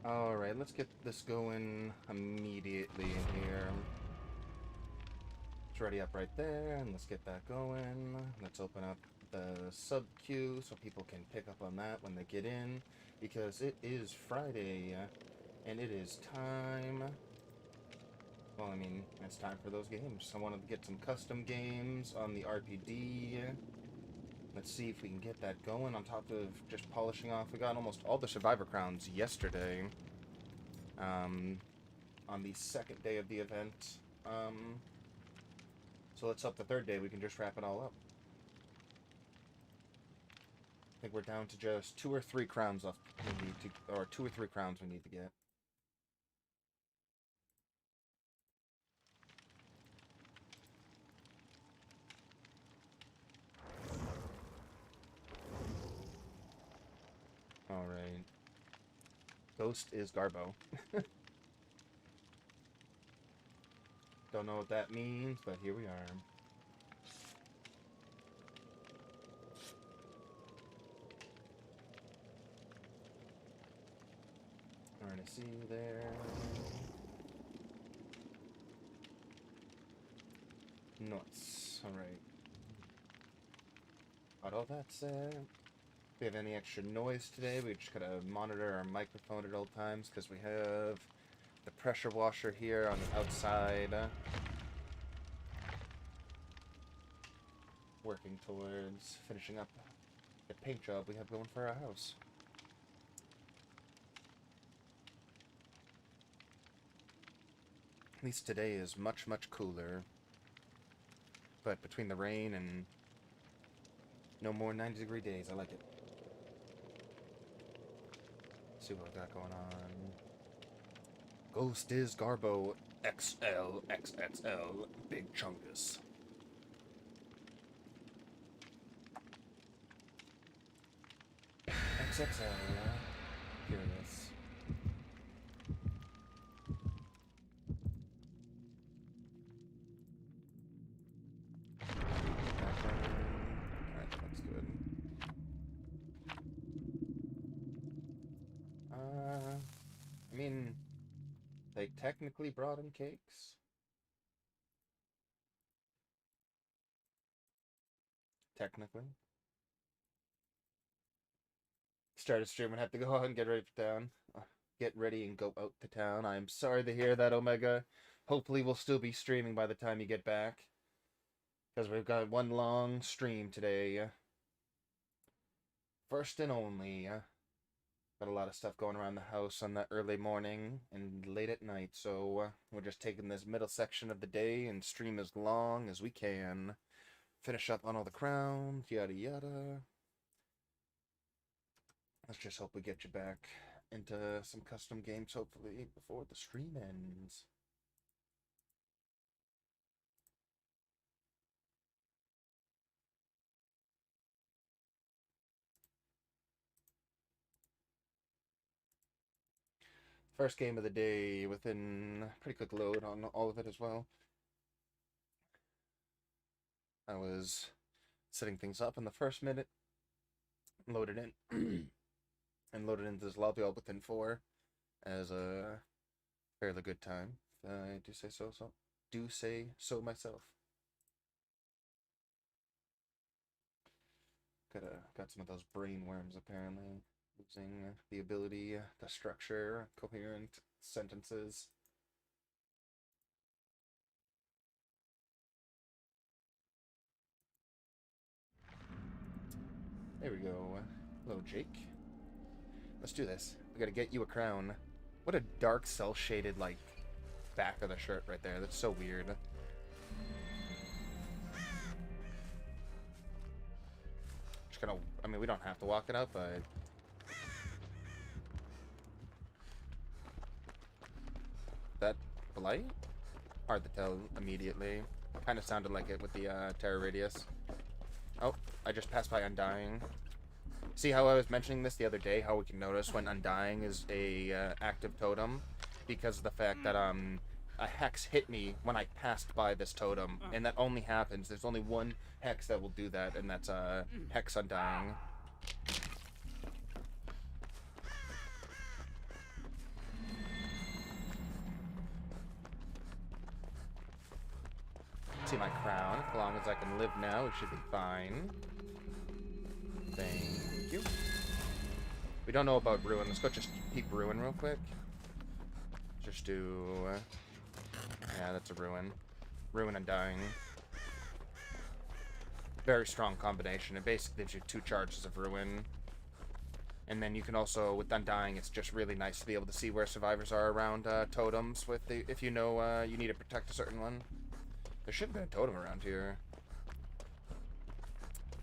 Alright, let's get this going immediately in here. It's already up right there, and let's get that going. Let's open up the sub queue so people can pick up on that when they get in, because it is Friday, and it is time. Well, I mean, it's time for those games. I wanted to get some custom games on the RPD. Let's see if we can get that going on top of just polishing off. We got almost all the Survivor crowns yesterday. On the second day of the event. So let's hope the third day we can just wrap it all up. I think we're down to just 2 or 3 crowns left we need to, or 2 or 3 crowns we need to get. Alright. Ghost is Garbo. Don't know what that means, but here we are. Alright, I see you there. Nuts. Alright. Got all that said. If we have any extra noise today, we just gotta monitor our microphone at all times, because we have the pressure washer here on the outside. Working towards finishing up the paint job we have going for our house. At least today is much, much cooler. But between the rain and no more 90-degree days, I like it. Let's see what I got going on. Ghost is Garbo XL XXL Big Chungus. XXL, curious. Alright, that's good. I mean, they technically brought in cakes. Technically. Start a stream and have to go out and get ready for town. Get ready and go out to town. I'm sorry to hear that, Omega. Hopefully we'll still be streaming by the time you get back. Because we've got one long stream today. First and only. Got a lot of stuff going around the house on that early morning and late at night. So we're just taking this middle section of the day and stream as long as we can. Finish up on all the crowns, yada yada. Let's just hope we get you back into some custom games, hopefully, before the stream ends. First game of the day within pretty quick load on all of it as well. I was setting things up in the first minute, loaded in, and loaded into this lobby all within 4 as a fairly good time. If I do say so myself. Got some of those brain worms apparently, losing the ability to structure coherent sentences. There we go. Hello, Jake. Let's do this. We gotta get you a crown. What a dark, cel-shaded, like, back of the shirt right there. That's so weird. Just gonna... I mean, we don't have to walk it out, but... That Blight? Hard to tell immediately. Kind of sounded like it with the terror radius. Oh, I just passed by Undying. See how I was mentioning this the other day, how we can notice when Undying is a active totem? Because of the fact that a hex hit me when I passed by this totem, and that only happens, there's only one hex that will do that, and that's Hex Undying. see my crown. As long as I can live now, it should be fine. Thank you. We don't know about Ruin. Let's go just peek Ruin real quick. Just do... yeah, that's a Ruin. Ruin and Dying. Very strong combination. It basically gives you 2 charges of Ruin. And then you can also, with Undying, it's just really nice to be able to see where survivors are around totems. With the, if you know you need to protect a certain one. There should have been a totem around here.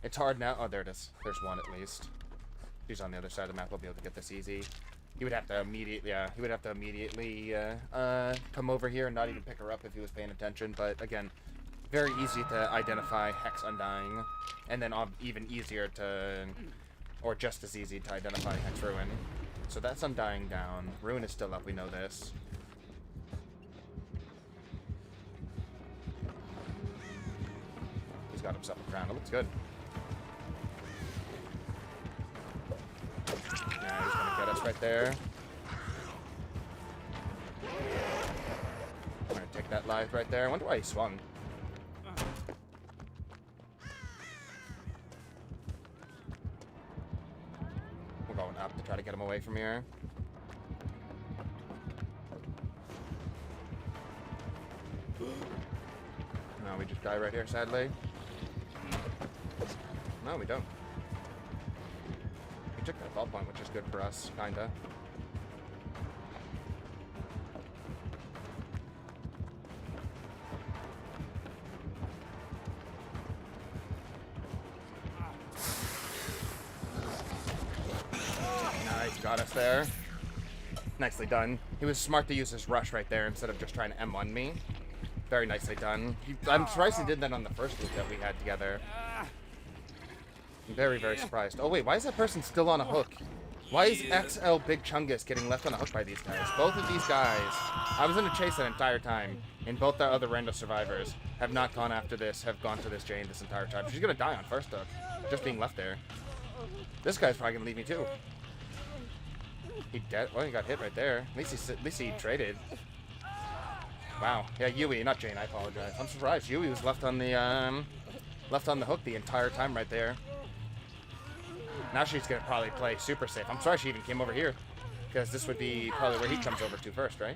It's hard now. Oh, there it is. There's one at least. He's on the other side of the map. I'll be able to get this easy. He would have to immediately, yeah, he would have to immediately come over here and not even pick her up if he was paying attention. But again, very easy to identify Hex Undying, and then even easier to, or just as easy to identify Hex Ruin. So that's Undying down. Ruin is still up. We know this. He's got himself a crown. It looks good. Yeah, he's gonna get us right there. I'm gonna take that live right there. I wonder why he swung. We're going up to try to get him away from here. No, we just die right here, sadly. No, we don't. We took that ball point, which is good for us, kinda. Nice, got us there. Nicely done. He was smart to use his rush right there instead of just trying to M1 me. Very nicely done. I'm surprised he did that on the first loop that we had together. I'm very, very surprised. Oh wait, why is that person still on a hook? Why is XL Big Chungus getting left on a hook by these guys? Both of these guys, I was in a chase that entire time, and both the other rando survivors have not gone after this, have gone to this Jane this entire time. She's gonna die on first hook, just being left there. This guy's probably gonna leave me too. He dead? Well, he got hit right there. At least he traded. Wow. Yeah, Yui, not Jane. I apologize. I'm surprised Yui was left on the hook the entire time right there. Now she's gonna probably play super safe. I'm sorry she even came over here, because this would be probably where he comes over to first, right?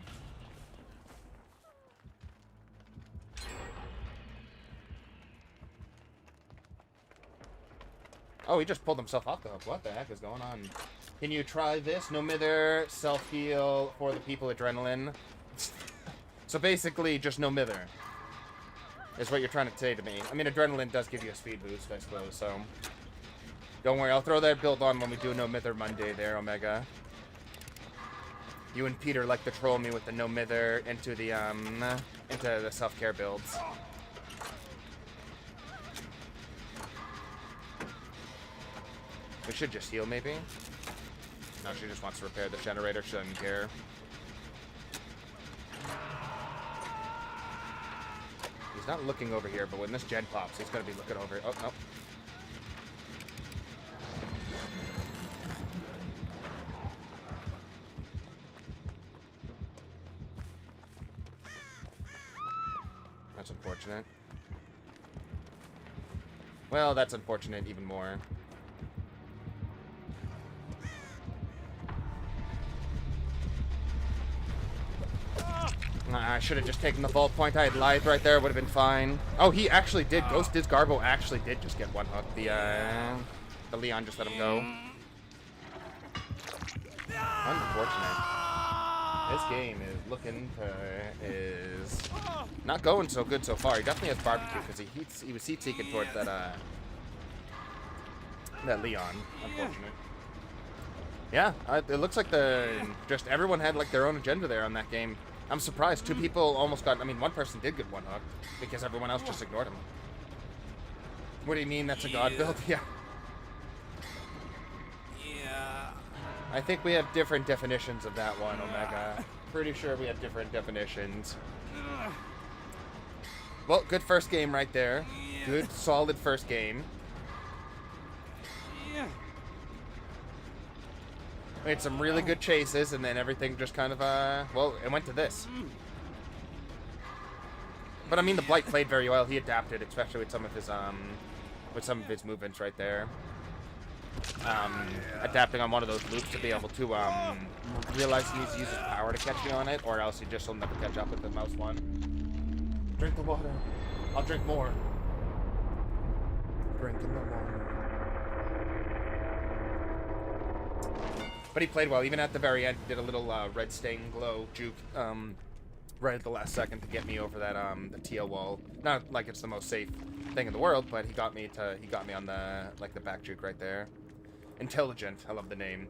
Oh, he just pulled himself off the hook. What the heck is going on? Can you try this? No mither, self-heal for the people, adrenaline. So basically, just no mither is what you're trying to say to me. I mean, adrenaline does give you a speed boost, I suppose, so... Don't worry, I'll throw that build on when we do No Mither Monday there, Omega. You and Peter like to troll me with the No Mither into the self-care builds. We should just heal, maybe? No, she just wants to repair the generator. She doesn't care. He's not looking over here, but when this gen pops, he's going to be looking over. Oh, no. That's unfortunate. Well, that's unfortunate even more. I should have just taken the vault point. I had Lithe right there. Would have been fine. Oh, he actually did. Ghost Disgarbo actually did just get one hook. The Leon just let him go. Unfortunate. This game is not going so good so far. He definitely has barbecue because he was heat seeking towards that Leon. Unfortunate. Yeah, it looks like just everyone had like their own agenda there on that game. I'm surprised. 2 people almost got... I mean, 1 person did get one hook because everyone else just ignored him. What do you mean that's a god build? Yeah. Yeah. I think we have different definitions of that one, Omega. Pretty sure we have different definitions. Well, good first game right there. Good, solid first game. Yeah. We had some really good chases, and then everything just kind of, well, it went to this. But I mean, the Blight played very well. He adapted, especially with some of his movements right there. Adapting on one of those loops to be able to realize he needs to use his power to catch me on it, or else he just will never catch up with the mouse one. Drink the water. I'll drink more. Drinking the water. But he played well. Even at the very end, he did a little red stain glow juke right at the last second to get me over that the TL wall. Not like it's the most safe thing in the world, but he got me on the the back juke right there. Intelligent. I love the name.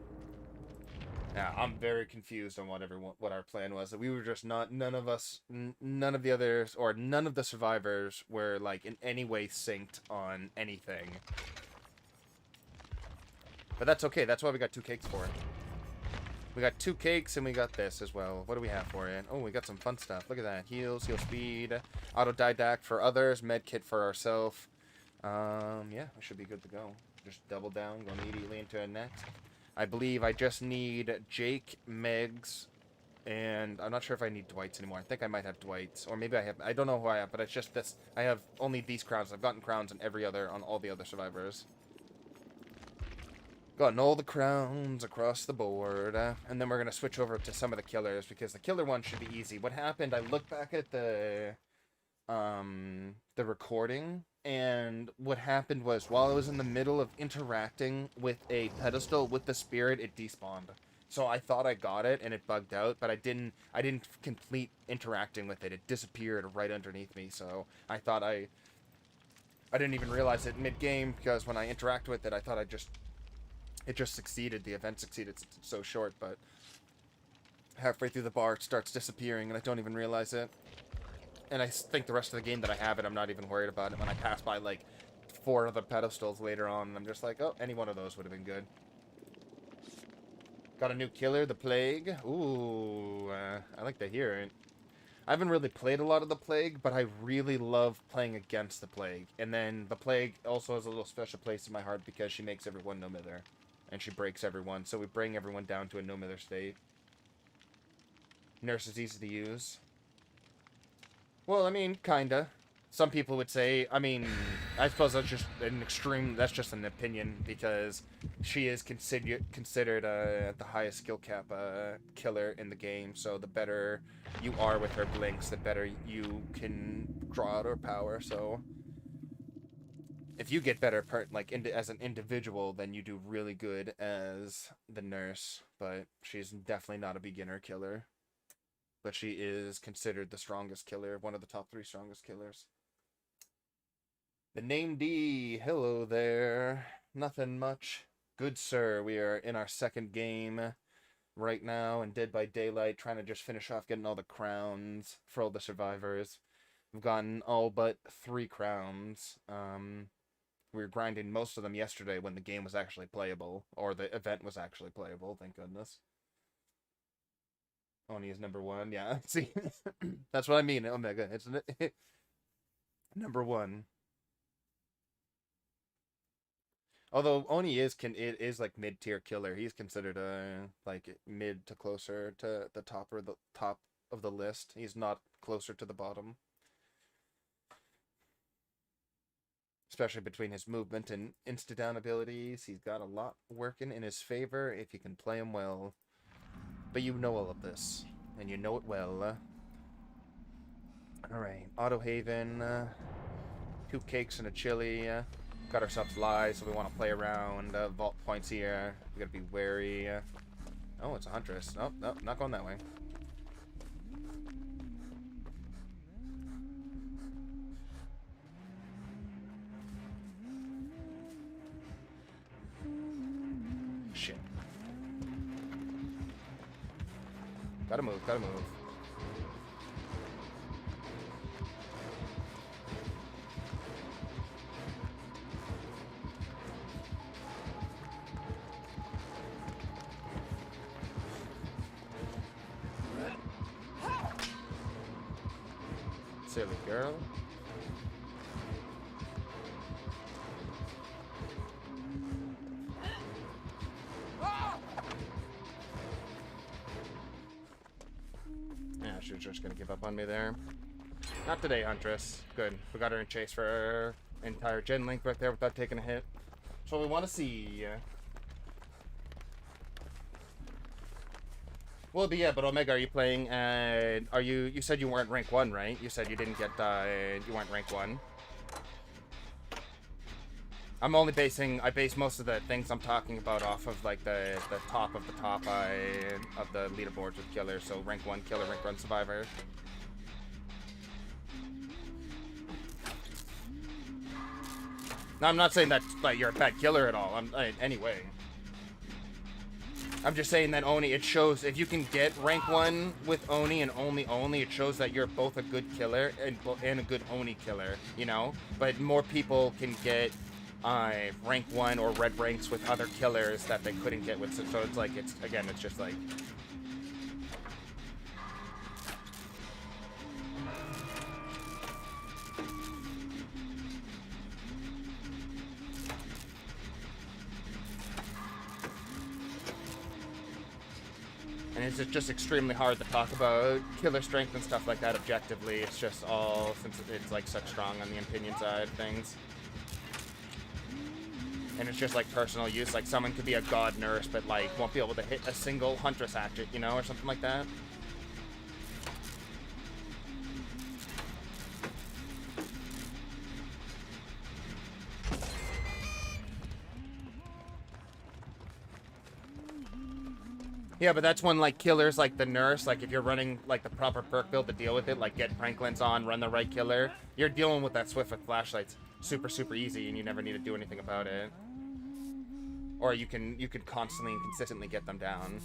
Yeah, I'm very confused on what our plan was. We were just none of the others, or none of the survivors were like in any way synced on anything. But that's okay. That's why we got 2 cakes for it. We got 2 cakes, and we got this as well. What do we have for it? Oh, we got some fun stuff. Look at that. Heals, heal speed, autodidact for others, med kit for ourselves. Yeah, we should be good to go. Just double down, go immediately into a next. I believe I just need Jake, Megs, and I'm not sure if I need Dwight's anymore. I think I might have Dwight's, or maybe I have. I don't know who I have, but it's just this. I have only these crowns. I've gotten crowns on all the other survivors. Gotten all the crowns across the board, and then we're gonna switch over to some of the killers because the killer one should be easy. What happened? I looked back at the recording, and what happened was while I was in the middle of interacting with a pedestal with the spirit, it despawned. So I thought I got it and it bugged out, but I didn't complete interacting with it. It disappeared right underneath me. So I thought I didn't even realize it mid-game, because when I interact with it, I thought it just succeeded. The event succeeded. It's so short, but halfway through the bar it starts disappearing and I don't even realize it. And I think the rest of the game that I have it, I'm not even worried about it. When I pass by like 4 other pedestals later on, I'm just like, oh, any one of those would have been good. Got a new killer, the Plague. Ooh, I like to hear it. I haven't really played a lot of the Plague, but I really love playing against the Plague. And then the Plague also has a little special place in my heart because she makes everyone no-mither. And she breaks everyone, so we bring everyone down to a no-mither state. Nurse is easy to use. Well, I mean, kinda. Some people would say, I mean, I suppose that's just that's just an opinion, because she is considered the highest skill cap killer in the game, so the better you are with her blinks, the better you can draw out her power, so if you get better as an individual, then you do really good as the nurse, but she's definitely not a beginner killer. But she is considered the strongest killer, one of the top 3 strongest killers. The name D, hello there. Nothing much. Good sir, we are in our 2nd game right now in Dead by Daylight, trying to just finish off getting all the crowns for all the survivors. We've gotten all but 3 crowns. We were grinding most of them yesterday when the game was actually playable, or the event was actually playable, thank goodness. Oni is number 1, yeah. See, that's what I mean, Omega. It's number 1. Although Oni is like mid-tier killer. He's considered like mid to closer to the top of the list. He's not closer to the bottom. Especially between his movement and insta-down abilities, he's got a lot working in his favor if you can play him well. But you know all of this, and you know it well. Alright, Auto Haven, 2 cakes and a chili. Got ourselves live, so we want to play around. Vault points here. We gotta be wary. Oh, it's a huntress. Oh, no, not going that way. Shit. Gotta move, gotta move. Silly girl. Yeah, she was just gonna give up on me there. Not today, Huntress. Good. We got her in chase for our entire gen link right there without taking a hit. That's what we want to see. Well, but yeah, but Omega, are you playing, you said you weren't rank 1, right? You said you didn't get, you weren't rank 1. I'm only I base most of the things I'm talking about off of, like, the top of the top, of the leaderboards with killers, so rank 1 killer, rank 1 survivor. Now, I'm not saying that, like, you're a bad killer at all, anyway. I'm just saying that Oni, it shows, if you can get rank 1 with Oni and only, it shows that you're both a good killer and a good Oni killer, you know? But more people can get rank 1 or red ranks with other killers that they couldn't get with, so it's like, it's just like... And it's just extremely hard to talk about killer strength and stuff like that objectively. It's just all, since it's like such strong on the opinion side of things. And it's just like personal use, like someone could be a god nurse, but like won't be able to hit a single Huntress hatchet, you know, or something like that. Yeah, but that's when, like, killers like the nurse, like, if you're running, like, the proper perk build to deal with it, like, get Franklin's on, run the right killer, you're dealing with that Swift with flashlights super, super easy, and you never need to do anything about it. Or you can constantly and consistently get them down.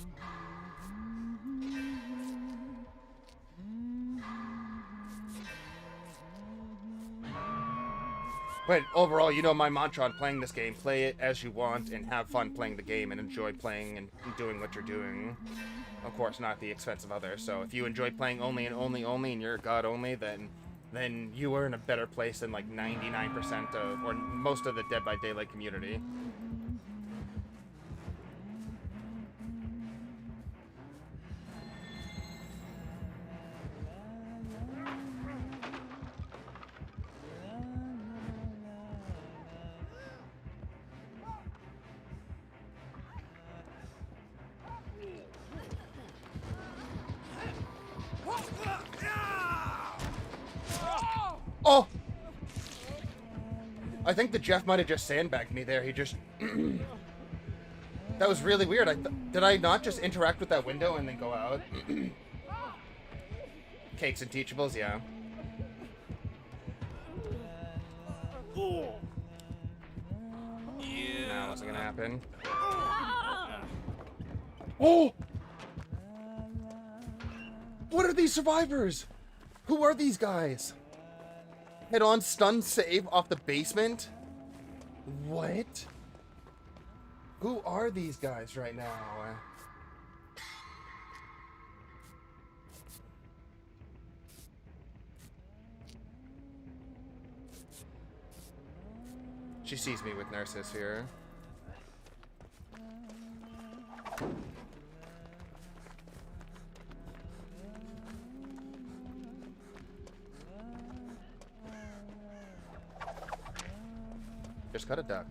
But overall, you know my mantra on playing this game, play it as you want and have fun playing the game and enjoy playing and doing what you're doing. Of course, not at the expense of others. So if you enjoy playing only and you're a god only, then you are in a better place than like 99% of, or most of the Dead by Daylight community. Oh! I think the Jeff might have just sandbagged me there. He just... That was really weird. Did I not just interact with that window and then go out? Cakes and Teachables, yeah. No, wasn't gonna happen. Oh! What are these survivors? Who are these guys? Head on stun save off the basement? What? Who are these guys right now? She sees me with nurses here. Just got a duck.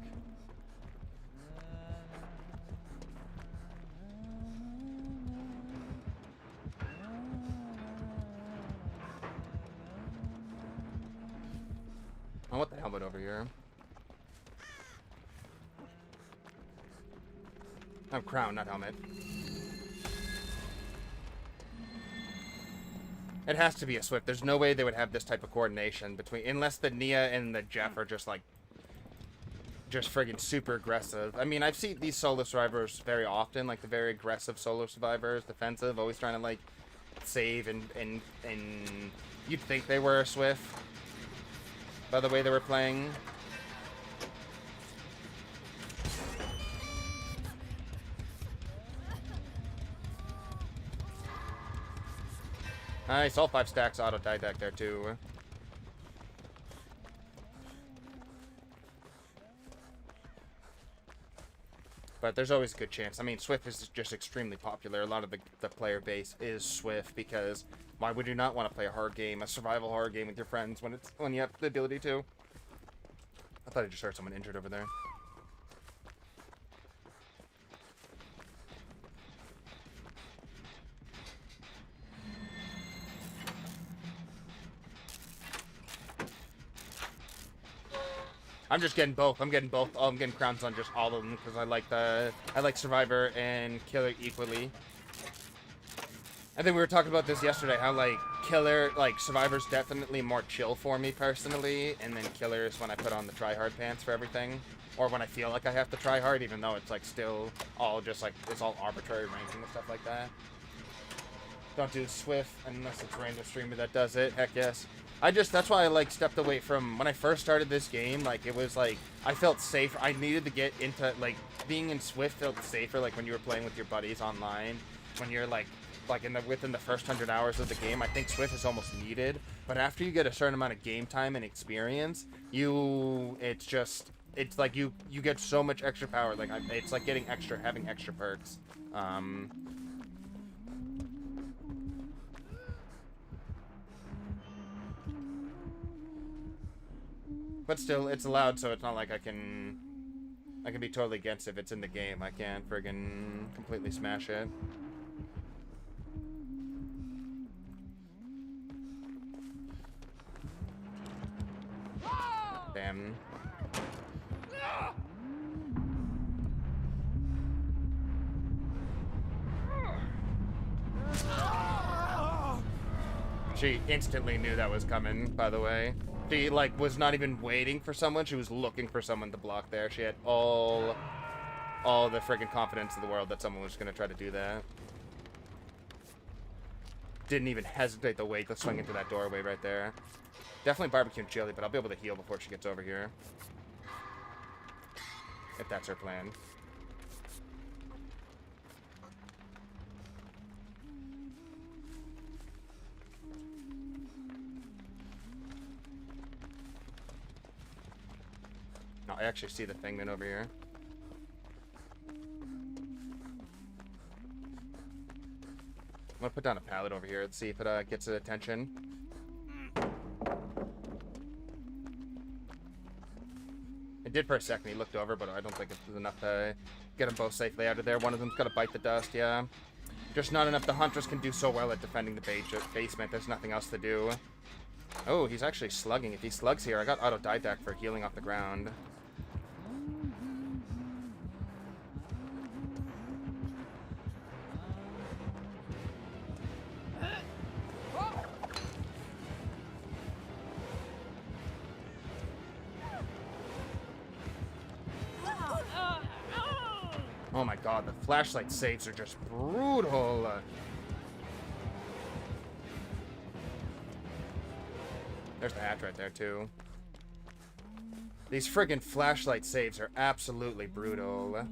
I want the helmet over here. Oh, crown, not helmet. It has to be a Swift. There's no way they would have this type of coordination between, unless the Nia and the Jeff are just like, just friggin' super aggressive. I mean, I've seen these solo survivors very often, like the very aggressive solo survivors, defensive, always trying to like save and you'd think they were a Swift by the way they were playing. Nice, all 5 stacks auto didact there too. But there's always a good chance. I mean, Swift is just extremely popular. A lot of the player base is Swift because why would you not want to play a hard game, a survival horror game with your friends when you have the ability to? I thought I just heard someone injured over there. I'm just getting both. I'm getting both. I'm getting crowns on just all of them because I like Survivor and Killer equally. I think we were talking about this yesterday. How like Survivor's definitely more chill for me personally, and then Killer is when I put on the try hard pants for everything, or when I feel like I have to try hard, even though it's like still all just like it's all arbitrary ranking and stuff like that. Don't do Swift unless it's a random streamer that does it. Heck yes. That's why I like stepped away from when I first started this game. Like it was like I felt safe. I needed to get into like being in Swift felt safer. Like when you were playing with your buddies online, when you're like within the first 100 hours of the game. I think Swift is almost needed. But after you get a certain amount of game time and experience, it's like you get so much extra power. Like it's like having extra perks. But still, it's allowed, so it's not like I can be totally against it if it's in the game. I can't friggin' completely smash it. Damn. She instantly knew that was coming, by the way. She, like, was not even waiting for someone. She was looking for someone to block there. She had all the friggin' confidence in the world that someone was going to try to do that. Didn't even hesitate to wait to swing into that doorway right there. Definitely barbecue and chili, but I'll be able to heal before she gets over here. If that's her plan. No, I actually see the Thingman over here. I'm gonna put down a pallet over here and see if it gets its attention. It did for a second. He looked over, but I don't think it's enough to get them both safely out of there. One of them's got to bite the dust, yeah. Just not enough. The Huntress can do so well at defending the basement. There's nothing else to do. Oh, he's actually slugging. If he slugs here, I got auto-didact for healing off the ground. Oh my god, the flashlight saves are just brutal. There's the hatch right there, too. These friggin' flashlight saves are absolutely brutal.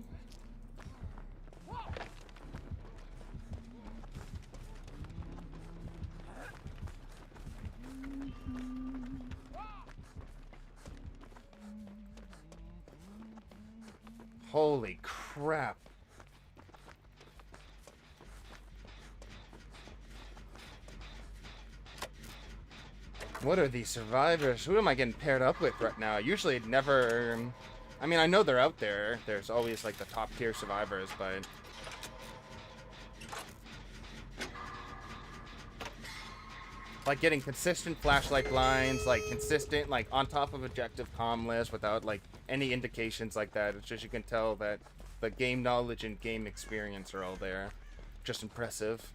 Holy crap. What are these survivors? Who am I getting paired up with right now? Usually it never... I mean, I know they're out there. There's always, like, the top-tier survivors, but... like, getting consistent flashlight blinds, like, consistent, like, on top of objective comm list without, like, any indications like that. It's just you can tell that the game knowledge and game experience are all there. Just impressive.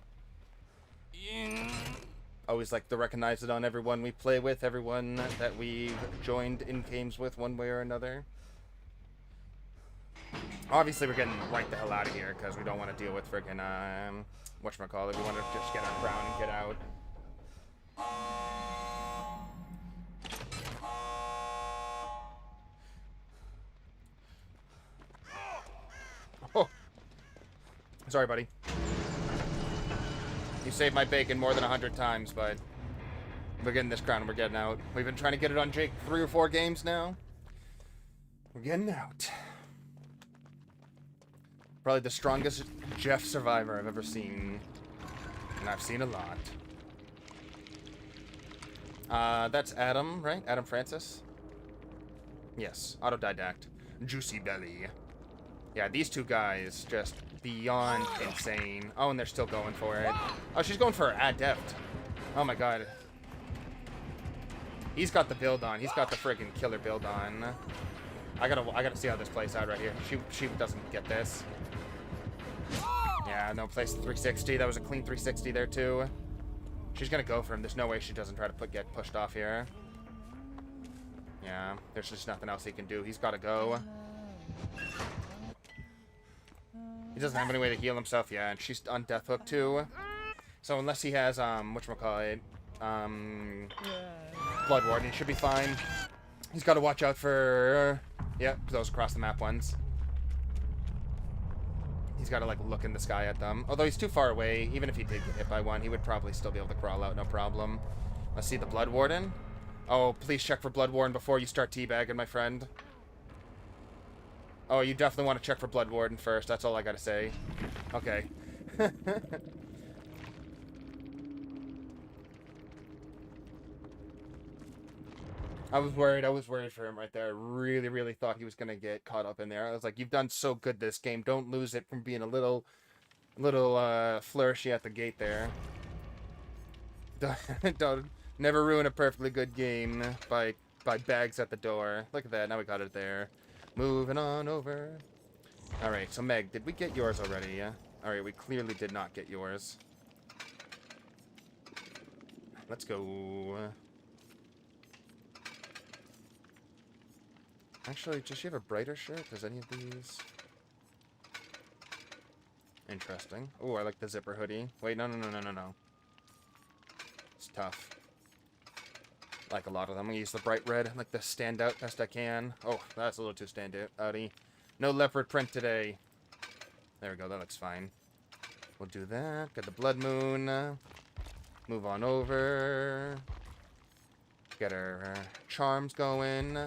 Always like to recognize it on everyone we play with, everyone that we've joined in games with one way or another. Obviously, we're getting right the hell out of here because we don't want to deal with friggin' whatchamacallit. We want to just get our crown and get out. Oh, sorry, buddy. You saved my bacon more than 100 times, but we're getting this crown and we're getting out. We've been trying to get it on Jake 3 or 4 games now. We're getting out. Probably the strongest Jeff survivor I've ever seen. And I've seen a lot. That's Adam, right? Adam Francis? Yes, autodidact. Juicy belly. Yeah, these two guys just beyond insane. Oh, and they're still going for it. Oh, she's going for adept. Oh my god. He's got the build on. He's got the friggin' killer build on. I gotta see how this plays out right here. She doesn't get this. Yeah, no, place 360. That was a clean 360 there too. She's gonna go for him. There's no way she doesn't try to get pushed off here. Yeah, there's just nothing else he can do. He's gotta go. He doesn't have any way to heal himself, yeah, and she's on death hook too. So unless he has whatchamacallit, Blood Warden, he should be fine. He's gotta watch out for those across the map ones. He's gotta like look in the sky at them. Although he's too far away, even if he did get hit by one, he would probably still be able to crawl out, no problem. Let's see the Blood Warden. Oh, please check for Blood Warden before you start teabagging, my friend. Oh, you definitely want to check for Blood Warden first. That's all I gotta say. Okay. I was worried for him right there. I really, really thought he was gonna get caught up in there. I was like, you've done so good this game. Don't lose it from being a little flourishy at the gate there. Don't never ruin a perfectly good game by bags at the door. Look at that. Now we got it there. Moving on over. Alright, so Meg, did we get yours already? Yeah? Alright, we clearly did not get yours. Let's go. Actually, does she have a brighter shirt? Does any of these? Interesting. Oh, I like the zipper hoodie. Wait, no. It's tough. Like a lot of them. I'm gonna use the bright red, like the standout best I can. Oh, that's a little too standout-outy. No leopard print today. There we go, that looks fine. We'll do that. Got the blood moon. Move on over. Get our charms going.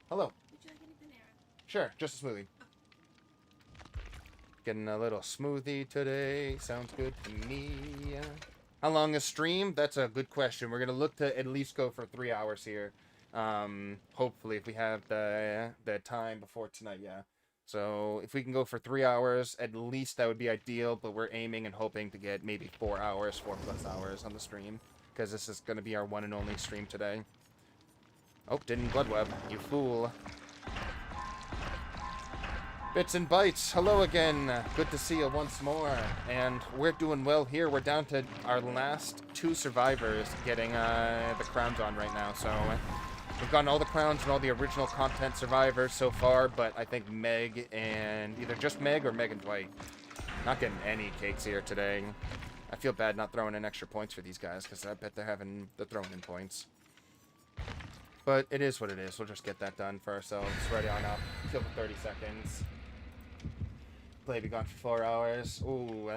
Hello. Would you like any Panera? Sure, just a smoothie. Getting a little smoothie today. Sounds good to me. How long a stream? That's a good question. We're gonna look to at least go for 3 hours here. Hopefully, if we have the time before tonight, yeah. So if we can go for 3 hours, at least that would be ideal. But we're aiming and hoping to get maybe 4 hours, 4+ hours on the stream, because this is gonna be our one and only stream today. Oh, didn't blood web, you fool. Bits and Bytes, hello again. Good to see you once more. And we're doing well here. We're down to our last 2 survivors getting the crowns on right now. So we've gotten all the crowns and all the original content survivors so far, but I think Meg and either just Meg or Meg and Dwight not getting any cakes here today. I feel bad not throwing in extra points for these guys because I bet they're throwing in points. But it is what it is. We'll just get that done for ourselves. Ready on up. Kill for 30 seconds. Play be gone for 4 hours. Ooh,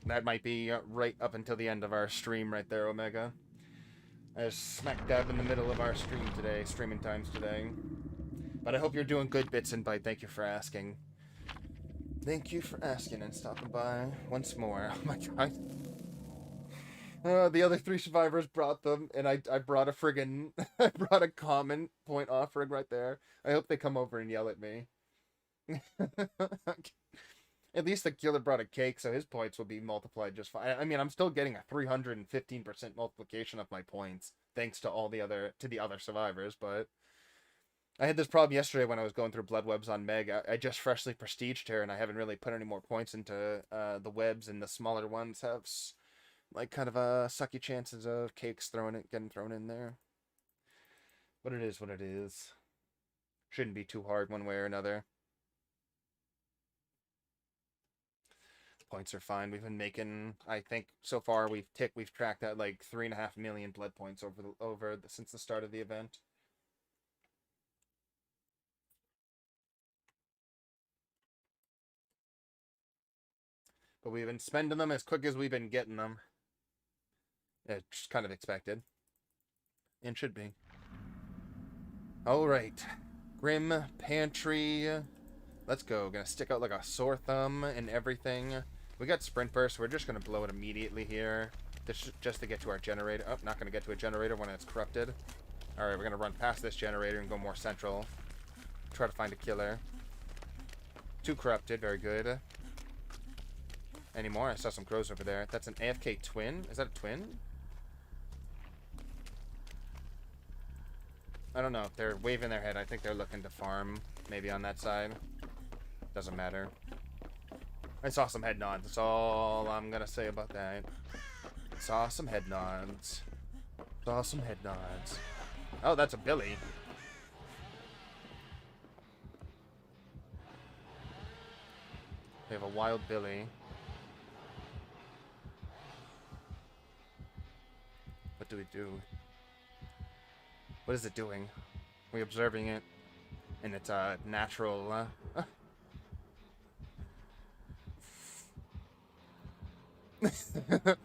that might be right up until the end of our stream right there, Omega. Smack dab in the middle of our streaming times today. But I hope you're doing good, Bits and Byte. Thank you for asking. Thank you for asking and stopping by once more. Oh my god. The other 3 survivors brought them, and I brought a friggin' I brought a common point offering right there. I hope they come over and yell at me. At least the killer brought a cake, so his points will be multiplied just fine. I mean, I'm still getting a 315% multiplication of my points, thanks to all the other survivors, but I had this problem yesterday when I was going through blood webs on Meg. I just freshly prestiged her, and I haven't really put any more points into the webs, and the smaller ones have like kind of a sucky chances of cakes getting thrown in there. But it is what it is. Shouldn't be too hard one way or another. Points are fine. We've been making, I think so far we've tracked at like 3.5 million blood points since the start of the event. But we've been spending them as quick as we've been getting them. It's kind of expected. And should be. Alright. Grim Pantry Let's go. Gonna stick out like a sore thumb and everything. We got sprint burst. We're just gonna blow it immediately here. Just to get to our generator. Oh, not gonna get to a generator when it's corrupted. Alright, we're gonna run past this generator and go more central. Try to find a killer. 2 corrupted. Very good. Any more? I saw some crows over there. That's an AFK twin. Is that a twin? I don't know. If they're waving their head, I think they're looking to farm. Maybe on that side. Doesn't matter. I saw some head nods. That's all I'm gonna say about that. Saw some head nods. Saw some head nods. Oh, that's a Billy. We have a wild Billy. What do we do? What is it doing? We're observing it in its natural.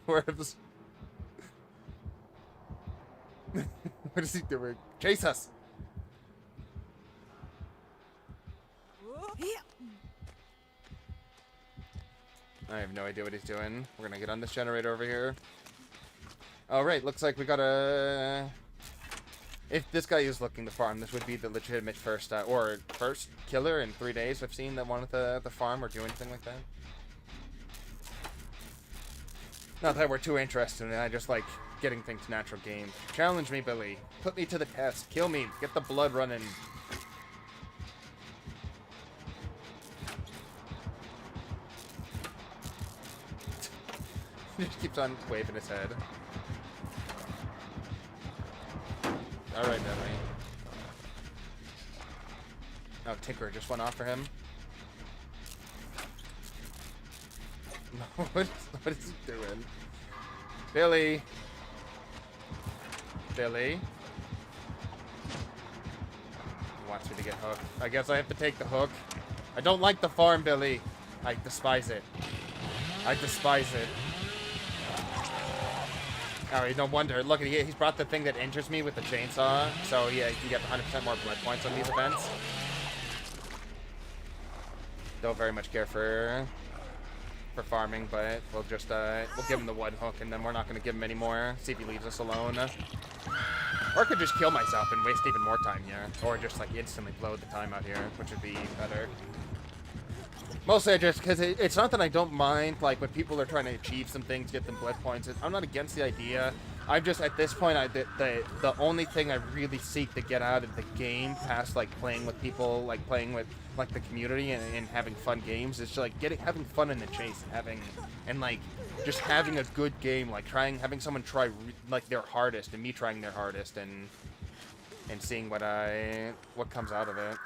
Where's... What is he doing? Chase us! I have no idea what he's doing. We're gonna get on this generator over here. Alright, looks like we got a... If this guy is looking to farm, this would be the legitimate first killer in 3 days I've seen that wanted the farm or do anything like that. Not that we're too interested in it, I just like getting things natural game. Challenge me, Billy. Put me to the test. Kill me. Get the blood running. He just keeps on waving his head. Alright, Billy. Oh, Tinker just went off for him. What is he doing? Billy! Billy? He wants me to get hooked. I guess I have to take the hook. I don't like the farm, Billy. I despise it. I despise it. Oh, no wonder. Look, he's brought the thing that injures me with the chainsaw. So, yeah, you can get 100% more blood points on these events. Don't very much care for farming, but we'll just we'll give him the one hook, and then we're not going to give him any more. See if he leaves us alone. Or I could just kill myself and waste even more time here, or just like instantly blow the time out here, which would be better. Mostly just because it's not that I don't mind like when people are trying to achieve some things, get them blood points. I'm not against the idea. I'm just at this point, the only thing I really seek to get out of the game, past like playing with people, like playing with like the community and having fun games, is just like having fun in the chase and like just having a good game, like having someone try like their hardest and me trying their hardest and seeing what comes out of it.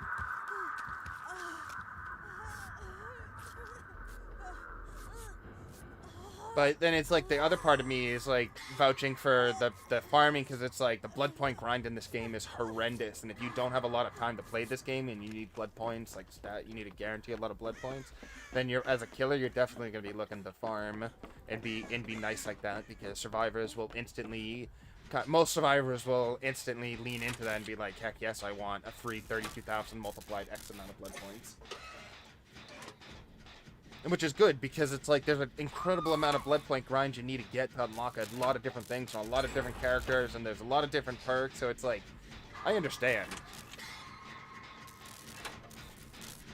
But then it's like the other part of me is like vouching for the farming, because it's like the blood point grind in this game is horrendous, and if you don't have a lot of time to play this game and you need blood points, like you need to guarantee a lot of blood points, then as a killer you're definitely going to be looking to farm and be nice like that, because most survivors will instantly lean into that and be like, heck yes, I want a free 32,000 multiplied X amount of blood points. Which is good, because it's like there's an incredible amount of blood point grind you need to get to unlock a lot of different things from a lot of different characters, and there's a lot of different perks, so it's like, I understand.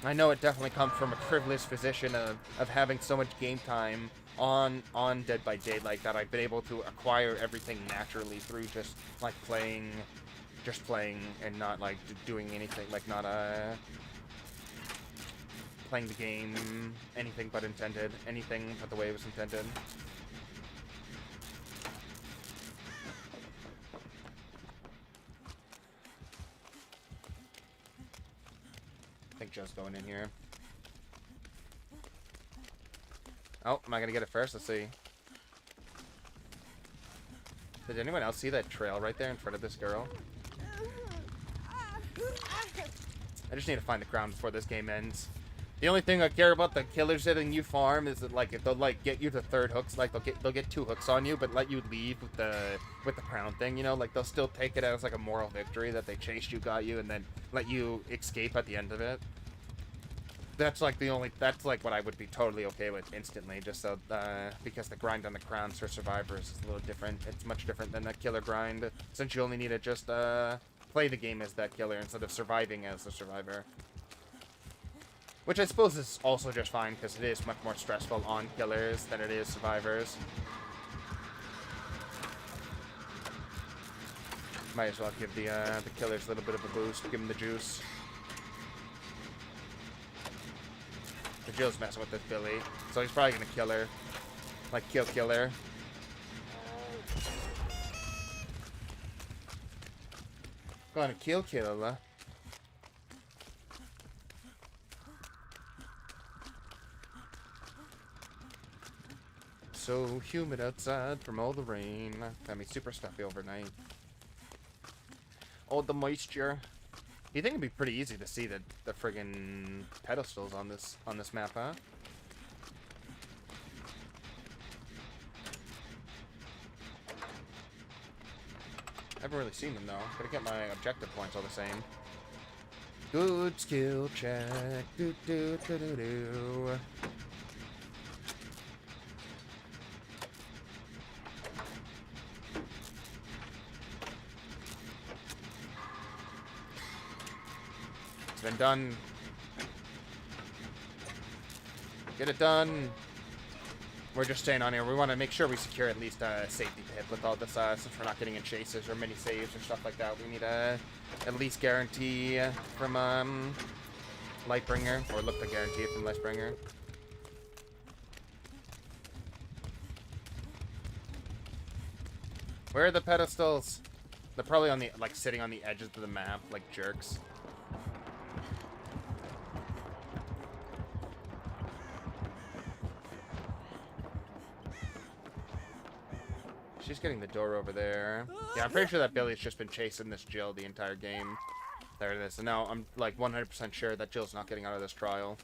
I know it definitely comes from a privileged position of having so much game time on Dead by Daylight that I've been able to acquire everything naturally through just playing and not like doing anything, like not playing the game anything but the way it was intended. I think Joe's going in here. Oh, am I gonna get it first? Let's see. Did anyone else see that trail right there in front of this girl? I just need to find the ground before this game ends. The only thing I care about the killers letting you farm is that like if they'll like get you the third hooks, like they'll get 2 hooks on you, but let you leave with the crown thing, you know, like they'll still take it as like a moral victory that they chased you, got you, and then let you escape at the end of it. that's like the only, that's like what I would be totally okay with instantly, just so, because the grind on the crowns for survivors is a little different. It's much different than that killer grind, since you only need to just, play the game as that killer instead of surviving as the survivor. Which I suppose is also just fine, because it is much more stressful on killers than it is survivors. Might as well give the killers a little bit of a boost, give them the juice. The Jill's messing with this Billy, so he's probably gonna kill her. Like, kill her. Gonna kill her. So humid outside from all the rain. Got me super stuffy overnight. All the moisture. You think it'd be pretty easy to see the friggin' pedestals on this map, huh? Haven't really seen them though. Gotta get my objective points all the same. Good skill check. Do do do do do. Been done. Get it done. We're just staying on here. We want to make sure we secure at least a safety pit with all this, since we're not getting in chases or mini saves or stuff like that. We need a at least guarantee from Lightbringer, or look to guarantee it from Lightbringer. Where are the pedestals? They're probably on the, like, sitting on the edges of the map like jerks. She's getting the door over there. Yeah, I'm pretty sure that Billy's just been chasing this Jill the entire game. There it is. And now I'm like 100% sure that Jill's not getting out of this trial.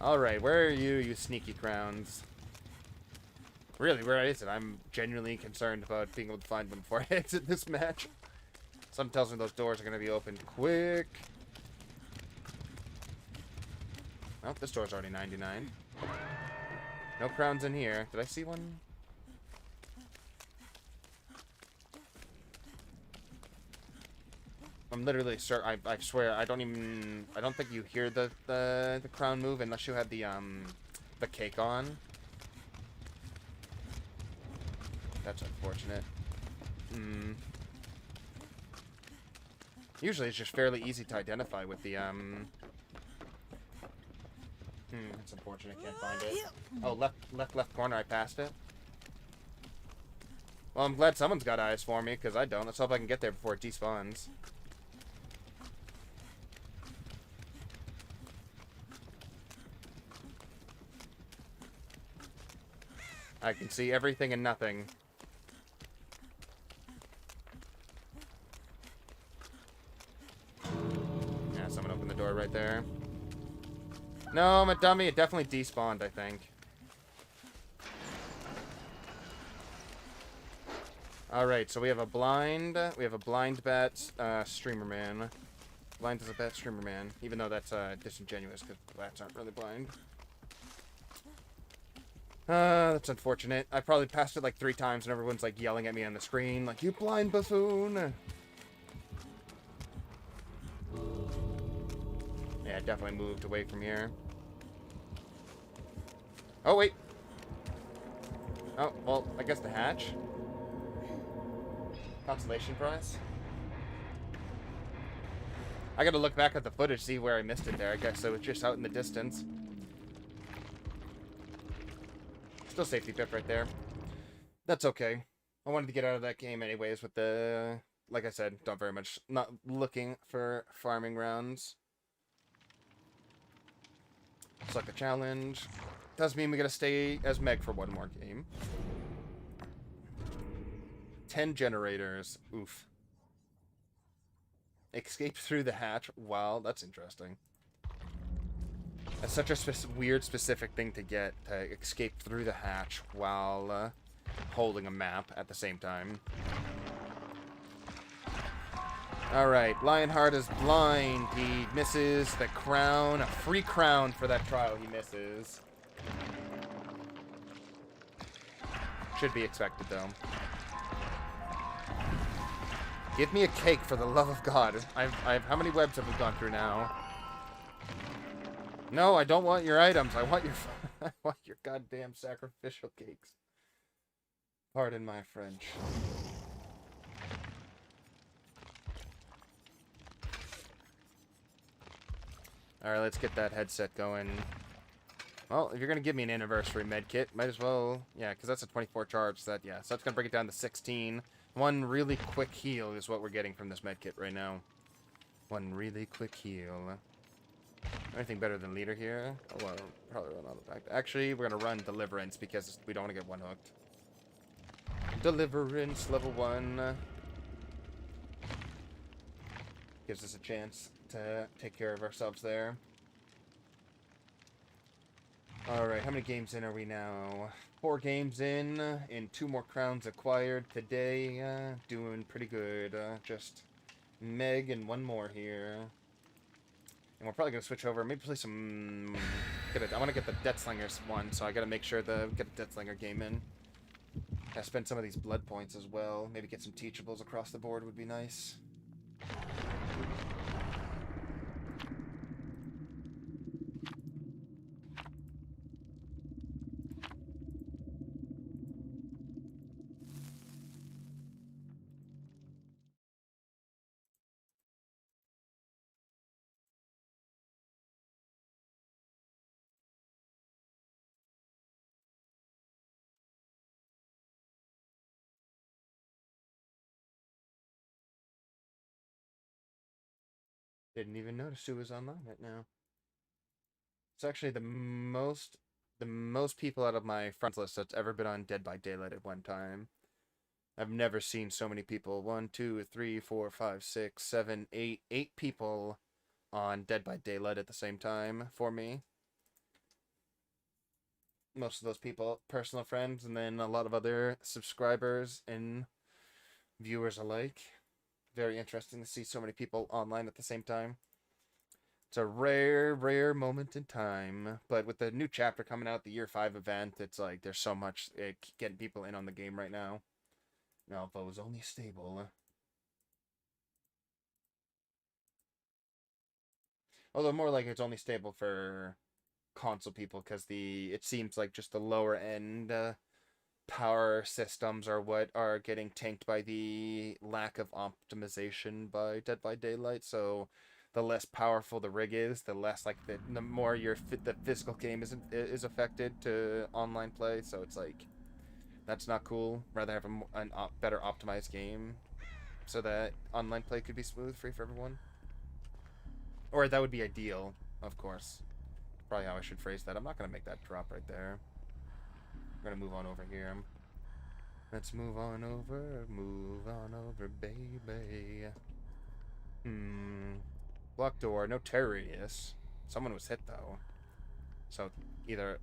Alright, where are you, you sneaky crowns? Really, where is it? I'm genuinely concerned about being able to find them before I exit this match. Something tells me those doors are going to be opened quick. Oh, this door's already 99. No crowns in here. Did I see one? I'm literally certain. I swear, I don't think you hear the crown move unless you had the cake on. That's unfortunate. Usually it's just fairly easy to identify with the that's unfortunate, can't find it. Oh, left corner, I passed it. Well, I'm glad someone's got eyes for me, because I don't. Let's hope I can get there before it despawns. I can see everything and nothing. Yeah, someone opened the door right there. No, I'm a dummy. It definitely despawned, I think. Alright, so we have a blind. We have a blind bat streamer man. Blind as a bat streamer man. Even though that's disingenuous, because bats aren't really blind. That's unfortunate. I probably passed it like 3 times and everyone's like yelling at me on the screen, like, you blind buffoon! Yeah, definitely moved away from here. Oh, wait. Oh, well, I guess the hatch. Consolation prize. I gotta look back at the footage, see where I missed it there. I guess it was just out in the distance. Still safety pip right there. That's okay. I wanted to get out of that game anyways with the... Like I said, don't very much... Not looking for farming rounds. Select a challenge. Does mean we gotta stay as Meg for one more game. 10 generators. Oof. Escape through the hatch. Wow, that's interesting. That's such a weird, specific thing to get, to escape through the hatch while holding a map at the same time. Alright, Lionheart is blind. He misses the crown. A free crown for that trial he misses. Should be expected, though. Give me a cake, for the love of God. I've how many webs have we gone through now? No, I don't want your items. I want your I want your goddamn sacrificial cakes. Pardon my French. Alright, let's get that headset going. Well, if you're going to give me an anniversary medkit, might as well... Yeah, because that's a 24 charge. So so that's going to bring it down to 16. One really quick heal is what we're getting from this medkit right now. One really quick heal. Anything better than leader here? Oh, well, probably run out of back. Actually, we're going to run Deliverance because we don't want to get one hooked. Deliverance, level 1. Gives us a chance to take care of ourselves there. Alright, how many games in are we now? 4 games in 2 more crowns acquired today. Doing pretty good. Just Meg and 1 more here. And we're probably going to switch over. Maybe play some... I want to get the Deathslingers one, so I got to make sure to get a Deathslinger game in. I spend some of these blood points as well. Maybe get some teachables across the board would be nice. Didn't even notice who was online right now. It's actually the most people out of my friends list that's ever been on Dead by Daylight at one time. I've never seen so many people. 1, 2, 3, 4, 5, 6, 7, 8. 8 people on Dead by Daylight at the same time for me. Most of those people, personal friends, and then a lot of other subscribers and viewers alike. Very interesting to see so many people online at the same time. It's a rare, rare moment in time. But with the new chapter coming out, the Year 5 event, it's like there's so much getting people in on the game right now. Now, if I was only stable. Although more like it's only stable for console people because it seems like just the lower end power systems are what are getting tanked by the lack of optimization by Dead by Daylight. So the less powerful the rig is, the less like the more the physical game is affected to online play. So it's like that's not cool. Rather have a better optimized game so that online play could be smooth, free for everyone. Or that would be ideal, of course. Probably how I should phrase that. I'm not gonna make that drop right there. We're gonna move on over here. Let's move on over, baby. Block door, no terror radius. Someone was hit, though. So, either...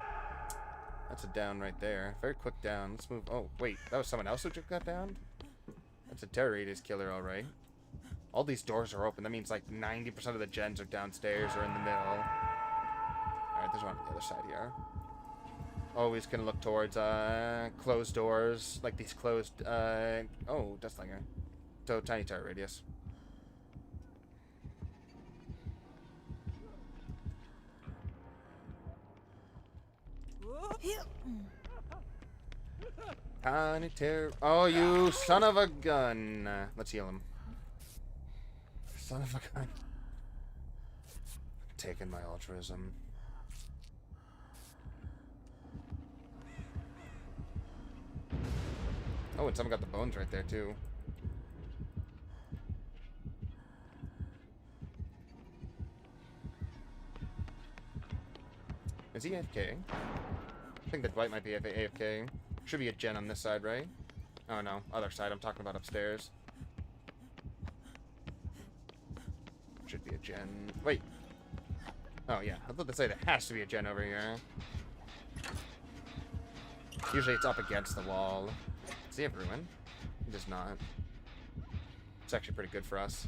That's a down right there. Very quick down. Let's move... Oh, wait. That was someone else who just got down? That's a terror radius killer, alright. All these doors are open. That means, like, 90% of the gens are downstairs or in the middle. Alright, there's one on the other side here. Always gonna look towards closed doors, like these closed oh, Deathslinger. So tiny turret radius. Tiny terror. Oh, you son of a gun. Let's heal him. Son of a gun. Taking my altruism. Oh, and someone got the bones right there, too. Is he AFK? I think that Dwight might be AFK. Should be a gen on this side, right? Oh, no. Other side. I'm talking about upstairs. Should be a gen. Wait. Oh, yeah. I was about to say there has to be a gen over here. Usually it's up against the wall. Does he have ruin? He does not. It's actually pretty good for us.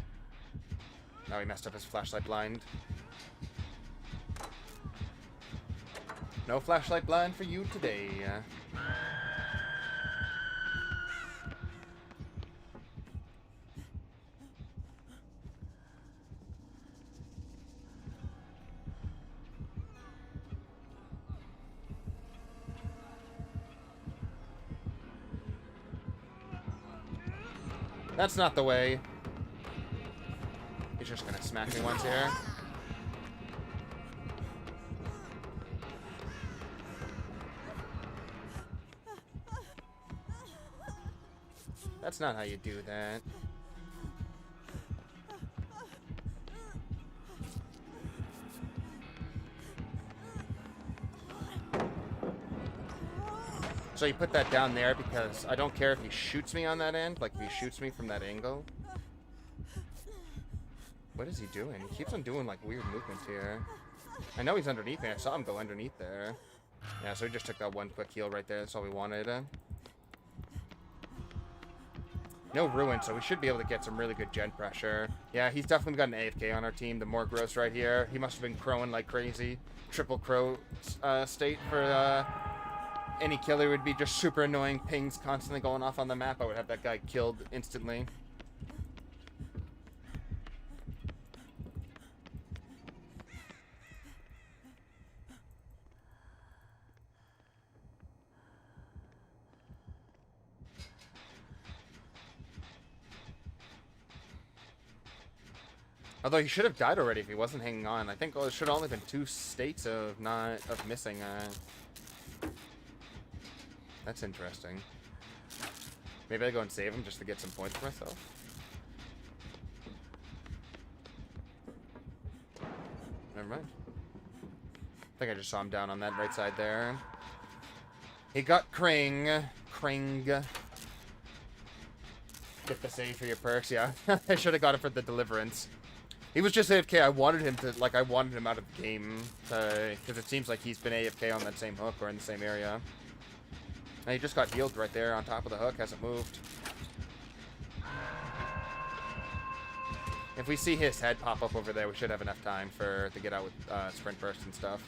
Now he messed up his flashlight blind. No flashlight blind for you today. That's not the way. He's just gonna smack me once here. That's not how you do that. So you put that down there because I don't care if he shoots me on that end, like if he shoots me from that angle. What is he doing? He keeps on doing like weird movements here. I know he's underneath me. I saw him go underneath there. Yeah, so we just took that one quick heal right there. That's all we wanted. No ruin, so we should be able to get some really good gen pressure. Yeah, he's definitely got an AFK on our team. The more gross right here. He must have been crowing like crazy. Triple crow state for any killer would be just super annoying. Pings constantly going off on the map. I would have that guy killed instantly. Although he should have died already if he wasn't hanging on. I think it should have only been 2 states of missing. That's interesting. Maybe I go and save him just to get some points for myself. Never mind. I think I just saw him down on that right side there. He got Kring. Get the save for your perks, yeah. I should have got it for the deliverance. He was just AFK. I wanted him out of the game. Because it seems like he's been AFK on that same hook or in the same area. And he just got healed right there on top of the hook. Hasn't moved. If we see his head pop up over there, we should have enough time to get out with sprint burst and stuff.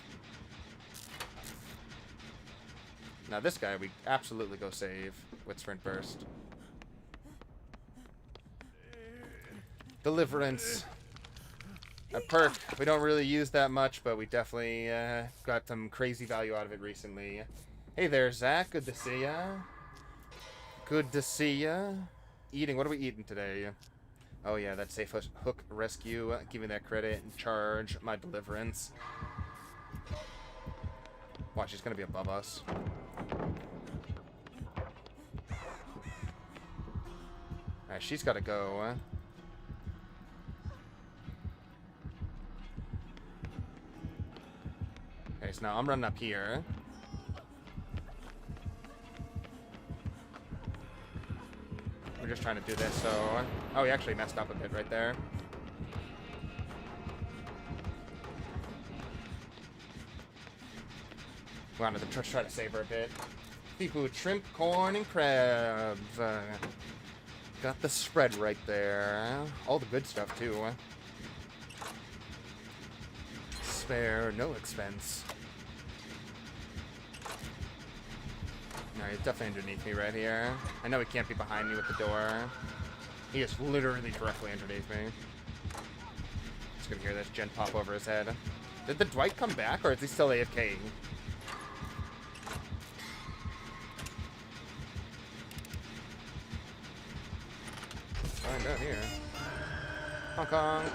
Now this guy, we absolutely go save with sprint burst. Deliverance. A perk. We don't really use that much, but we definitely got some crazy value out of it recently. Hey there, Zach. Good to see ya. Good to see ya. Eating. What are we eating today? Oh yeah, that safe hook rescue. Give me that credit and charge my deliverance. Watch, she's gonna be above us. Alright, she's gotta go. Okay, so now I'm running up here. We're just trying to do this, so... Oh, he actually messed up a bit right there. We wanted to try to save her a bit. Seafood, shrimp, corn, and crabs. Got the spread right there. All the good stuff, too. Spare, no expense. No, he's definitely underneath me right here. I know he can't be behind me with the door. He is literally directly underneath me. Just gonna hear this gen pop over his head. Did the Dwight come back, or is he still AFK? Find out here. Honk honk.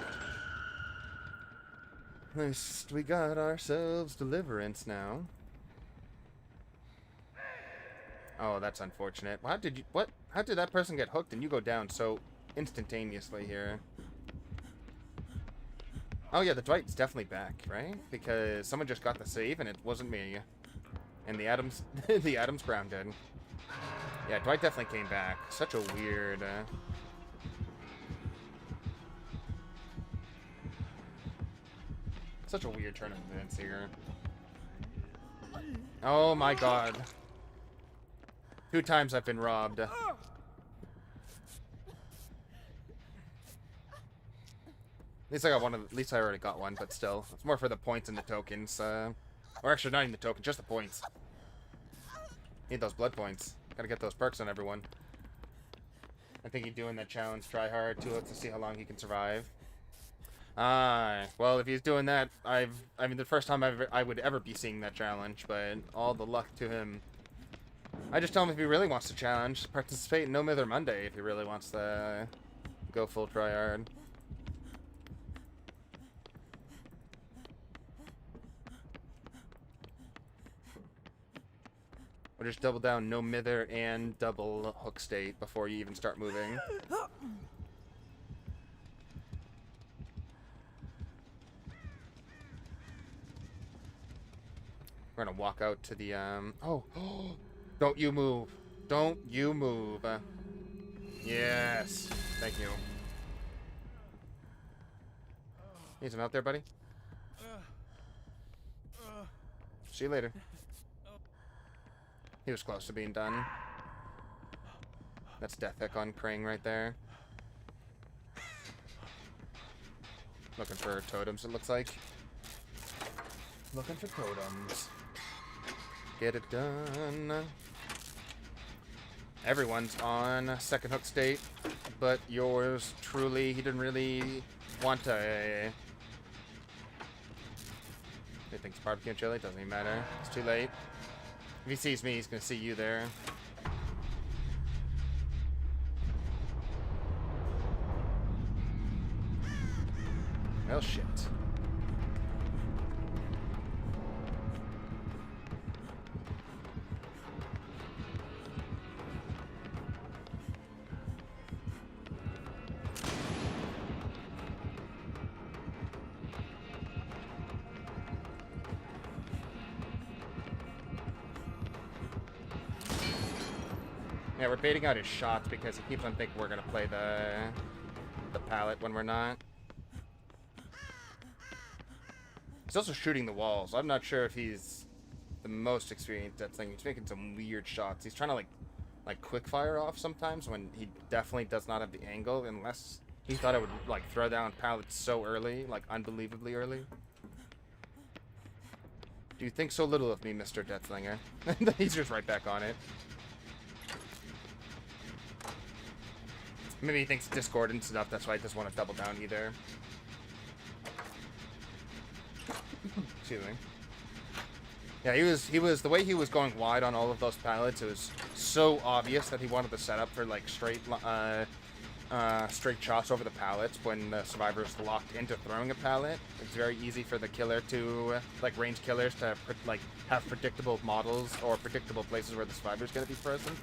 Nice, we got ourselves deliverance now. Oh, that's unfortunate. How did that person get hooked and you go down so instantaneously here? Oh yeah, the Dwight's definitely back, right? Because someone just got the save and it wasn't me. And the Adams the Adams grounded. Yeah, Dwight definitely came back. Such a weird such a weird turn of events here. Oh my god. 2 times I've been robbed. least I got one of. At least I already got one, but still, it's more for the points and the tokens. Or actually, not even the tokens, just the points. Need those blood points. Gotta get those perks on everyone. I think he's doing that challenge. Try hard to see how long he can survive. Well, if he's doing that, I mean, the first time I would ever be seeing that challenge, but all the luck to him. I just tell him if he really wants to challenge, participate in No Mither Monday if he really wants to go full try hard. Or just double down No Mither and double hook state before you even start moving. We're gonna walk out to the, oh, don't you move. Don't you move. Yes. Thank you. Need some help there, buddy? See you later. He was close to being done. That's Death Eck on Krang right there. Looking for totems, it looks like. Looking for totems. Get it done. Everyone's on second hook state, but yours truly, he didn't really want to. He thinks barbecue and chili, doesn't even matter. It's too late. If he sees me, he's gonna see you there. Well, shit. Yeah, we're baiting out his shots because he keeps on thinking we're gonna play the pallet when we're not. He's also shooting the walls. I'm not sure if he's the most experienced at thing. He's making some weird shots. He's trying to like quick fire off sometimes when he definitely does not have the angle, unless he thought I would like throw down pallets so early, like unbelievably early. Do you think so little of me, Mr. Deathslinger? He's just right back on it. Maybe he thinks discordance enough, that's why he doesn't want to double down either. Excuse me. Yeah, he was the way he was going wide on all of those pallets, it was so obvious that he wanted to set up for like straight shots over the pallets when the survivor's locked into throwing a pallet. It's very easy for the killer to, like range killers, to like have predictable models or predictable places where the survivor's gonna be present.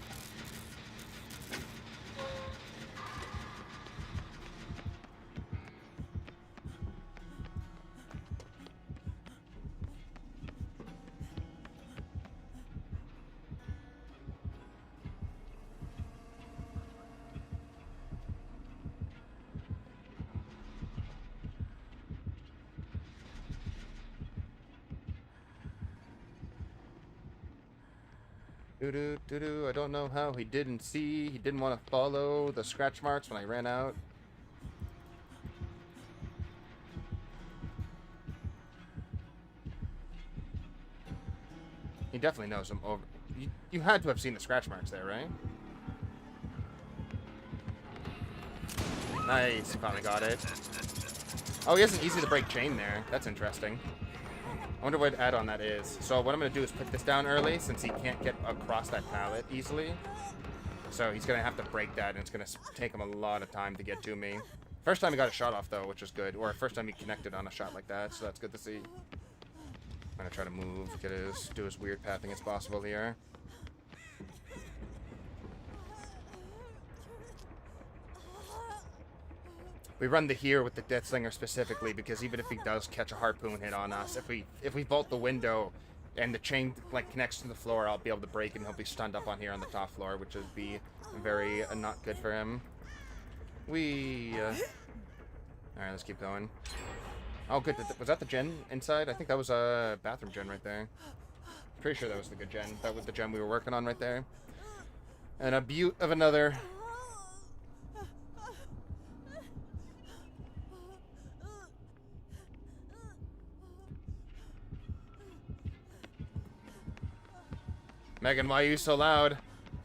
I don't know how he didn't see. He didn't want to follow the scratch marks when I ran out. He definitely knows him over. You had to have seen the scratch marks there, right? Nice, finally got it. Oh, he has an easy to break chain there. That's interesting. I wonder what add-on that is. So what I'm going to do is put this down early, since he can't get across that pallet easily. So he's going to have to break that, and it's going to take him a lot of time to get to me. First time he got a shot off, though, which is good. Or first time he connected on a shot like that, so that's good to see. I'm going to try to move, do as weird pathing as possible here. We run the here with the Deathslinger specifically because even if he does catch a harpoon hit on us, if we vault the window and the chain like connects to the floor, I'll be able to break and he'll be stunned up on here on the top floor, which would be very not good for him. Alright, let's keep going. Oh, good. Was that the gen inside? I think that was a bathroom gen right there. Pretty sure that was the good gen. That was the gen we were working on right there. And a beaut of another. Megan, why are you so loud?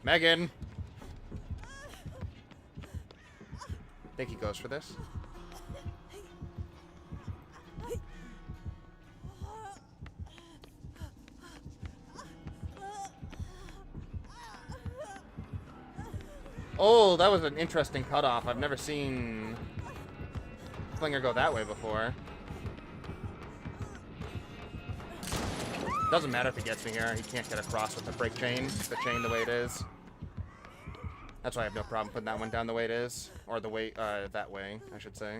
Megan! Think he goes for this? Oh, that was an interesting cutoff. I've never seen Flinger go that way before. Doesn't matter if he gets me here. He can't get across with the brake chain. The chain the way it is. That's why I have no problem putting that one down the way it is. Or the way, that way, I should say.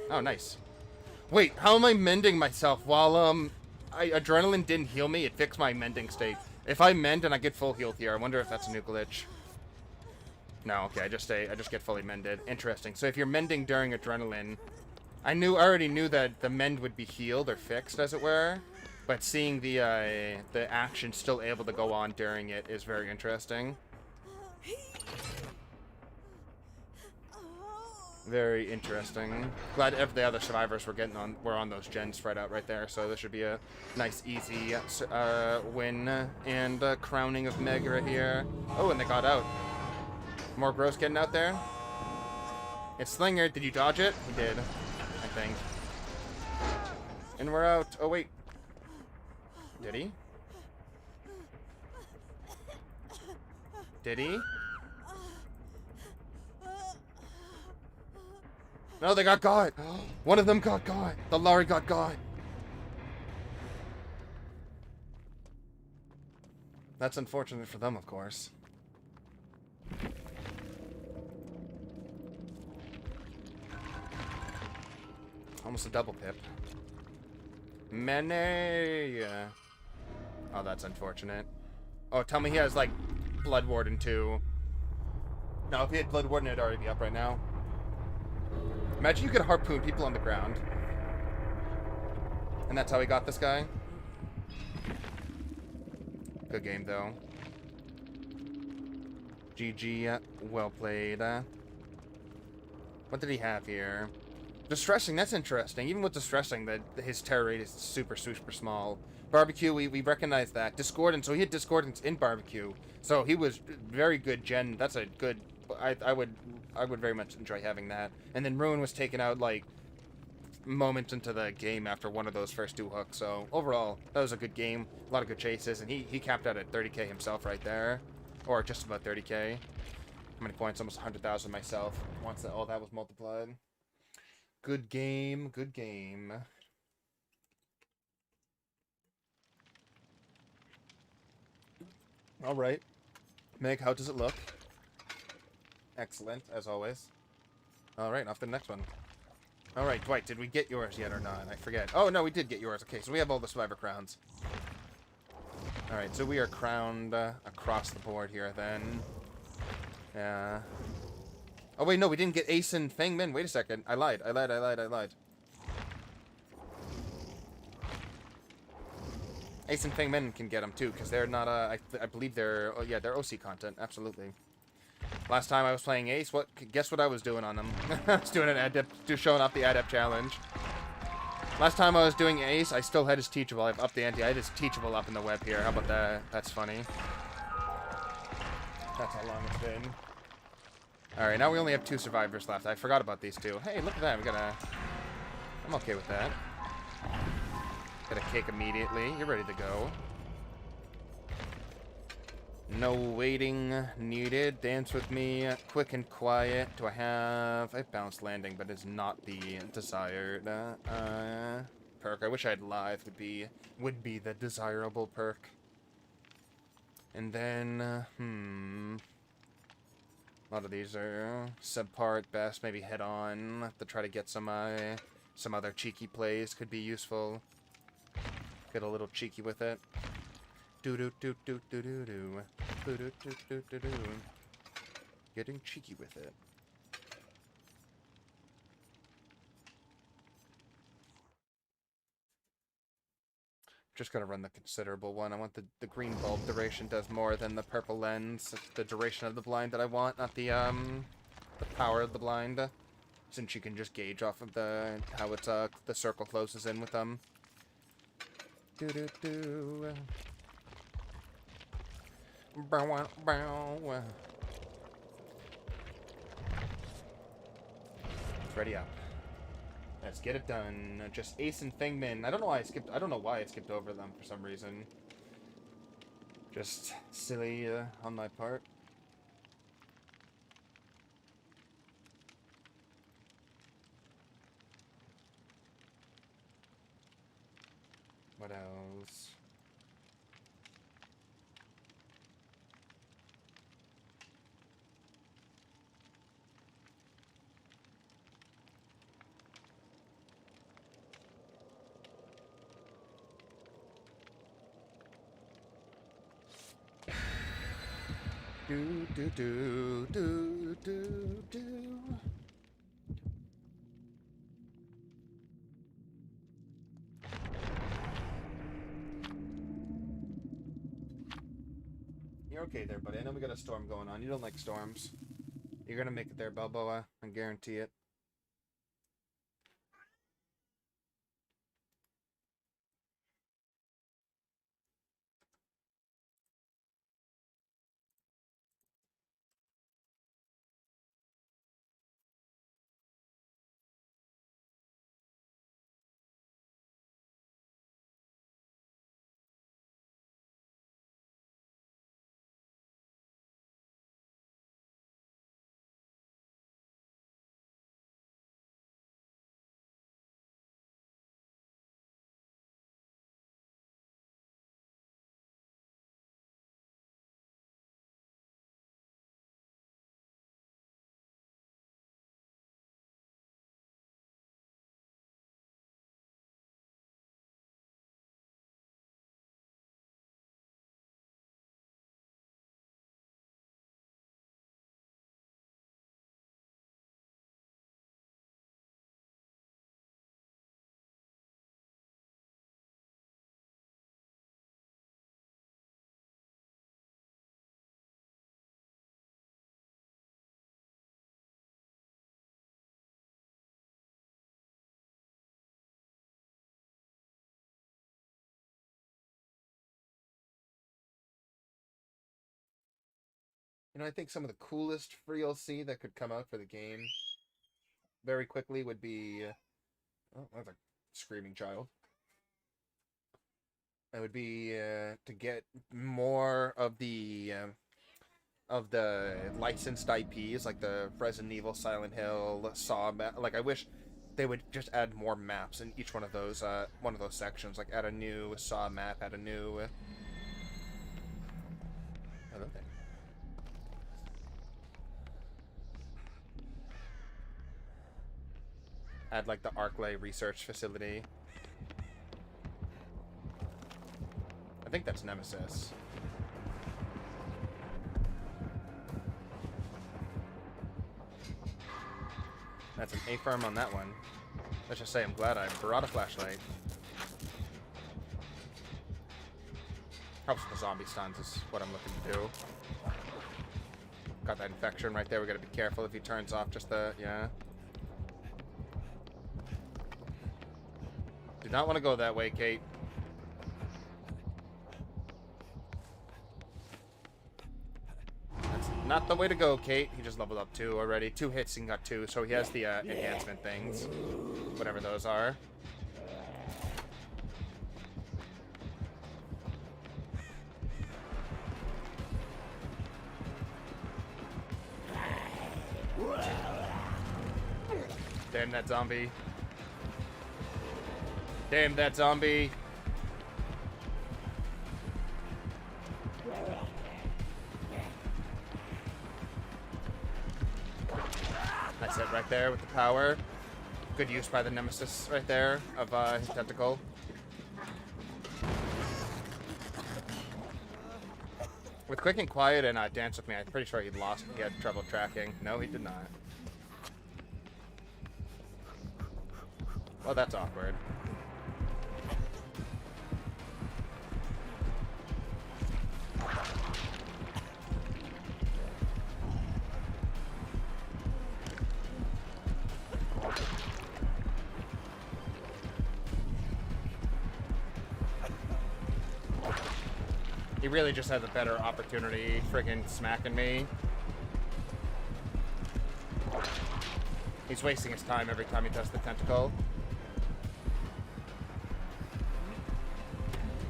Oh, nice. Wait, how am I mending myself while, adrenaline didn't heal me? It fixed my mending state. If I mend and I get full healed here, I wonder if that's a new glitch. No, okay, I just get fully mended. Interesting. So if you're mending during adrenaline, I already knew that the mend would be healed or fixed, as it were. But seeing the action still able to go on during it is very interesting. Very interesting. Glad the other survivors were on those gens spread out right there. So this should be a nice, easy win and crowning of Meg right here. Oh, and they got out. More gross getting out there. It's Slinger. Did you dodge it? He did, I think. And we're out. Oh wait. Did he? Did he? No, they got caught. One of them got caught. The lorry got caught. That's unfortunate for them, of course. Almost a double pip. Mene. Oh, that's unfortunate. Oh, tell me he has, like, Blood Warden, too. No, if he had Blood Warden, it'd already be up right now. Imagine you could harpoon people on the ground. And that's how he got this guy. Good game, though. GG. Well played. What did he have here? Distressing, that's interesting. Even with distressing, his terror rate is super, super small. Barbecue, we recognize that. Discordant, so he had Discordance in Barbecue. So he was very good gen. That's a good... I would very much enjoy having that. And then Ruin was taken out, like, moments into the game after one of those first two hooks. So overall, that was a good game. A lot of good chases. And he capped out at 30k himself right there. Or just about 30k. How many points? Almost 100,000 myself. Once all that was multiplied. Good game, good game. All right. Meg, how does it look? Excellent, as always. All right, off to the next one. All right, Dwight, did we get yours yet or not? I forget. Oh, no, we did get yours. Okay, so we have all the survivor crowns. All right, so we are crowned across the board here, then. Yeah. Oh, wait, no, we didn't get Ace and Feng Min. Wait a second. I lied. Ace and Feng Min can get them, too, because they're not, I believe they're, oh, yeah, they're OC content. Absolutely. Last time I was playing Ace, guess what I was doing on them? I was doing an Adept, showing off the Adept challenge. Last time I was doing Ace, I still had his Teachable. I've upped the ante. I had his Teachable up in the web here. How about that? That's funny. That's how long it's been. Alright, now we only have 2 survivors left. I forgot about these 2. Hey, look at that. We got a... I'm okay with that. Get a cake immediately. You're ready to go. No waiting needed. Dance with me. Quick and quiet. Do I have... I bounced landing, but it's not the desired perk. I wish I had Lithe would be the desirable perk. And then, a lot of these are subpar at best, maybe head on to try to get some other cheeky plays could be useful. Get a little cheeky with it. Do do do do do do do. Do do do do do do. Getting cheeky with it. Just gonna run the considerable one. I want the green bulb duration does more than the purple lens. It's the duration of the blind that I want, not the power of the blind. Since you can just gauge off of how it's the circle closes in with them. Do do do. It's ready up. Let's get it done. Just Ace and Fingman. I don't know why I skipped over them for some reason. Just silly on my part. What else? Do do do do do do. You're okay there, buddy. I know we got a storm going on. You don't like storms. You're gonna make it there, Balboa. I guarantee it. You know, I think some of the coolest free LC that could come out for the game very quickly would be... oh, that's a screaming child. It would be to get more of the licensed IPs, like the Resident Evil, Silent Hill, Saw. Like, I wish they would just add more maps in each one of those sections. Like, add a new Saw map, add a new... hello there. Add, like, the Arclay research facility. I think that's Nemesis. That's an A-firm on that one. Let's just say I'm glad I brought a flashlight. Helps with the zombie stuns is what I'm looking to do. Got that infection right there. We gotta be careful if he turns off just the... yeah. Do not want to go that way, Kate. That's not the way to go, Kate. He just leveled up 2 already. 2 hits and got 2, so he has the enhancement things. Whatever those are. Damn that zombie. Damn that zombie. That's it right there with the power. Good use by the Nemesis right there of his tentacle. With Quick and Quiet and Dance With Me, I'm pretty sure he had trouble tracking. No, he did not. Well, that's awkward. He really just has a better opportunity friggin' smacking me. He's wasting his time every time he does the tentacle.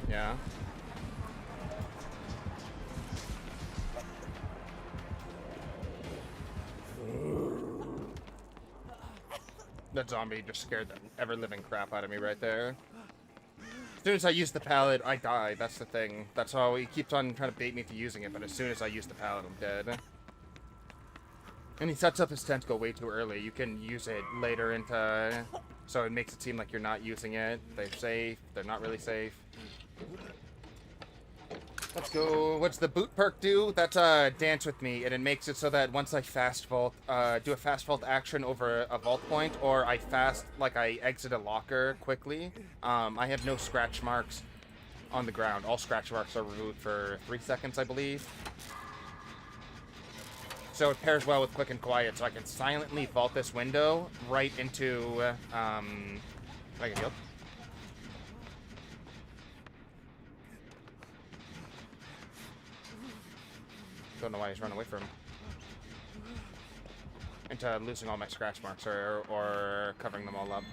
Yeah. That zombie just scared the ever-living crap out of me right there. As soon as I use the pallet, I die. That's the thing. That's how he keeps on trying to bait me to using it, but as soon as I use the pallet, I'm dead. And he sets up his tentacle way too early. You can use it later into... So it makes it seem like you're not using it. They're safe. They're not really safe. Let's go. What's the boot perk do? That's dance with me, and it makes it so that once I fast vault, do a fast vault action over a vault point, or I exit a locker quickly, I have no scratch marks on the ground. All scratch marks are removed for 3 seconds, I believe. So it pairs well with quick and quiet, so I can silently vault this window right into, I get healed. Don't know why he's running away from him. Into losing all my scratch marks or covering them all up.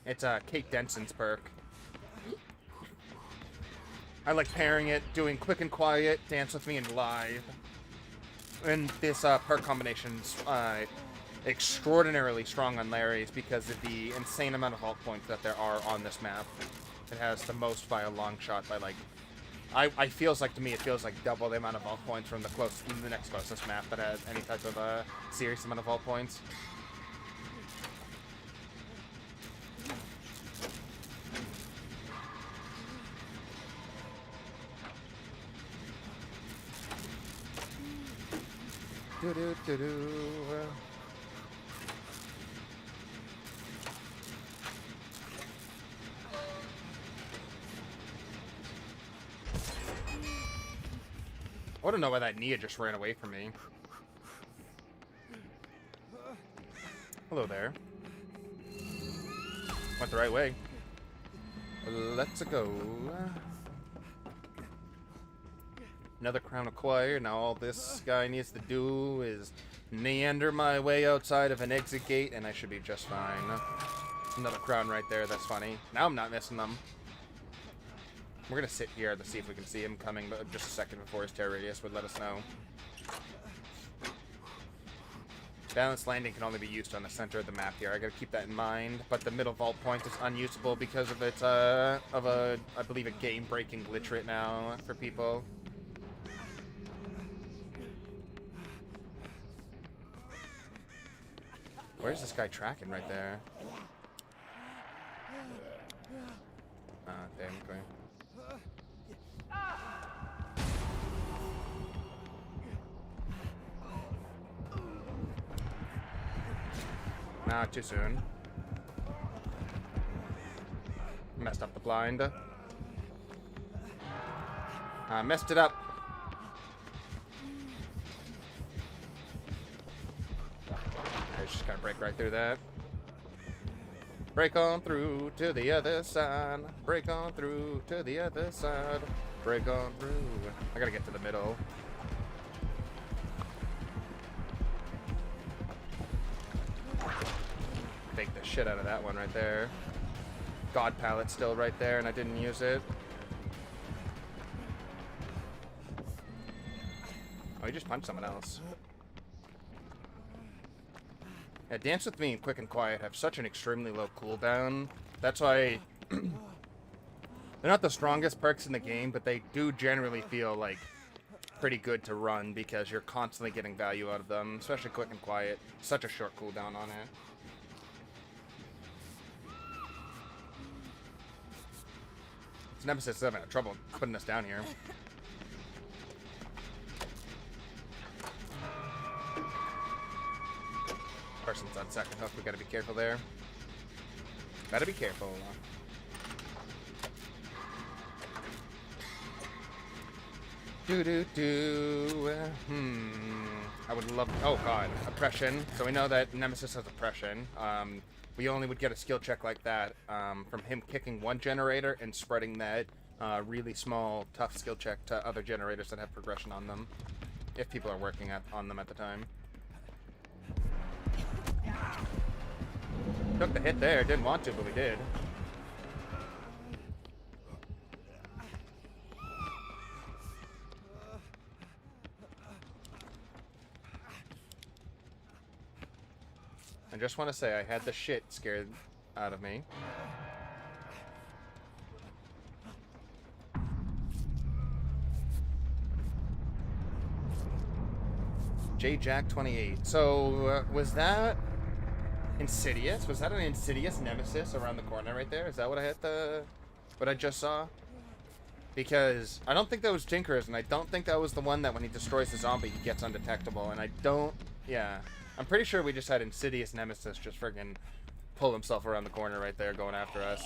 It's Kate Denson's perk. I like pairing it, doing quick and quiet, dance with me, and live. And this perk combination's extraordinarily strong on Larry's because of the insane amount of vault points that there are on this map. It has the most by a long shot by like... to me, it feels like double the amount of vault points from the next closest map that has any type of serious amount of vault points. I want to know why that Nia just ran away from me. Hello there. Went the right way. Let's go. Another crown acquired. Now all this guy needs to do is meander my way outside of an exit gate, and I should be just fine. Another crown right there. That's funny. Now I'm not missing them. We're gonna sit here to see if we can see him coming, but just a second before his terror radius would let us know. Balanced landing can only be used on the center of the map here. I gotta keep that in mind. But the middle vault point is unusable because of its I believe, a game-breaking glitch right now for people. Where's this guy tracking right there? Ah, damn, okay. Nah, too soon. Messed up the blind. Messed it up. I just gotta break right through that. Break on through to the other side. Break on through to the other side. Break on through. I gotta get to the middle. Take the shit out of that one right there. God pallet's still right there, and I didn't use it. Oh, he just punched someone else. Yeah, Dance With Me and Quick and Quiet have such an extremely low cooldown. That's why... they're not the strongest perks in the game, but they do generally feel like pretty good to run because you're constantly getting value out of them, especially Quick and Quiet. Such a short cooldown on it. It's Nemesis 7 having trouble putting us down here. Person's on second hook, we gotta be careful there. Gotta be careful. Do do do. I would love. Oh god, oppression. So we know that Nemesis has oppression. We only would get a skill check like that from him kicking one generator and spreading that really small, tough skill check to other generators that have progression on them, if people are working on them at the time. Took the hit there. Didn't want to, but we did. I just want to say I had the shit scared out of me. Jack28. So, was that Insidious? Was that an Insidious Nemesis around the corner right there? Is that what what I just saw? Because I don't think that was Tinker's, and I don't think that was the one that when he destroys the zombie, he gets undetectable, and I don't... Yeah. I'm pretty sure we just had Insidious Nemesis just friggin' pull himself around the corner right there going after us.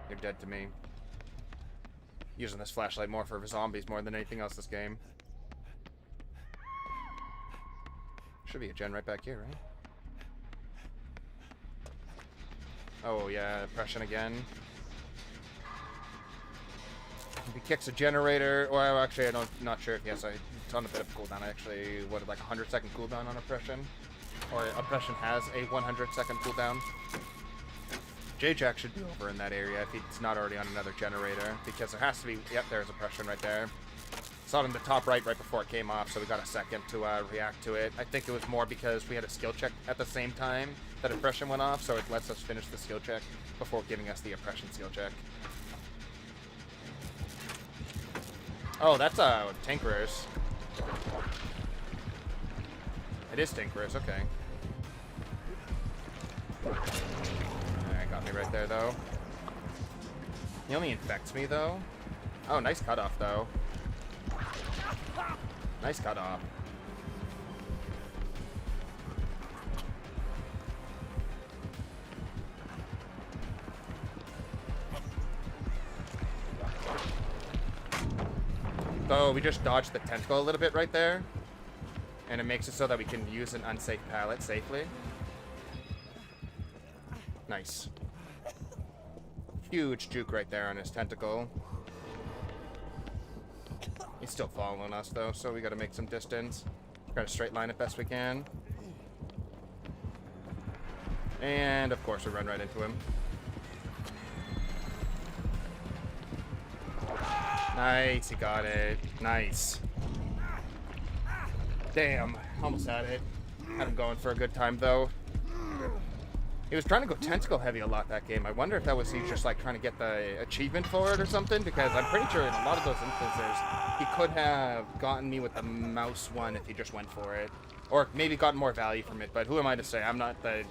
You're dead to me. Using this flashlight more for zombies more than anything else this game. Should be a gen right back here, right? Oh, yeah, oppression again. If he kicks a generator, well, actually, I'm not sure if he has it's on a bit of a cooldown. Actually, what, like 100-second cooldown on oppression? Or oppression has a 100-second cooldown. J-Jack should be over in that area if he's not already on another generator, because there has to be, yep, there's oppression right there. Saw it in the top right before it came off, so we got a second to react to it. I think it was more because we had a skill check at the same time that oppression went off, so it lets us finish the skill check before giving us the oppression skill check. Oh, that's Tinkerers. It is Tinkerers, okay. Alright, got me right there, though. He only infects me, though. Oh, nice cutoff, though. Nice cutoff. So we just dodged the tentacle a little bit right there. And it makes it so that we can use an unsafe pallet safely. Nice. Huge juke right there on his tentacle. He's still following us, though, so we gotta make some distance. Try to straight line it best we can. And, of course, we run right into him. Nice, he got it. Nice. Damn, almost had it. Had him going for a good time, though. He was trying to go tentacle heavy a lot that game. I wonder if that was he just like trying to get the achievement for it or something, because I'm pretty sure in a lot of those instances he could have gotten me with the mouse one if he just went for it, or maybe gotten more value from it. But who am I to say? I'm not the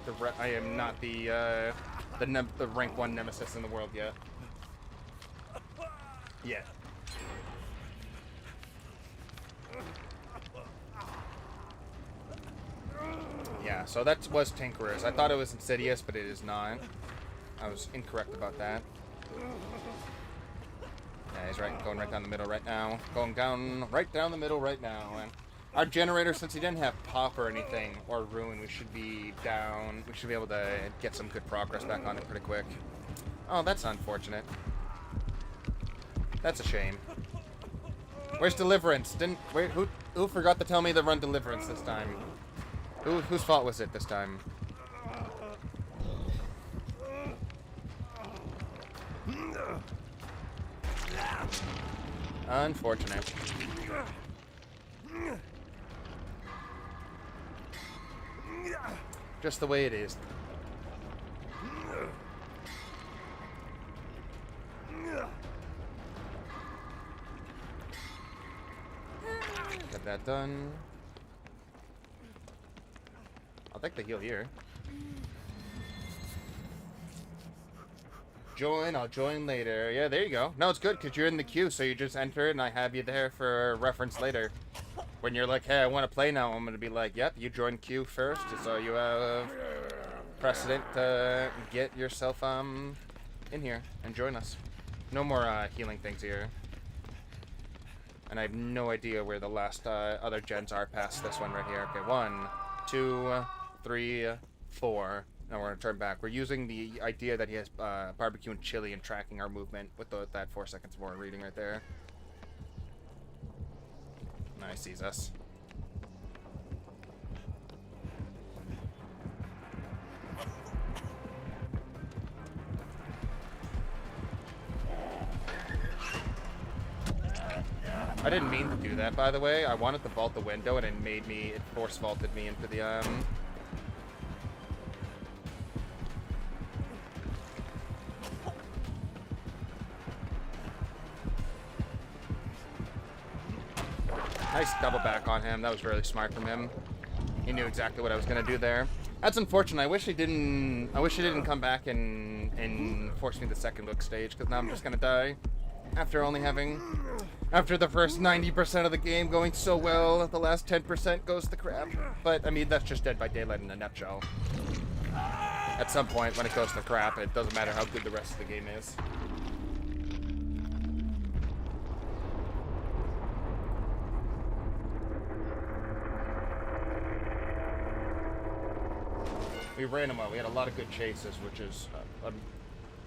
rank 1 nemesis in the world yet. Yeah. Yeah, so that was Tinkerers. I thought it was Insidious, but it is not. I was incorrect about that. Yeah, he's going right down the middle right now. Going down right down the middle right now. And our generator, since he didn't have pop or anything, or ruin, we should be down. We should be able to get some good progress back on it pretty quick. Oh, that's unfortunate. That's a shame. Where's Deliverance? Who forgot to tell me to run Deliverance this time? Whose fault was it this time? Unfortunate. Just the way it is. Get that done. I'll take the heal here. Join, I'll join later. Yeah, there you go. No, it's good because you're in the queue, so you just enter it and I have you there for reference later. When you're like, hey, I want to play now, I'm going to be like, yep, you join queue first, so you have precedent to get yourself in here and join us. No more healing things here. And I have no idea where the last other gens are past this one right here. Okay, 1, 2, 3, 4. Now we're going to turn back. We're using the idea that he has barbecue and chili and tracking our movement with that 4 seconds more reading right there. Now he sees us. I didn't mean to do that, by the way. I wanted to vault the window, and it force vaulted me into the, Nice double back on him. That was really smart from him. He knew exactly what I was going to do there. That's unfortunate. I wish he didn't come back and force me the second look stage, because now I'm just going to die. After the first 90% of the game going so well, the last 10% goes to crap. But, I mean, that's just Dead by Daylight in a nutshell. At some point, when it goes to crap, it doesn't matter how good the rest of the game is. We ran him well. We had a lot of good chases, which is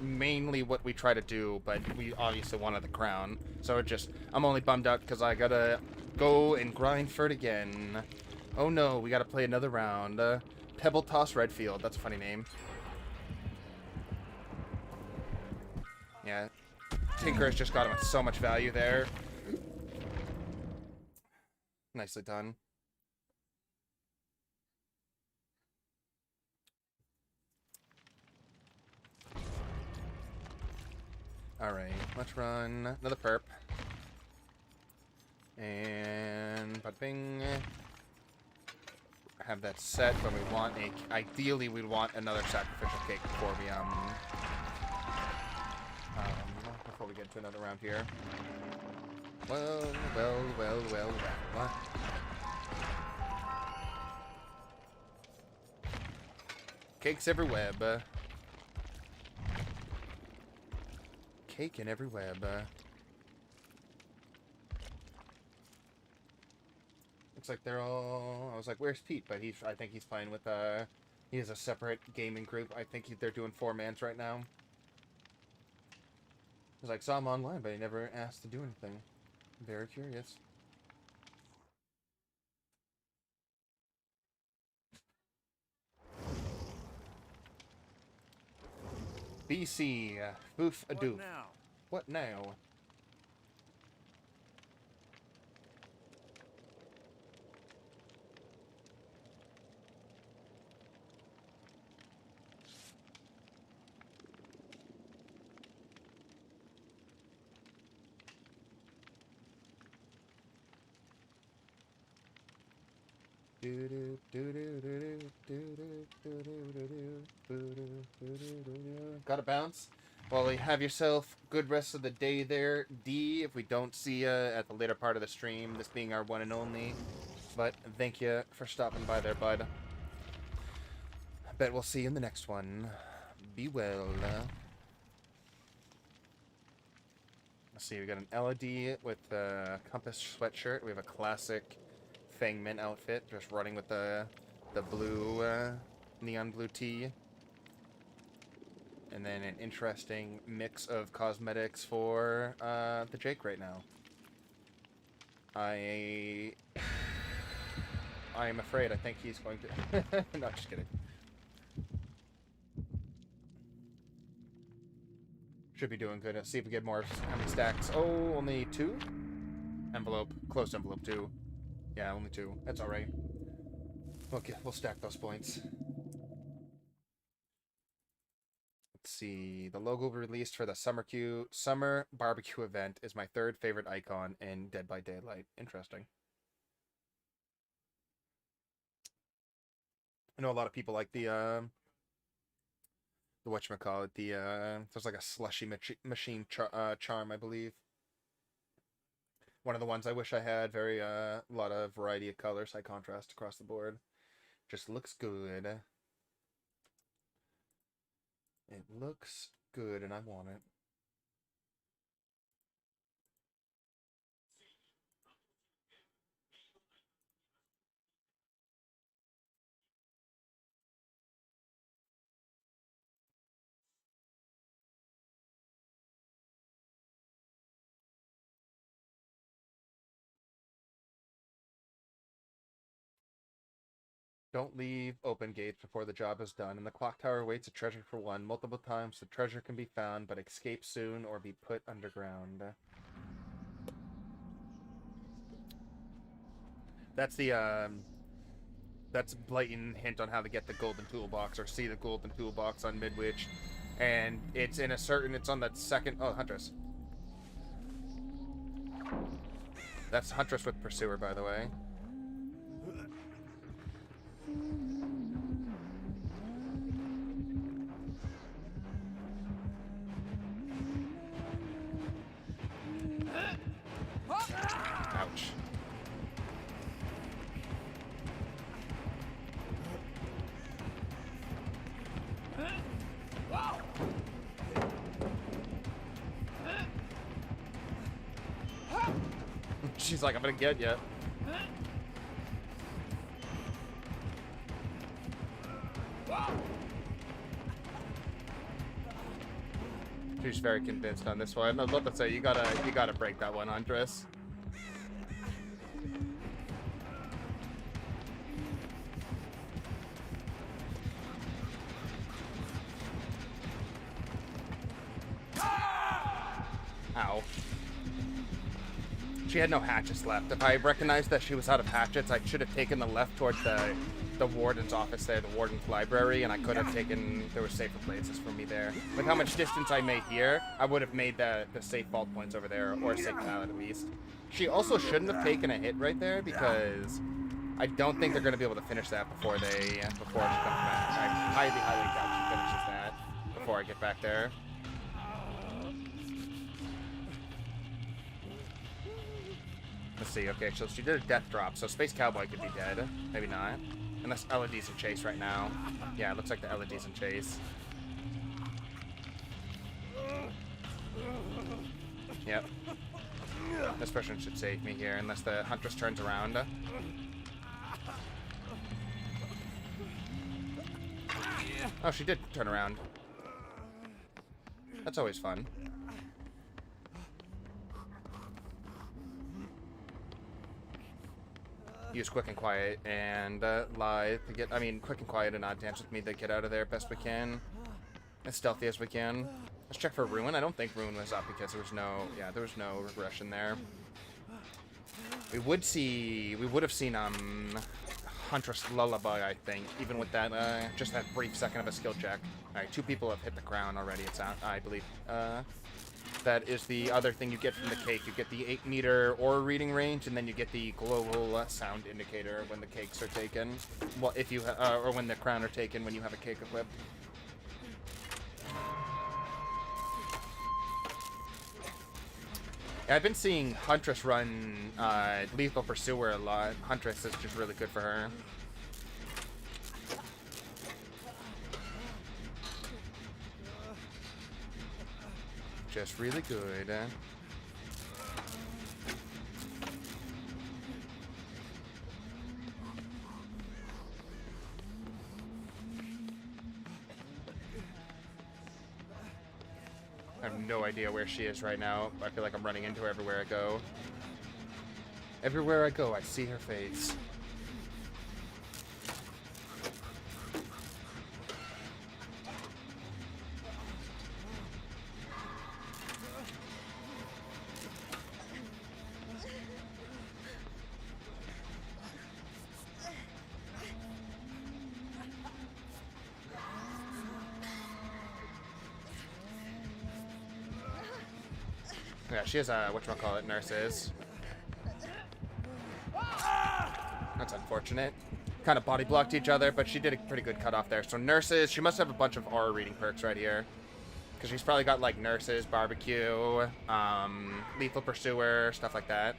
mainly what we try to do, but we obviously wanted the crown. So I'm only bummed out because I gotta go and grind for it again. Oh no, we gotta play another round. Pebble Toss Redfield, that's a funny name. Yeah, Tinker's just got him with so much value there. Nicely done. Alright, let's run another perp. And bing. Have that set, but we want ideally we'd want another sacrificial cake before we get to another round here. Well. Cakes every web. Cake in every web. Looks like they're all... I was like, where's Pete? But I think he's playing with, he has a separate gaming group. I think they're doing 4-mans right now. I was like, saw him online, but he never asked to do anything. I'm very curious. BC, boof a doof. What now? Gotta bounce. Well, have yourself good rest of the day there, D, if we don't see you at the later part of the stream, this being our one and only. But thank you for stopping by there, bud. I bet we'll see you in the next one. Be well. Let's see, we got an LED with the Compass sweatshirt. We have a classic Fang Mint outfit, just running with the blue, neon blue tee. And then an interesting mix of cosmetics for the Jake right now. I am afraid. I think he's going to... No, just kidding. Should be doing good. Let's see if we get more. How many stacks? Oh, only 2? Envelope. Closed envelope, 2. Yeah, only 2. That's alright. Okay, we'll stack those points. Let's see. The logo released for the Summer Barbecue event is my 3rd favorite icon in Dead by Daylight. Interesting. I know a lot of people like the whatchamacallit, there's like a slushy machine charm, I believe. One of the ones I wish I had. Very, a lot of variety of colors, high contrast across the board. Just looks good. It looks good, and I want it. Don't leave open gates before the job is done. And the clock tower waits a treasure for one. Multiple times the treasure can be found, but escape soon or be put underground. That's the that's a blatant hint on how to get the golden toolbox or see the golden toolbox on Midwich. And it's in a certain, it's on that second, oh, Huntress. That's Huntress with Pursuer, by the way. Ouch. She's like, I'm gonna get you. She's very convinced on this one. I was about to say, you gotta break that one, Huntress. Ow. She had no hatchets left. If I recognized that she was out of hatchets, I should have taken the left towards the warden's office there, the warden's library, and I could have taken, there were safer places for me there. With how much distance I made here, I would have made the safe vault points over there, or a safe pallet at least. She also shouldn't have taken a hit right there, because I don't think they're going to be able to finish that before she comes back. I highly, highly doubt she finishes that before I get back there. Let's see, okay, so she did a death drop, so Space Cowboy could be dead. Maybe not. Unless Elodie's in chase right now. Yeah, it looks like the Elodie's in chase. Yep. This person should save me here, unless the Huntress turns around. Oh, she did turn around. That's always fun. Use Quick and Quiet and lie to get, Quick and Quiet and Odd Dance with me to get out of there best we can. As stealthy as we can. Let's check for Ruin. I don't think Ruin was up because there was no regression there. We would have seen Huntress Lullaby, I think, even with that, just that brief second of a skill check. Alright, 2 people have hit the crown already, it's out, I believe. That is the other thing you get from the cake. You get the 8-meter aura reading range, and then you get the global sound indicator when the cakes are taken. Well, if you or when the crown are taken when you have a cake equipped. Yeah, I've been seeing Huntress run Lethal Pursuer a lot. Huntress is just really good for her. Just really good. I have no idea where she is right now. I feel like I'm running into her everywhere I go. Everywhere I go, I see her face. Yeah, she has a, whatchamacallit, nurses. That's unfortunate. Kind of body blocked each other, but she did a pretty good cutoff there. So nurses, she must have a bunch of aura reading perks right here. Because she's probably got, like, nurses, barbecue, lethal pursuer, stuff like that.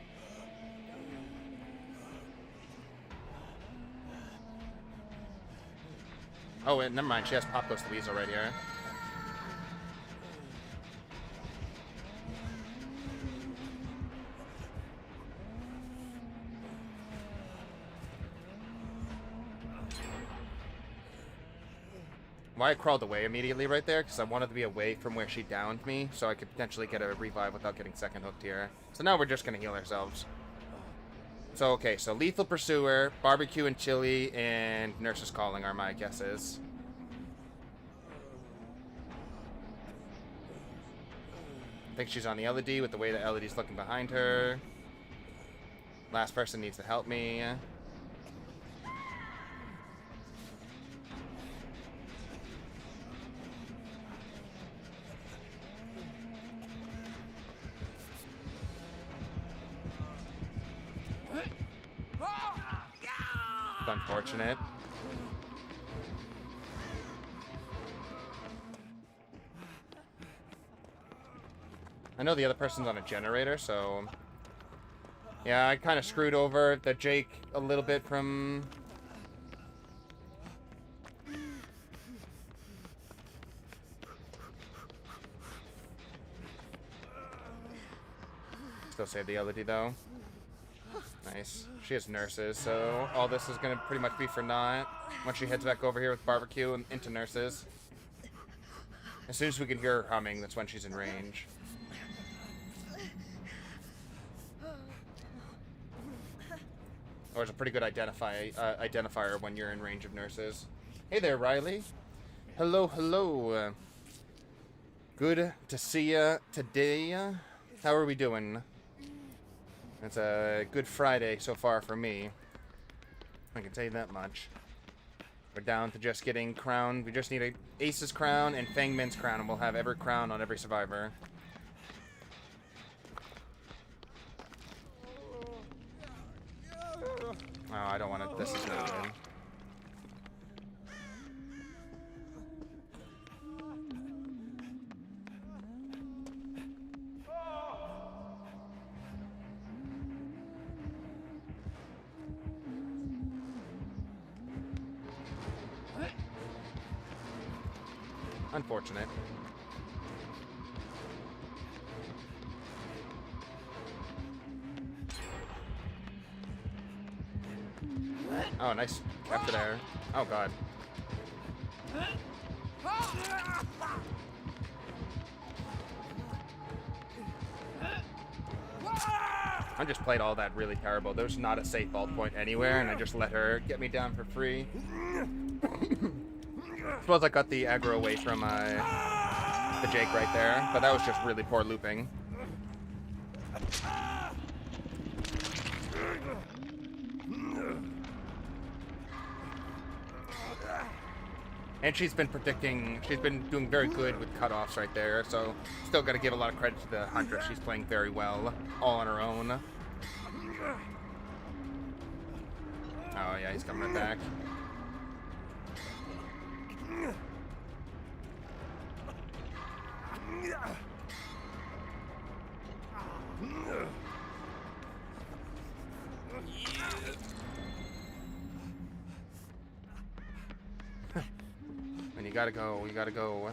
Oh, and never mind, she has Pop Ghost the Weasel right here. Why I crawled away immediately right there, because I wanted to be away from where she downed me, so I could potentially get a revive without getting second hooked here. So now we're just going to heal ourselves. So, okay, so Lethal Pursuer, Barbecue and Chili, and Nurse's Calling are my guesses. I think she's on the LED with the way the LED's looking behind her. Last person needs to help me. It's unfortunate. I know the other person's on a generator, so... Yeah, I kind of screwed over the Jake a little bit from... Still save the LED, though. Nice. She has nurses, so all this is going to pretty much be for naught. Once she heads back over here with Barbecue and into nurses. As soon as we can hear her humming, that's when she's in range. Or it's a pretty good identifier when you're in range of nurses. Hey there, Riley. Hello, hello. Good to see ya today. How are we doing? It's a good Friday so far for me. I can tell you that much. We're down to just getting crowned. We just need a Ace's crown and Fang Min's crown, and we'll have every crown on every survivor. Oh, I don't want to. This is not good. Unfortunate. Oh, nice capture there. Oh, God. I just played all that really terrible. There's not a safe vault point anywhere, and I just let her get me down for free. Suppose I got the aggro away from the Jake right there, but that was just really poor looping. And she's been doing very good with cutoffs right there, so still got to give a lot of credit to the Huntress. She's playing very well, all on her own. Oh yeah, he's coming right back. And you gotta go, you gotta go.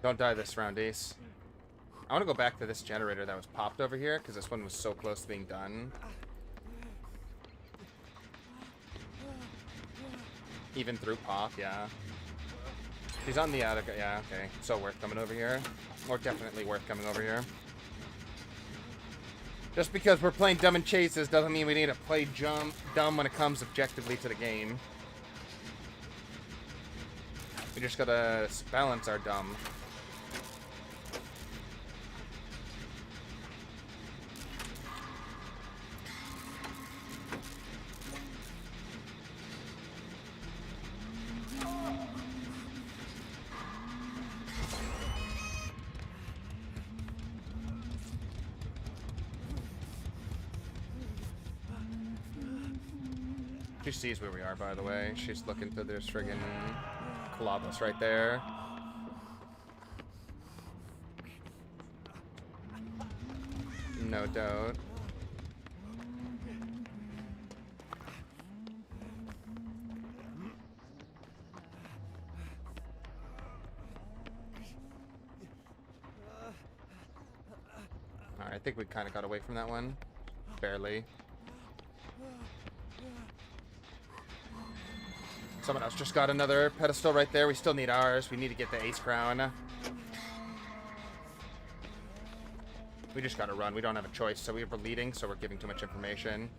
Don't die this round, Ace. I want to go back to this generator that was popped over here, because this one was so close to being done. Even through pop, yeah. She's on the attic, yeah, okay. So worth coming over here. Or definitely worth coming over here. Just because we're playing dumb and chases doesn't mean we need to play dumb when it comes objectively to the game. We just gotta balance our dumb. She sees where we are, by the way. She's looking through this friggin' Colobus right there. No doubt. Alright, I think we kind of got away from that one. Barely. Someone else just got another pedestal right there. We still need ours. We need to get the ace crown. We just gotta run. We don't have a choice. So we're leading, so we're giving too much information.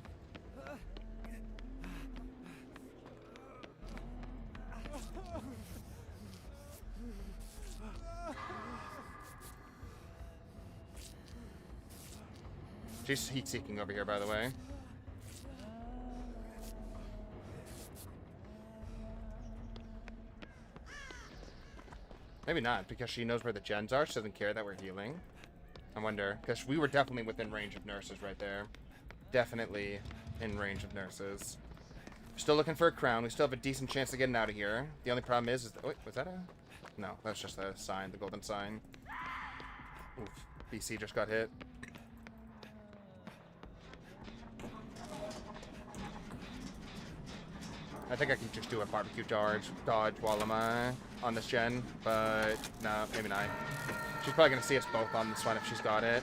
She's heat-seeking over here, by the way. Maybe not, because she knows where the gens are. She doesn't care that we're healing. I wonder, because we were definitely within range of nurses right there. Definitely in range of nurses. Still looking for a crown. We still have a decent chance of getting out of here. The only problem is wait, was that a... No, that's just a sign, the golden sign. Oof, BC just got hit. I think I can just do a barbecue dodge while I'm on this gen, but no, maybe not. She's probably going to see us both on this one if she's got it.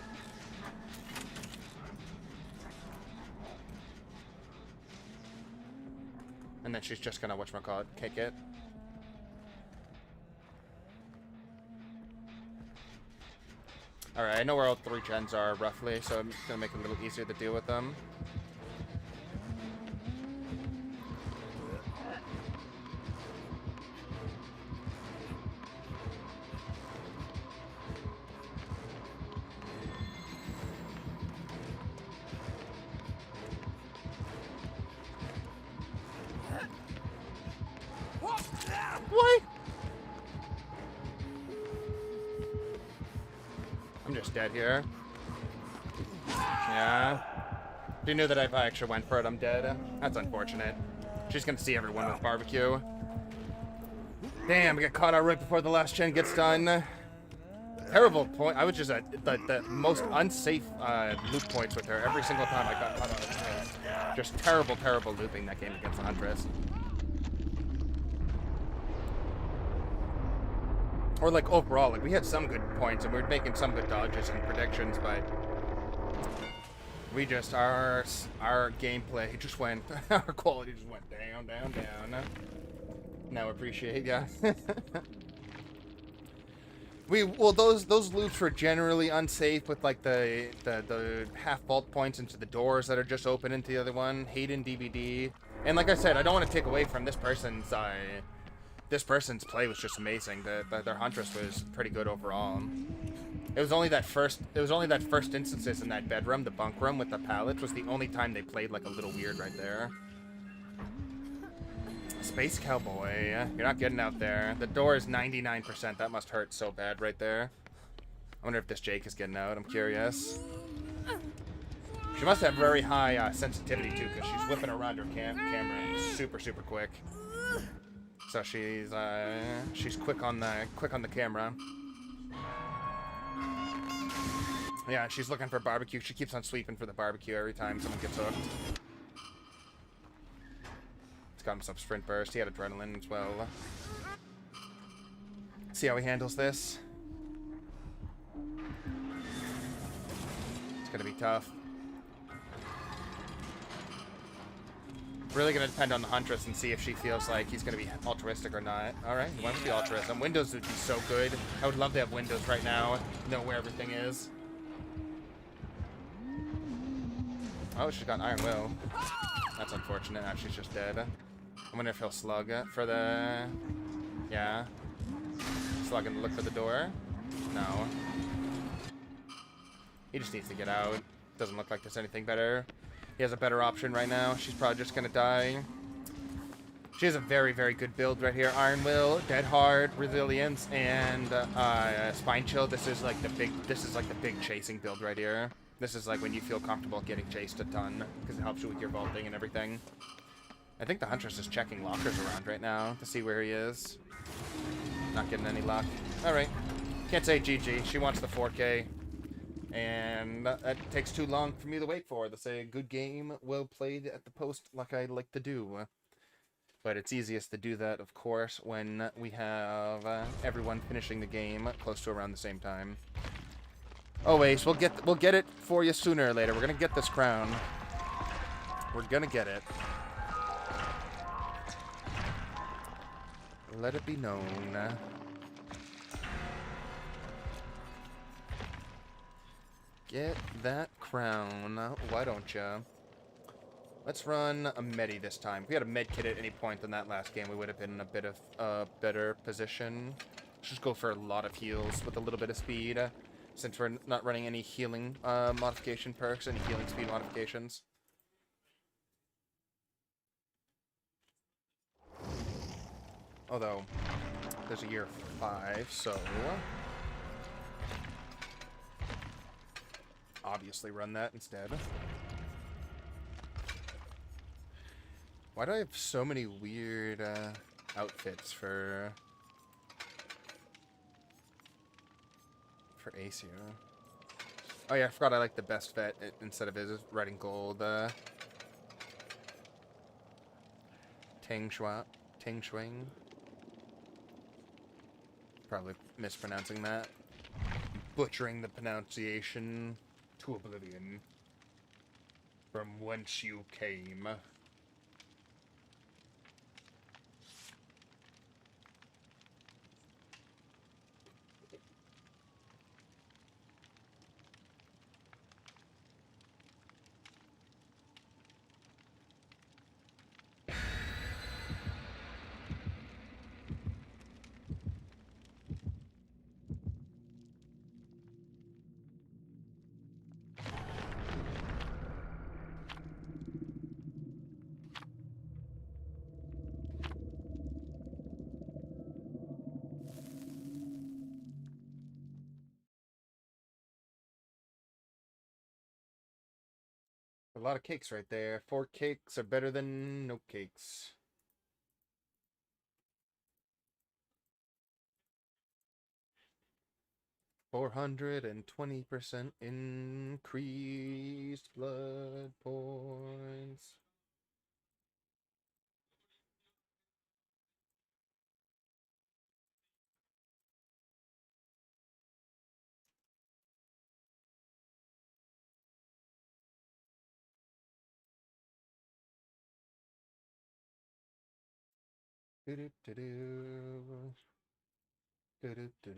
And then she's just going to, whatchamacallit, kick it. Alright, I know where all 3 gens are, roughly, so I'm just going to make it a little easier to deal with them. What? I'm just dead here. Yeah. If you knew that if I actually went for it, I'm dead. That's unfortunate. She's gonna see everyone with barbecue. Damn, I got caught out right before the last gen gets done. Terrible point. I was just at the most unsafe loop points with her every single time I got caught out. Just terrible, terrible looping that game against the Huntress. Or like overall, like we had some good points and we were making some good dodges and predictions, but we just our gameplay just went, our quality just went down, down, down. Now appreciate, yeah. Well those loops were generally unsafe with like the half vault points into the doors that are just open into the other one. Hayden DVD, and like I said, I don't want to take away from this person's play was just amazing. Their Huntress was pretty good overall. It was only that first instances in that bedroom, the bunk room with the pallets, was the only time they played like a little weird right there. Space Cowboy, you're not getting out there. The door is 99%. That must hurt so bad right there. I wonder if this Jake is getting out. I'm curious. She must have very high sensitivity too, because she's whipping around her camera super, super quick. So she's quick on the camera. Yeah, she's looking for barbecue. She keeps on sweeping for the barbecue every time someone gets hooked. He's got himself sprint burst. He had adrenaline as well. See how he handles this. It's gonna be tough. Really gonna depend on the Huntress and see if she feels like he's gonna be altruistic or not. Alright, he wants to be altruistic. Windows would be so good. I would love to have Windows right now. Know where everything is. Oh, she's got Iron Will. That's unfortunate. Now she's just dead. I wonder if he'll slug it for the... Yeah. Slugging to look for the door. No. He just needs to get out. Doesn't look like there's anything better. He has a better option right now. She's probably just gonna die. She has a very, very good build right here. Iron Will, Dead Hard, Resilience, and Spine Chill. This is like the big chasing build right here. This is like when you feel comfortable getting chased a ton, because it helps you with your vaulting and everything. I think the Huntress is checking lockers around right now to see where he is. Not getting any luck. Alright. Can't say GG. She wants the 4K. And that takes too long for me to wait for. They say, good game, well played at the post, like I like to do. But it's easiest to do that, of course, when we have everyone finishing the game close to around the same time. Oh, Ace, we'll get it for you sooner or later. We're gonna get this crown. We're gonna get it. Let it be known. Get that crown. Why don't ya? Let's run a medi this time. If we had a med kit at any point in that last game, we would have been in a bit of a better position. Let's just go for a lot of heals with a little bit of speed, since we're not running any healing modification perks, any healing speed modifications. Although, there's a year 5, so... obviously run that instead. Why do I have so many weird outfits for Ace here? Oh yeah, I forgot I like the best vet instead of his red and gold. Ting Shuang. Probably mispronouncing that. Butchering the pronunciation to oblivion. From whence you came. A lot of cakes right there. 4 cakes are better than no cakes. $420% increased blood points. Do-do-do-do. Do-do-do-do.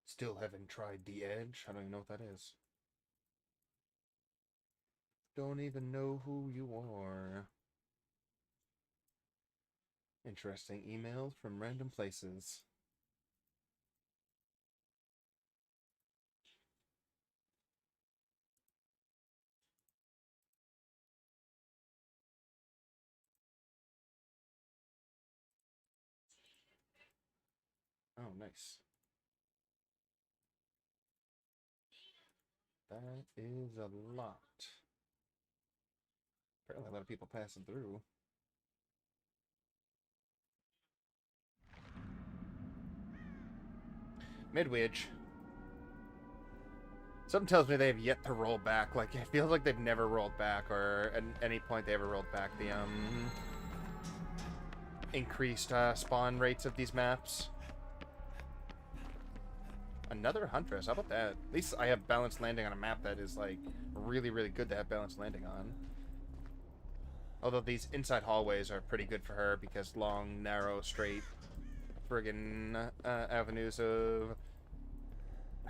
Still haven't tried the Edge. I don't even know what that is. Don't even know who you are. Interesting emails from random places. Oh, nice. That is a lot. Apparently a lot of people passing through. Midwich. Something tells me they have yet to roll back. Like, it feels like they've never rolled back, or at any point they ever rolled back the, increased, spawn rates of these maps. Another Huntress, how about that? At least I have balanced landing on a map that is, like, really, really good to have balanced landing on. Although these inside hallways are pretty good for her, because long, narrow, straight, friggin' avenues of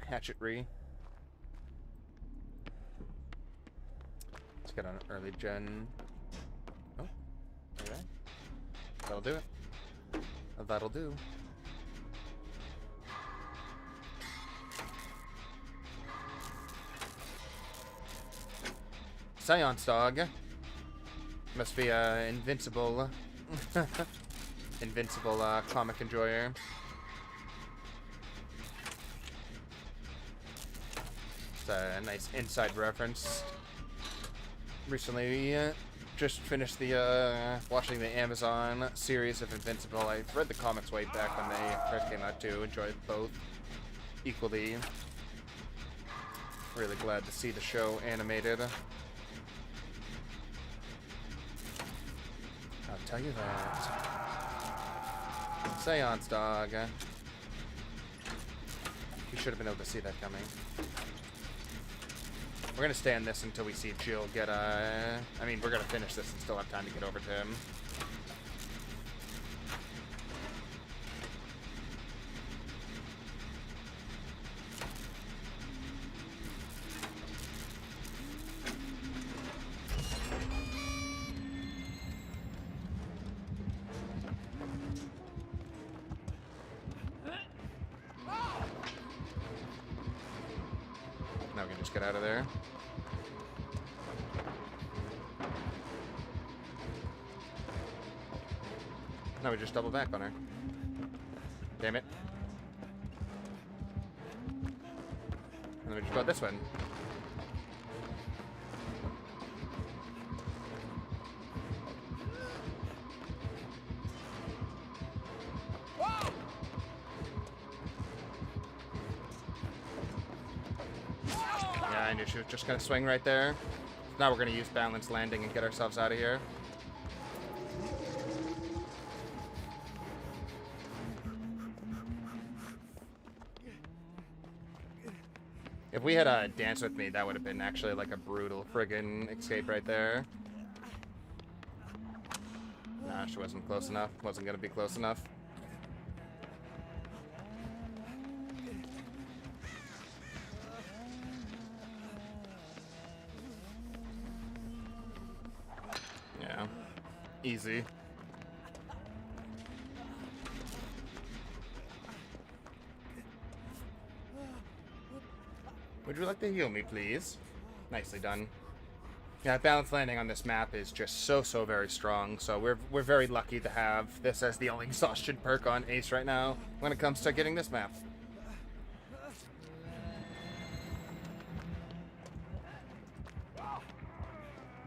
hatchetry. Let's get on early gen. Oh, okay. That'll do it. That'll do. Seance Dog. Must be invincible. Invincible comic enjoyer. It's a nice inside reference. Recently, we just finished the watching the Amazon series of Invincible. I read the comics way back when they first came out too. Enjoyed both equally. Really glad to see the show animated. I'll tell you that. Seance Dog. You should have been able to see that coming. We're gonna stay on this until we see Jill get I mean, we're gonna finish this and still have time to get over to him. Now we can just get out of there. Now we just double back on her. Damn it. And then we just go this one. Yeah, I knew she was just gonna swing right there. Now we're gonna use balanced landing and get ourselves out of here. If we had a Dance With Me, that would have been actually like a brutal friggin' escape right there. Nah, she wasn't close enough. Wasn't gonna be close enough. Yeah. Easy. Would you like to heal me, please? Nicely done. Yeah, balance landing on this map is just so very strong, so we're very lucky to have this as the only exhaustion perk on Ace right now when it comes to getting this map.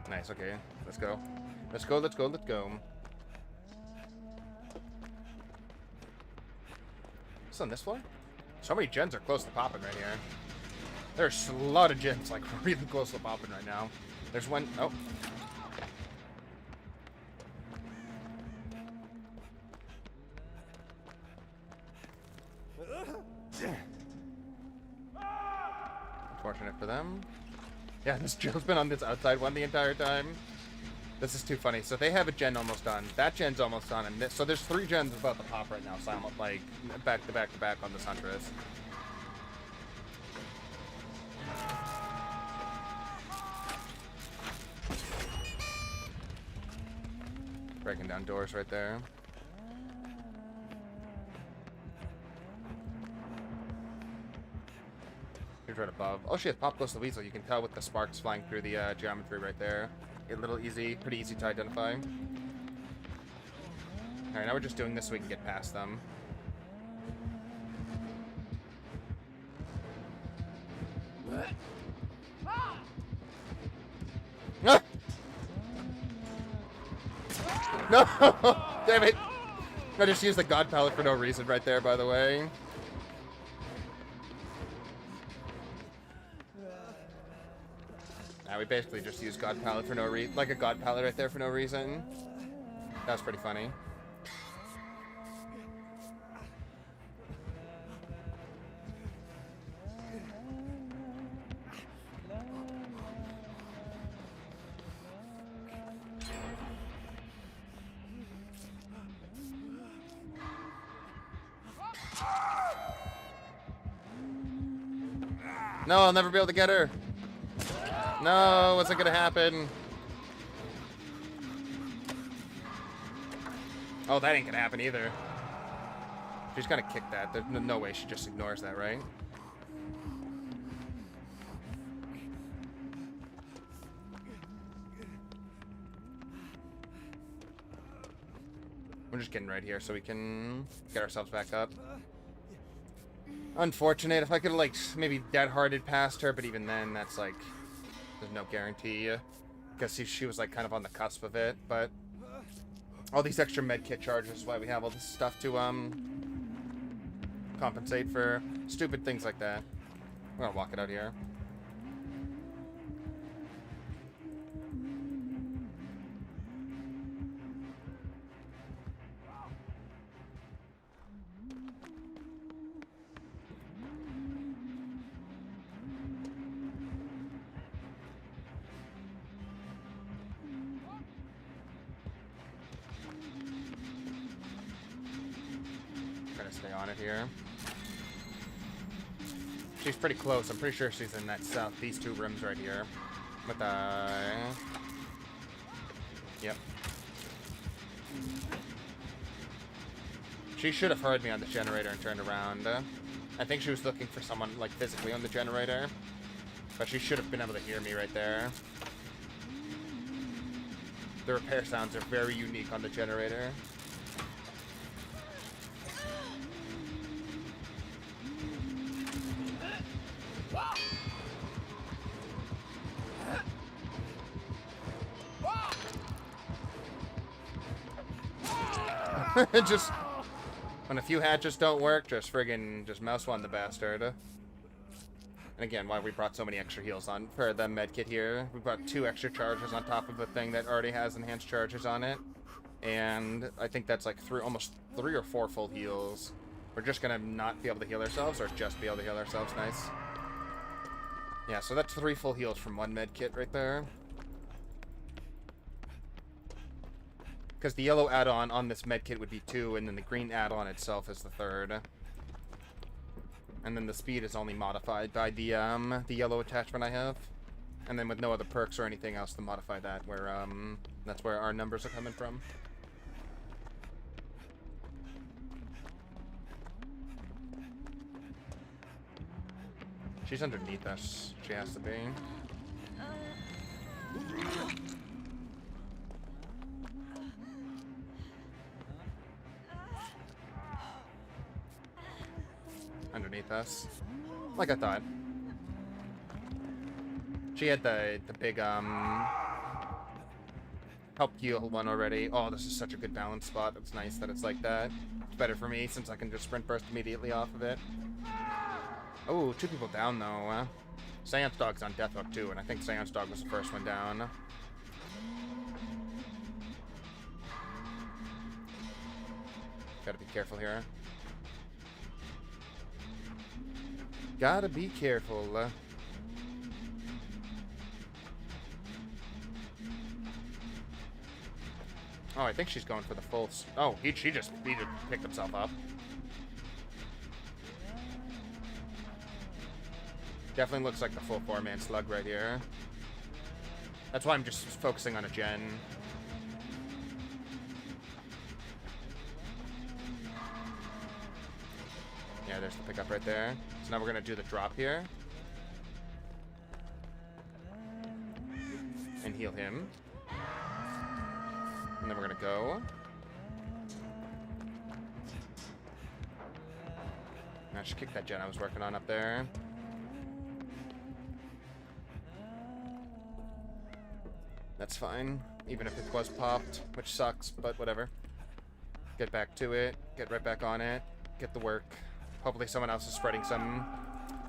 Nice, okay. Let's go. Let's go, let's go, let's go. What's on this floor? So many gens are close to popping right here. There's a lot of gens, like, really close to popping right now. There's one... Oh. Unfortunate for them. Yeah, this Jill's been on this outside one the entire time. This is too funny. So they have a gen almost done. That gen's almost done. And this, so there's 3 gens about to pop right now. So I'm like back to back to back on this Huntress. Breaking down doors right there. Here's right above. Oh shit, pop close to the weasel. You can tell with the sparks flying through the geometry right there. A little easy, pretty easy to identify. Alright, now we're just doing this so we can get past them. Ah! No! Damn it! I just used the God Palette for no reason right there, by the way. We basically just used God Palette for no reason. Like a God Palette right there for no reason. That was pretty funny. No, I'll never be able to get her. No, what's it gonna happen? Oh, that ain't gonna happen either. She's gonna kick that. There's no way she just ignores that, right? We're just getting right here so we can get ourselves back up. Unfortunate. If I could have, like, maybe dead-hearted past her, but even then, that's like... There's no guarantee, because she was like kind of on the cusp of it, but all these extra med kit charges is why we have all this stuff to compensate for stupid things like that. We're gonna walk it out here. gotta stay on it here. She's pretty close. I'm pretty sure she's in that south, these two rooms right here. With the... Yep. She should have heard me on the generator and turned around. I think she was looking for someone, like, physically on the generator. But she should have been able to hear me right there. The repair sounds are very unique on the generator. Just when a few hatches don't work, just friggin' just mouse one the bastard. And again, why we brought so many extra heals on for the med kit here. We brought 2 extra charges on top of a thing that already has enhanced charges on it. And I think that's like almost 3 or 4 full heals. We're just gonna not be able to heal ourselves, or just be able to heal ourselves. Nice. Yeah, so that's 3 full heals from 1 med kit right there. Because the yellow add-on on this medkit would be 2, and then the green add-on itself is the 3rd. And then the speed is only modified by the yellow attachment I have. And then with no other perks or anything else to modify that, where that's where our numbers are coming from. She's underneath us. She has to be. Underneath us. Like I thought. She had the big, help heal one already. Oh, this is such a good balance spot. It's nice that it's like that. It's better for me since I can just sprint burst immediately off of it. Oh, 2 people down, though. Seance Dog's on Death Hook, too, and I think Seance Dog was the first one down. Gotta be careful here. Gotta be careful. Oh, I think she's going for the full... Oh, he just picked himself up. Definitely looks like the full 4-man slug right here. That's why I'm just focusing on a gen. Yeah, there's the pickup right there. So now we're gonna do the drop here. And heal him. And then we're gonna go. I should kick that gen I was working on up there. That's fine, even if it was popped, which sucks, but whatever. Get back to it, get right back on it, get the work. Hopefully someone else is spreading some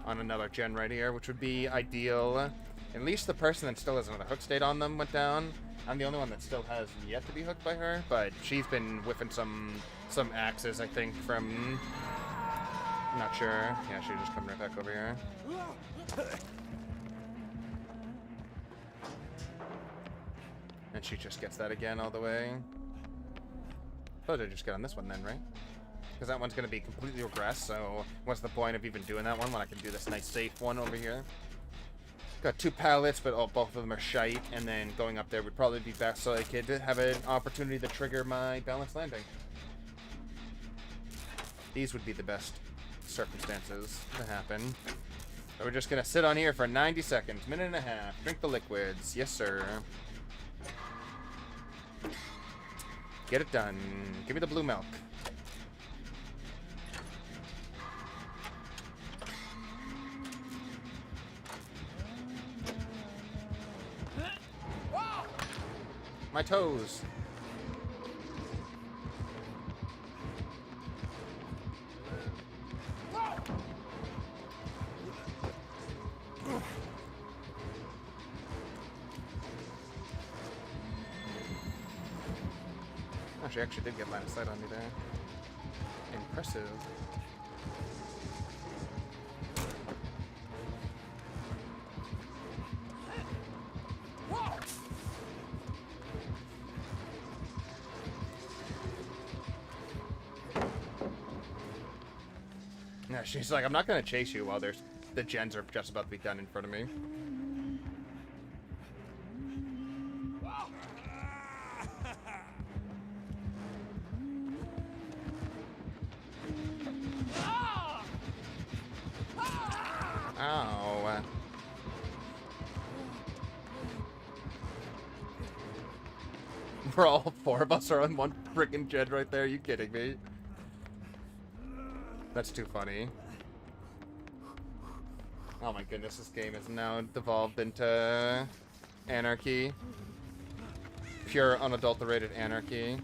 on another gen right here, which would be ideal. At least the person that still has another hook state on them went down. I'm the only one that still has yet to be hooked by her, but she's been whiffing some axes, I think, from... Not sure. Yeah, she just come right back over here. And she just gets that again all the way. Suppose I just get on this one then, right? Because that one's going to be completely regressed, so what's the point of even doing that one when I can do this nice safe one over here? Got 2 pallets, but both of them are shite, and then going up there would probably be best so I could have an opportunity to trigger my balanced landing. These would be the best circumstances to happen. So we're just going to sit on here for 90 seconds, minute and a half, drink the liquids. Yes, sir. Get it done. Give me the blue milk. My toes. Oh, she actually did get line of sight on me there. Impressive. Yeah, she's like, I'm not gonna chase you while the gens are just about to be done in front of me. Ow. We're all four of us are on one freaking gen right there. Are you kidding me? That's too funny. Oh my goodness, this game is now devolved into anarchy. Pure, unadulterated anarchy.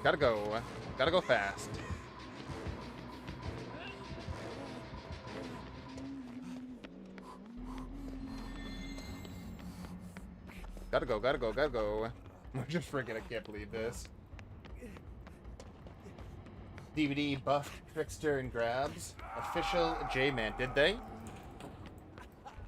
Gotta go. Gotta go fast. Gotta go, gotta go, gotta go. I'm just freaking, I can't believe this. DVD buffed Trickster and Grabs. Official J-Man, did they?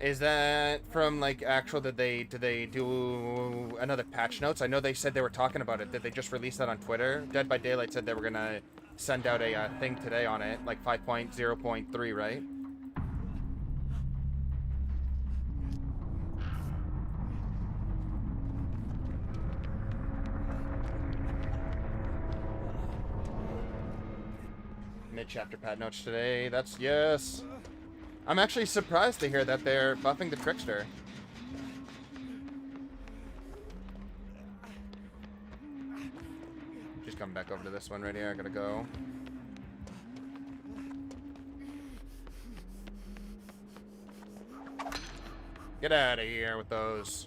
Is that from, like, actual, did they do another patch notes? I know they said they were talking about it. Did they just release that on Twitter? Dead by Daylight said they were gonna send out a thing today on it, like 5.0.3, right? Mid-chapter patch notes today. That's, yes. I'm actually surprised to hear that they're buffing the Trickster. Just coming back over to this one right here. I gotta go. Get out of here with those.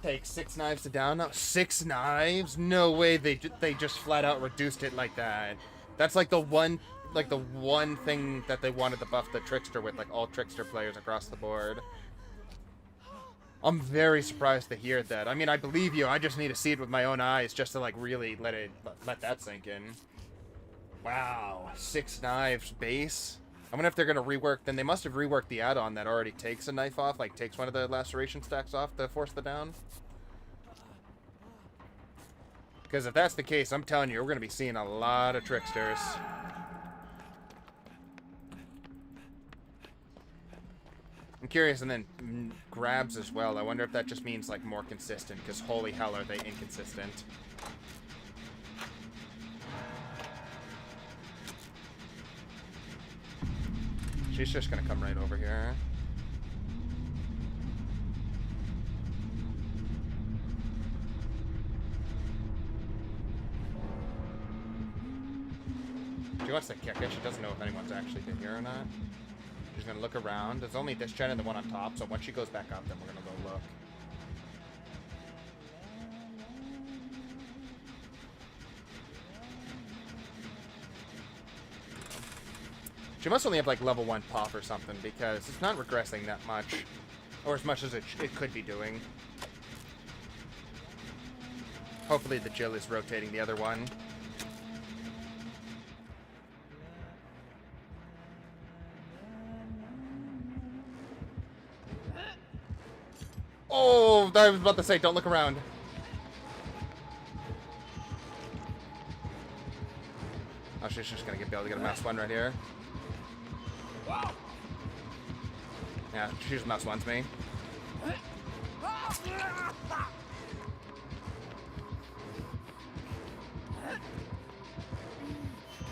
Take 6 knives to down. No, 6 knives? No way they just flat out reduced it like that. That's like the one thing that they wanted to buff the Trickster with, like all Trickster players across the board. I'm very surprised to hear that. I mean, I believe you. I just need to see it with my own eyes just to, like, really let that sink in. Wow. 6 knives base. I wonder if they're going to rework. Then they must have reworked the add-on that already takes a knife off, like takes one of the laceration stacks off to force the down. Because if that's the case, I'm telling you, we're going to be seeing a lot of Tricksters. I'm curious, and then grabs as well. I wonder if that just means, like, more consistent, because holy hell are they inconsistent. She's just going to come right over here. She wants to kick it. She doesn't know if anyone's actually been here or not. She's going to look around. There's only this gen and the one on top, so once she goes back up, then we're going to go look. She must only have, like, level 1 pop or something, because it's not regressing that much. Or as much as it could be doing. Hopefully the Jill is rotating the other one. Oh, I was about to say, don't look around. Oh, she's just gonna be able to get a mouse one right here. Wow. Yeah, she just mouse ones me.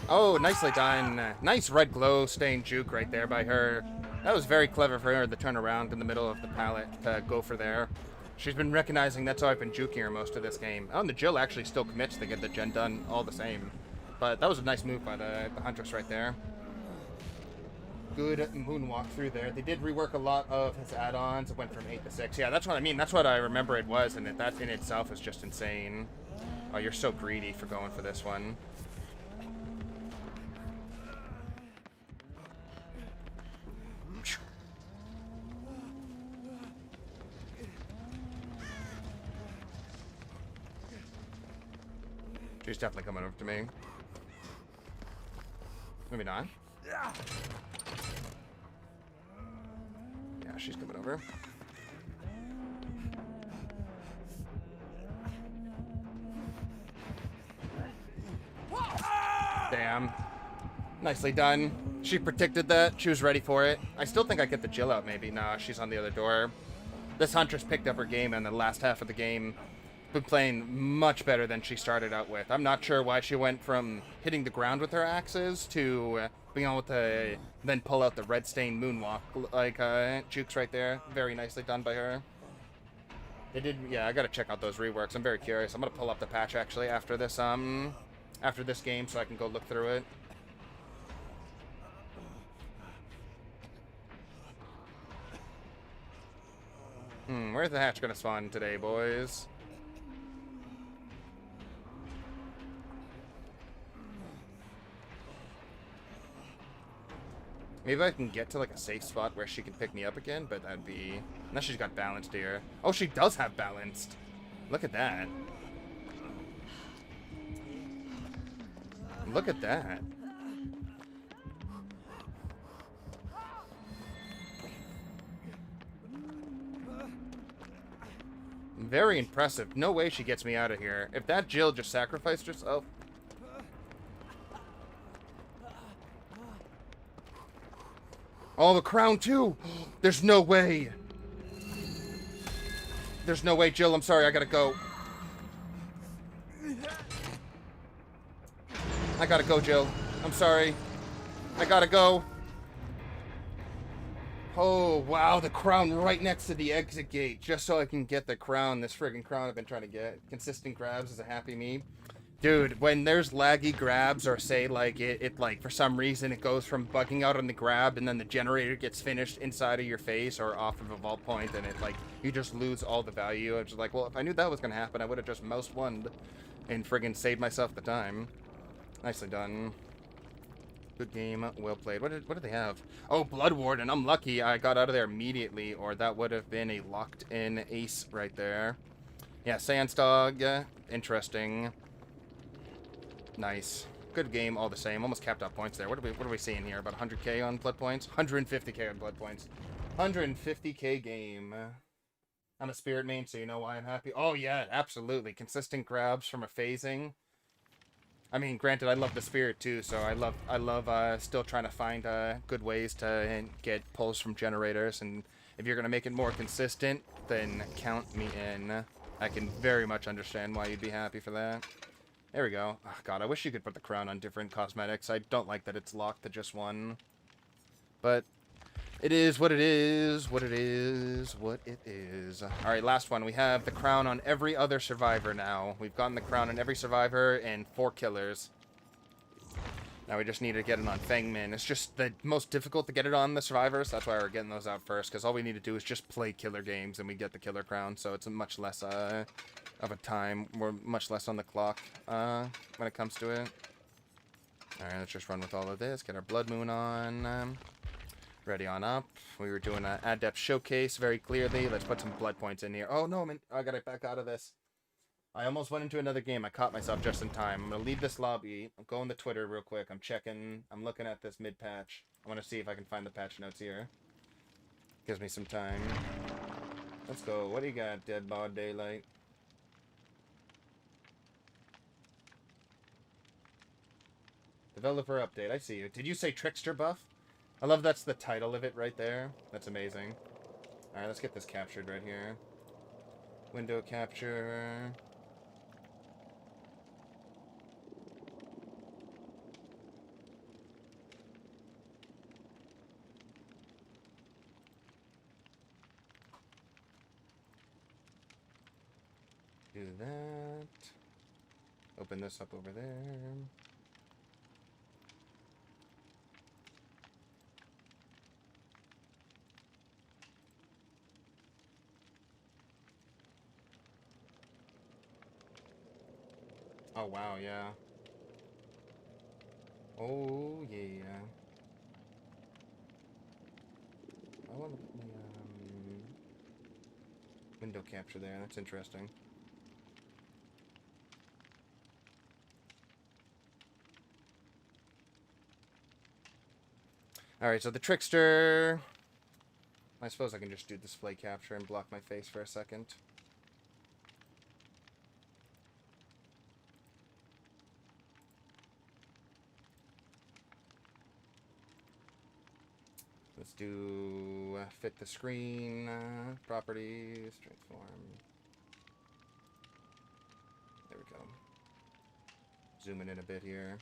Oh, nicely done. Nice red glow stained juke right there by her. That was very clever for her to turn around in the middle of the palette to go for there. She's been recognizing that's how I've been juking her most of this game. Oh, and the Jill actually still commits to get the gen done all the same. But that was a nice move by the Huntress right there. Good moonwalk through there. They did rework a lot of his add-ons. It went from 8 to 6. Yeah, that's what I mean. That's what I remember it was, and that in itself is just insane. Oh, you're so greedy for going for this one. she's definitely coming over to me. Maybe not. Yeah, she's coming over. Damn. Nicely done. She predicted that. She was ready for it. I still think I get the Jill out, maybe. Nah, she's on the other door. This Huntress picked up her game in the last half of the game. Been playing much better than she started out with. I'm not sure why she went from hitting the ground with her axes to being able to then pull out the red stain moonwalk. Like, Jukes right there. Very nicely done by her. They did, yeah, I gotta check out those reworks. I'm very curious. I'm gonna pull up the patch, actually, after this game so I can go look through it. Where's the hatch gonna spawn today, boys? Maybe I can get to, like, a safe spot where she can pick me up again, but that'd be... Unless she's got balanced here. Oh, she does have balanced. Look at that. Look at that. Very impressive. No way she gets me out of here. If that Jill just sacrificed herself... Oh, the crown, too! There's no way! There's no way, Jill. I'm sorry. I gotta go. I gotta go, Jill. I'm sorry. I gotta go. Oh, wow. The crown right next to the exit gate. Just so I can get the crown. This friggin' crown I've been trying to get. Consistent grabs is a happy me. Dude, when there's laggy grabs, or say, like, it like, for some reason, it goes from bugging out on the grab, and then the generator gets finished inside of your face, or off of a vault point, and it, like, you just lose all the value. I'm just like, well, if I knew that was gonna happen, I would have just mouse won and friggin' saved myself the time. Nicely done. Good game, well played. What did they have? Oh, Blood Warden. I'm lucky I got out of there immediately, or that would have been a locked-in ace right there. Yeah, Sandstog. Interesting. Nice. Good game all the same. Almost capped out points there. What are we seeing here? About 100k on blood points? 150k on blood points. 150k game. I'm a spirit main, so you know why I'm happy. Oh yeah, absolutely. Consistent grabs from a phasing. I mean, granted, I love the spirit too, so I love still trying to find good ways to get pulls from generators, and if you're gonna make it more consistent, then count me in. I can very much understand why you'd be happy for that. There we go. Oh, God, I wish you could put the crown on different cosmetics. I don't like that it's locked to just one. But it is what it is, what it is, what it is. Alright, last one. We have the crown on every other survivor now. We've gotten the crown on every survivor and 4 killers. Now we just need to get it on Fangman. It's just the most difficult to get it on the survivors. That's why we're getting those out first, because all we need to do is just play killer games and we get the killer crown. So it's a much less of a time. We're much less on the clock when it comes to it. Alright, let's just run with all of this. Get our Blood Moon on. Ready on up. We were doing an Adept Showcase very clearly. Let's put some blood points in here. Oh, no, man. I gotta back out of this. I almost went into another game. I caught myself just in time. I'm gonna leave this lobby. I'm going to Twitter real quick. I'm checking. I'm looking at this mid-patch. I want to see if I can find the patch notes here. Gives me some time. Let's go. What do you got, Dead Bod Daylight? Developer update. I see you. Did you say Trickster buff? I love that's the title of it right there. That's amazing. Alright, let's get this captured right here. Window capture. Do that. Open this up over there. Oh, wow, yeah. Oh, yeah. I want to put the window capture there. That's interesting. Alright, so the Trickster... I suppose I can just do display capture and block my face for a second. Let's do fit the screen, properties, transform. There we go. Zooming in a bit here.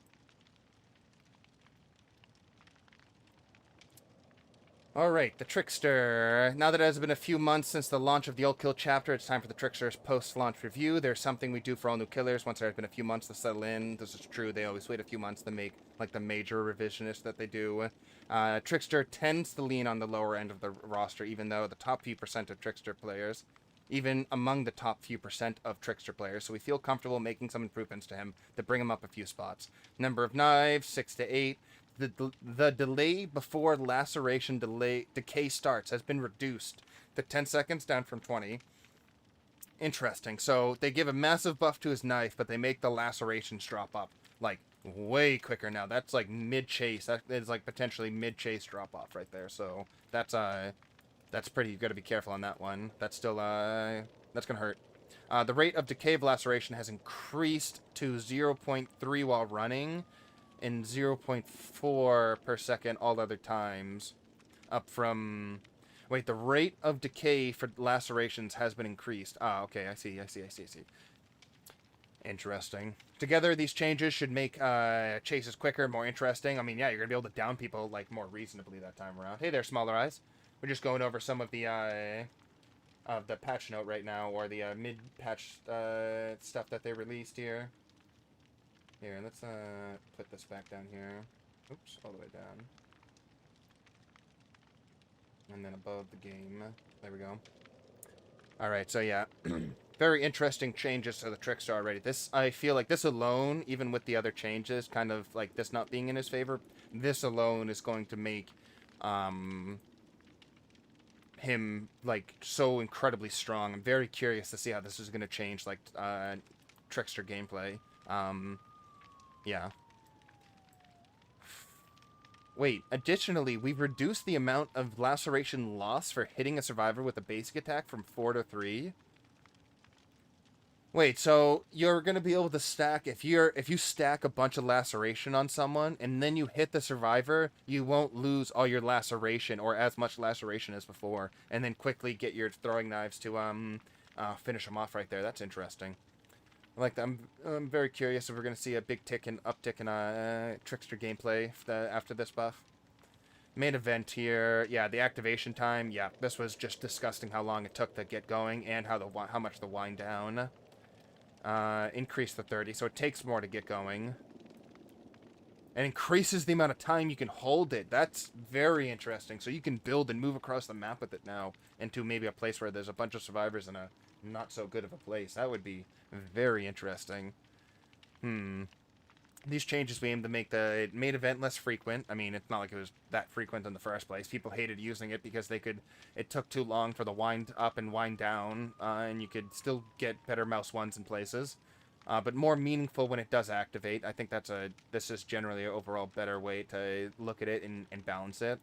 Alright, the Trickster. Now that it has been a few months since the launch of the Old Kill chapter, it's time for the Trickster's post-launch review. There's something we do for all new killers once there has been a few months to settle in. This is true, they always wait a few months to make, like, the major revisionist that they do. Trickster tends to lean on the lower end of the roster, even though the top few percent of Trickster players, even among the top few percent of Trickster players, so we feel comfortable making some improvements to him to bring him up a few spots. Number of knives, 6 to 8. The delay before laceration decay starts has been reduced to 10 seconds, down from 20. Interesting. So they give a massive buff to his knife, but they make the lacerations drop up, like, way quicker now. That's like mid-chase. That is like potentially mid-chase drop-off right there. So that's pretty, you gotta be careful on that one. That's still, that's gonna hurt. The rate of decay of laceration has increased to 0.3 while running, and 0.4 per second all other times. Up from... Wait, the rate of decay for lacerations has been increased. Ah, okay, I see. Interesting. Together, these changes should make chases quicker, more interesting. I mean, yeah, you're going to be able to down people, like, more reasonably that time around. Hey there, Smaller Eyes. We're just going over some of the patch note right now, or the mid-patch stuff that they released here. Here, let's put this back down here. Oops, all the way down. And then above the game. There we go. Alright, so yeah. Very interesting changes to the Trickster already. This, I feel like this alone, even with the other changes, kind of like this not being in his favor, this alone is going to make him, like, so incredibly strong. I'm very curious to see how this is going to change, like, Trickster gameplay. Yeah. Wait, additionally, we've reduced the amount of laceration loss for hitting a survivor with a basic attack from 4 to 3. Wait, so you're going to be able to stack, if you stack a bunch of laceration on someone, and then you hit the survivor, you won't lose all your laceration, or as much laceration as before, and then quickly get your throwing knives to, finish them off right there. That's interesting. Like that. I'm very curious if we're going to see a big uptick in Trickster gameplay after this buff. Main event here, yeah, the activation time, yeah, this was just disgusting how long it took to get going and how much the wind down. Increase the 30, so it takes more to get going. And increases the amount of time you can hold it. That's very interesting. So you can build and move across the map with it now into maybe a place where there's a bunch of survivors in a not so good of a place. That would be very interesting. These changes we aim to make the main event less frequent. I mean, it's not like it was that frequent in the first place. People hated using it because it took too long for the wind up and wind down, and you could still get better mouse ones in places. But more meaningful when it does activate. I think this is generally an overall better way to look at it and balance it.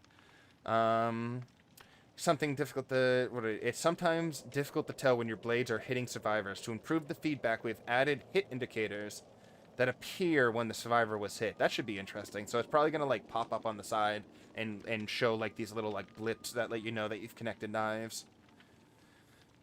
Something difficult it's sometimes difficult to tell when your blades are hitting survivors. To improve the feedback, we've added hit indicators that appear when the survivor was hit. That should be interesting. So it's probably gonna like pop up on the side and show like these little like blips that let you know that you've connected knives.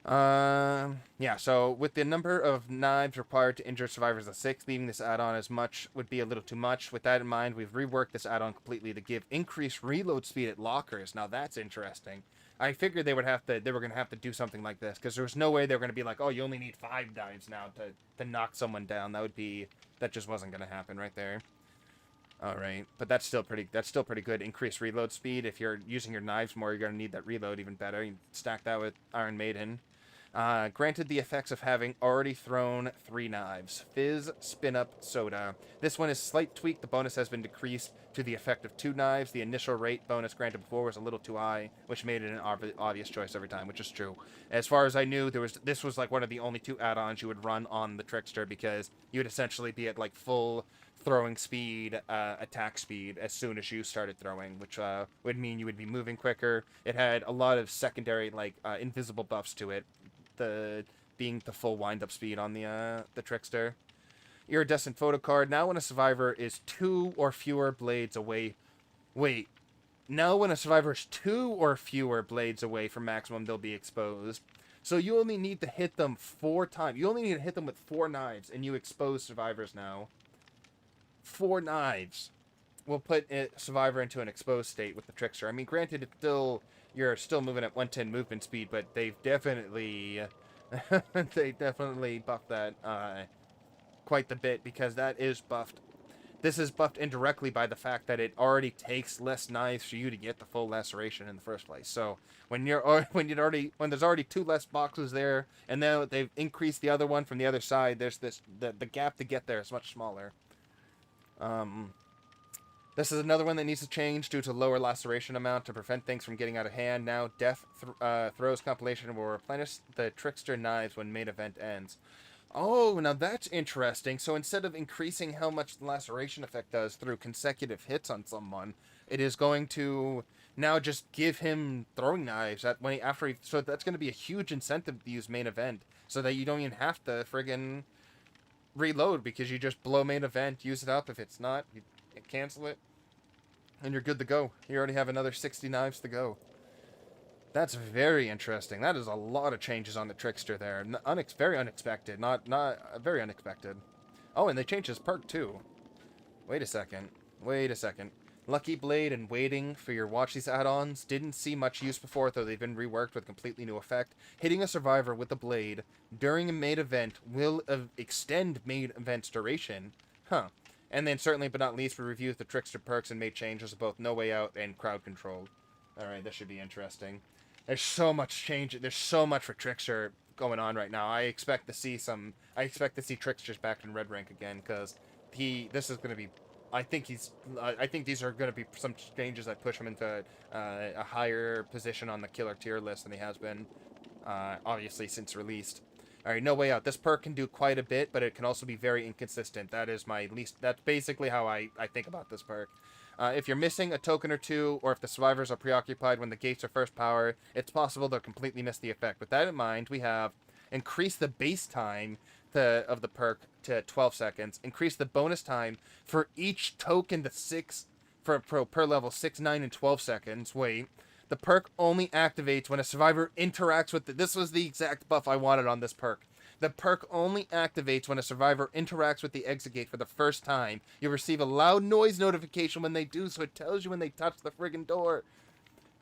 Yeah, so with the number of knives required to injure survivors of 6, leaving this add-on as much would be a little too much. With that in mind, we've reworked this add-on completely to give increased reload speed at lockers. Now that's interesting. I figured they were gonna have to do something like this, because there was no way they were gonna be like, oh, you only need 5 knives now to knock someone down. That just wasn't gonna happen right there. Alright, but that's still pretty good. Increased reload speed. If you're using your knives more, you're gonna need that reload even better. You stack that with Iron Maiden. Granted the effects of having already thrown 3 knives. Fizz, Spin Up, Soda. This one is slight tweak. The bonus has been decreased to the effect of 2 knives. The initial rate bonus granted before was a little too high, which made it an obvious choice every time, which is true. As far as I knew, this was like one of the only 2 add-ons you would run on the Trickster, because you would essentially be at like full throwing speed, attack speed as soon as you started throwing, which would mean you would be moving quicker. It had a lot of secondary, like, invisible buffs to it, the being the full wind-up speed on the Trickster. Iridescent photo card. Now when a survivor is 2 or fewer blades away... Wait. Now when a survivor is 2 or fewer blades away from maximum, they'll be exposed. So you only need to hit them 4 times. You only need to hit them with 4 knives, and you expose survivors now. 4 knives will put a survivor into an exposed state with the Trickster. I mean, granted, it's still... You're still moving at 110 movement speed, but they've definitely... they definitely buffed that, quite the bit, because that is buffed. This is buffed indirectly by the fact that it already takes less knives for you to get the full laceration in the first place. So when there's already 2 less boxes there, and now they've increased the other one from the other side, there's the gap to get there is much smaller. This is another one that needs to change due to lower laceration amount to prevent things from getting out of hand. Now, Death Throws compilation will replenish the Trickster knives when main event ends. Oh, now that's interesting. So instead of increasing how much the laceration effect does through consecutive hits on someone, it is going to now just give him throwing knives so that's going to be a huge incentive to use main event, so that you don't even have to friggin' reload, because you just blow main event, use it up. If it's not, you cancel it, and you're good to go. You already have another 60 knives to go. That's very interesting. That is a lot of changes on the Trickster there. Very unexpected. Not very unexpected. Oh, and they changed his perk too. Wait a second. Lucky Blade and Waiting for your watch these add-ons. Didn't see much use before, though they've been reworked with completely new effect. Hitting a survivor with a blade during a main event will extend main event's duration. Huh. And then certainly but not least, we reviewed the Trickster perks and made changes to both No Way Out and Crowd Control. Alright, this should be interesting. There's so much change. There's so much for Trickster going on right now. I expect to see Tricksters back in Red Rank again, because this is going to be... I think these are going to be some changes that push him into a higher position on the killer tier list than he has been, obviously, since released. Alright, No Way Out. This perk can do quite a bit, but it can also be very inconsistent. That's basically how I think about this perk. If you're missing a token or two, or if the survivors are preoccupied when the gates are first powered, it's possible they'll completely miss the effect. With that in mind, we have increased the base time of the perk to 12 seconds, increase the bonus time for each token to 6, per level 6, 9, and 12 seconds. Wait. The perk only activates when a survivor interacts with this was the exact buff I wanted on this perk. The perk only activates when a survivor interacts with the exit gate for the first time. You receive a loud noise notification when they do, so it tells you when they touch the friggin' door.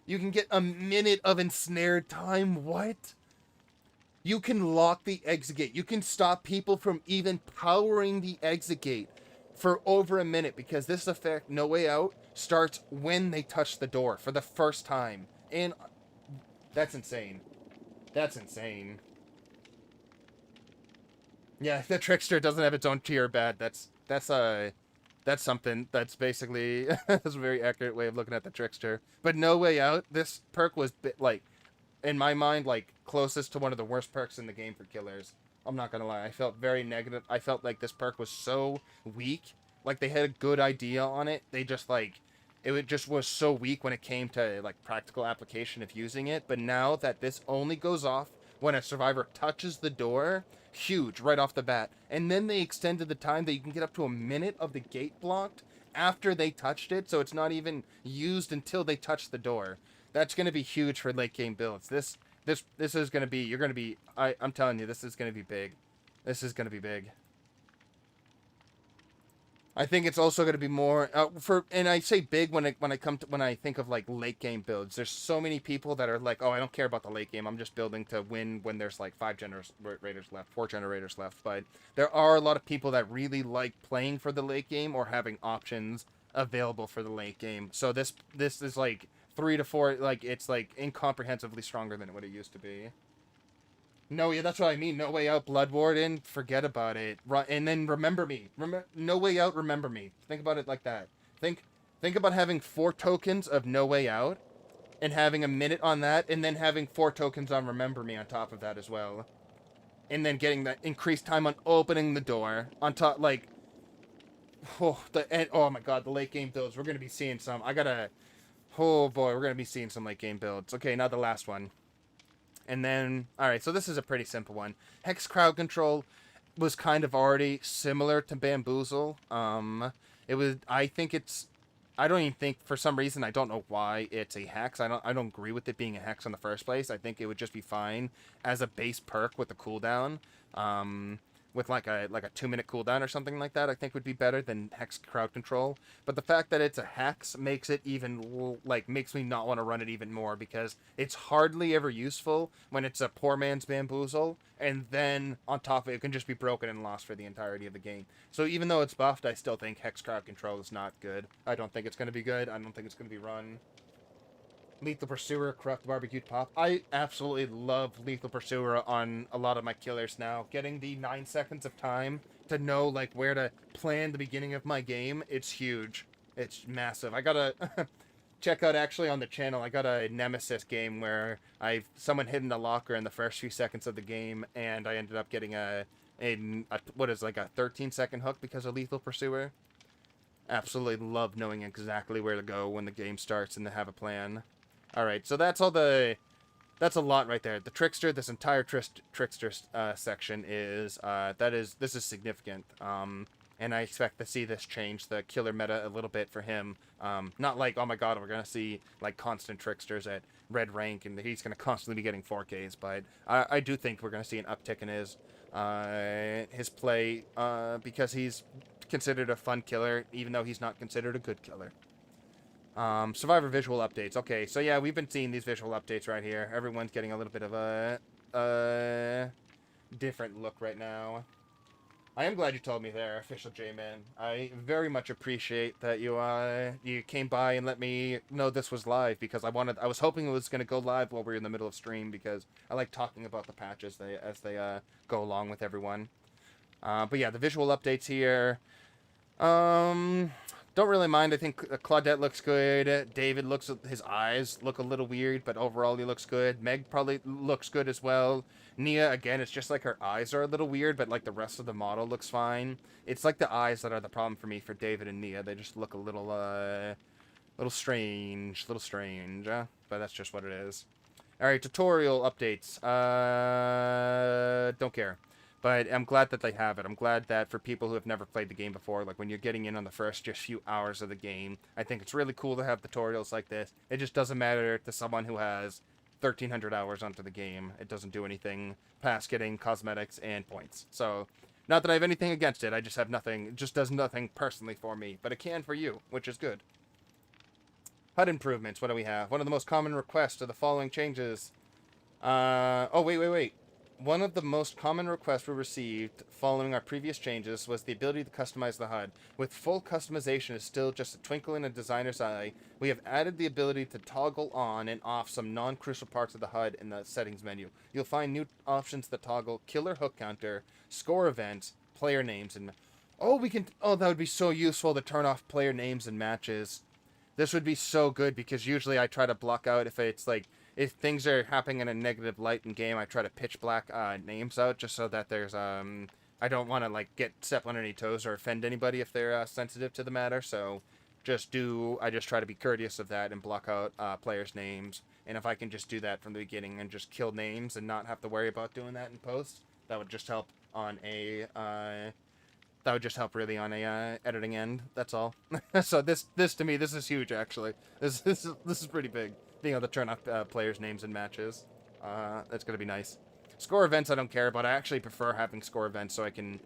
You can get a minute of ensnared time. What? You can lock the exit gate. You can stop people from even powering the exit gate for over a minute, because this effect, No Way Out, starts when they touch the door for the first time. And that's insane. That's insane. Yeah, the Trickster doesn't have its own tier bad. That's something. That's basically that's a very accurate way of looking at the Trickster. But No Way Out, this perk was in my mind, closest to one of the worst perks in the game for killers. I'm not gonna lie. I felt very negative. I felt like this perk was so weak. Like, they had a good idea on it. They just just was so weak when it came to practical application of using it. But now that this only goes off when a survivor touches the door, huge right off the bat. And then they extended the time that you can get up to a minute of the gate blocked after they touched it, so it's not even used until they touch the door. That's going to be huge for late game builds. This is going to be, I'm telling you, this is going to be big. This is going to be big. I think it's also going to be more and I say big when I think of late game builds. There's so many people that are like, oh, I don't care about the late game. I'm just building to win when there's 5 generators left, 4 generators left. But there are a lot of people that really like playing for the late game or having options available for the late game. So this is 3 to 4, it's incomprehensibly stronger than what it used to be. No, yeah, that's what I mean. No Way Out, Blood Warden, forget about it. And then Remember Me. No Way Out, Remember Me. Think about it like that. Think about having 4 tokens of No Way Out, and having a minute on that, and then having 4 tokens on Remember Me on top of that as well. And then getting that increased time on opening the door. On top, Oh my god, the late game builds. We're gonna be seeing some. Oh boy, we're gonna be seeing some late game builds. Okay, now the last one. And then, all right, so this is a pretty simple one. Hex crowd control was kind of already similar to Bamboozle. It was. I think it's. I don't even think, for some reason, I don't know why it's a hex. I don't agree with it being a hex in the first place. I think it would just be fine as a base perk with a cooldown. With like a 2-minute cooldown or something like that, I think would be better than hex crowd control. But the fact that it's a hex makes it even makes me not want to run it even more, because it's hardly ever useful when it's a poor man's bamboozle, and then on top of it, it can just be broken and lost for the entirety of the game. So even though it's buffed, I still think hex crowd control is not good. I don't think it's going to be good. I don't think it's going to be run. Lethal Pursuer, Corrupt Barbecued Pop. I absolutely love Lethal Pursuer on a lot of my killers now. Getting the 9 seconds of time to know like where to plan the beginning of my game, it's huge. It's massive. I gotta check out, actually, on the channel, I got a Nemesis game where someone hid in the locker in the first few seconds of the game, and I ended up getting a 13-second hook because of Lethal Pursuer. Absolutely love knowing exactly where to go when the game starts and to have a plan. Alright, so that's a lot right there. The Trickster, this entire Trickster section is this is significant. And I expect to see this change the killer meta a little bit for him. Not like, oh my god, we're going to see like constant Tricksters at red rank and he's going to constantly be getting 4Ks, but I do think we're going to see an uptick in his play, because he's considered a fun killer, even though he's not considered a good killer. Survivor visual updates. Okay, so yeah, we've been seeing these visual updates right here. Everyone's getting a little bit of a different look right now. I am glad you told me there, Official J-Man. I very much appreciate that you came by and let me know this was live, because I was hoping it was going to go live while we were in the middle of stream, because I like talking about the patches as they go along with everyone. But yeah, the visual updates here. Don't really mind. I think Claudette looks good. David his eyes look a little weird, but overall he looks good. Meg probably looks good as well. Nia, again, it's just like her eyes are a little weird, but like the rest of the model looks fine. It's like the eyes that are the problem for me for David and Nia. They just look a little strange, but that's just what it is. All right, tutorial updates. Don't care. But I'm glad that they have it. I'm glad that for people who have never played the game before, like when you're getting in on the first just few hours of the game, I think it's really cool to have tutorials like this. It just doesn't matter to someone who has 1,300 hours onto the game. It doesn't do anything past getting cosmetics and points. So, not that I have anything against it. I just have nothing. It just does nothing personally for me. But it can for you, which is good. HUD improvements. What do we have? One of the most common requests are the following changes. Oh, wait. One of the most common requests we received following our previous changes was the ability to customize the HUD. With full customization is still just a twinkle in a designer's eye, we have added the ability to toggle on and off some non-crucial parts of the HUD in the settings menu. You'll find new options that toggle killer hook counter, score events, player names, and... Oh, that would be so useful to turn off player names and matches. This would be so good, because usually I try to block out if things are happening in a negative light in game, I try to pitch black names out just so that there's I don't want to get step on any toes or offend anybody if they're sensitive to the matter. So I just try to be courteous of that and block out players' names. And if I can just do that from the beginning and just kill names and not have to worry about doing that in post, that would just help on really on a editing end. That's all. So this to me, this is huge actually. This is pretty big. Being able to turn off players' names and matches. That's going to be nice. Score events I don't care about. I actually prefer having score events so I can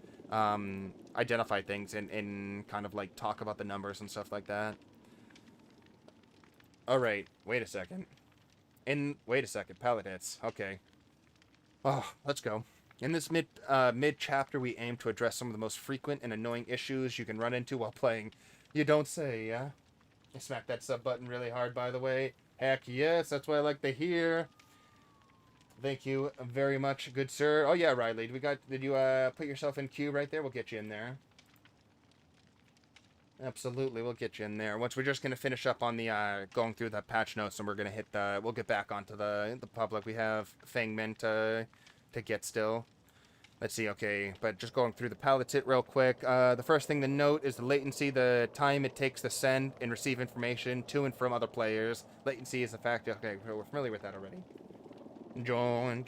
identify things and kind of talk about the numbers and stuff like that. Alright, wait a second. Pallet hits. Okay. Oh, let's go. In this mid-chapter, we aim to address some of the most frequent and annoying issues you can run into while playing. You don't say, yeah? I smacked that sub button really hard, by the way. Heck yes, that's what I like to hear. Thank you very much, good sir. Oh yeah, Riley, did you put yourself in queue right there? We'll get you in there. Absolutely, we'll get you in there. Once we're just gonna finish up on the going through the patch notes, and we're gonna we'll get back onto the public. We have Fangmen to get still. Let's see, okay, but just going through the pallets hit real quick. The first thing to note is the latency, the time it takes to send and receive information to and from other players. Latency is a factor. Okay, we're familiar with that already. Join.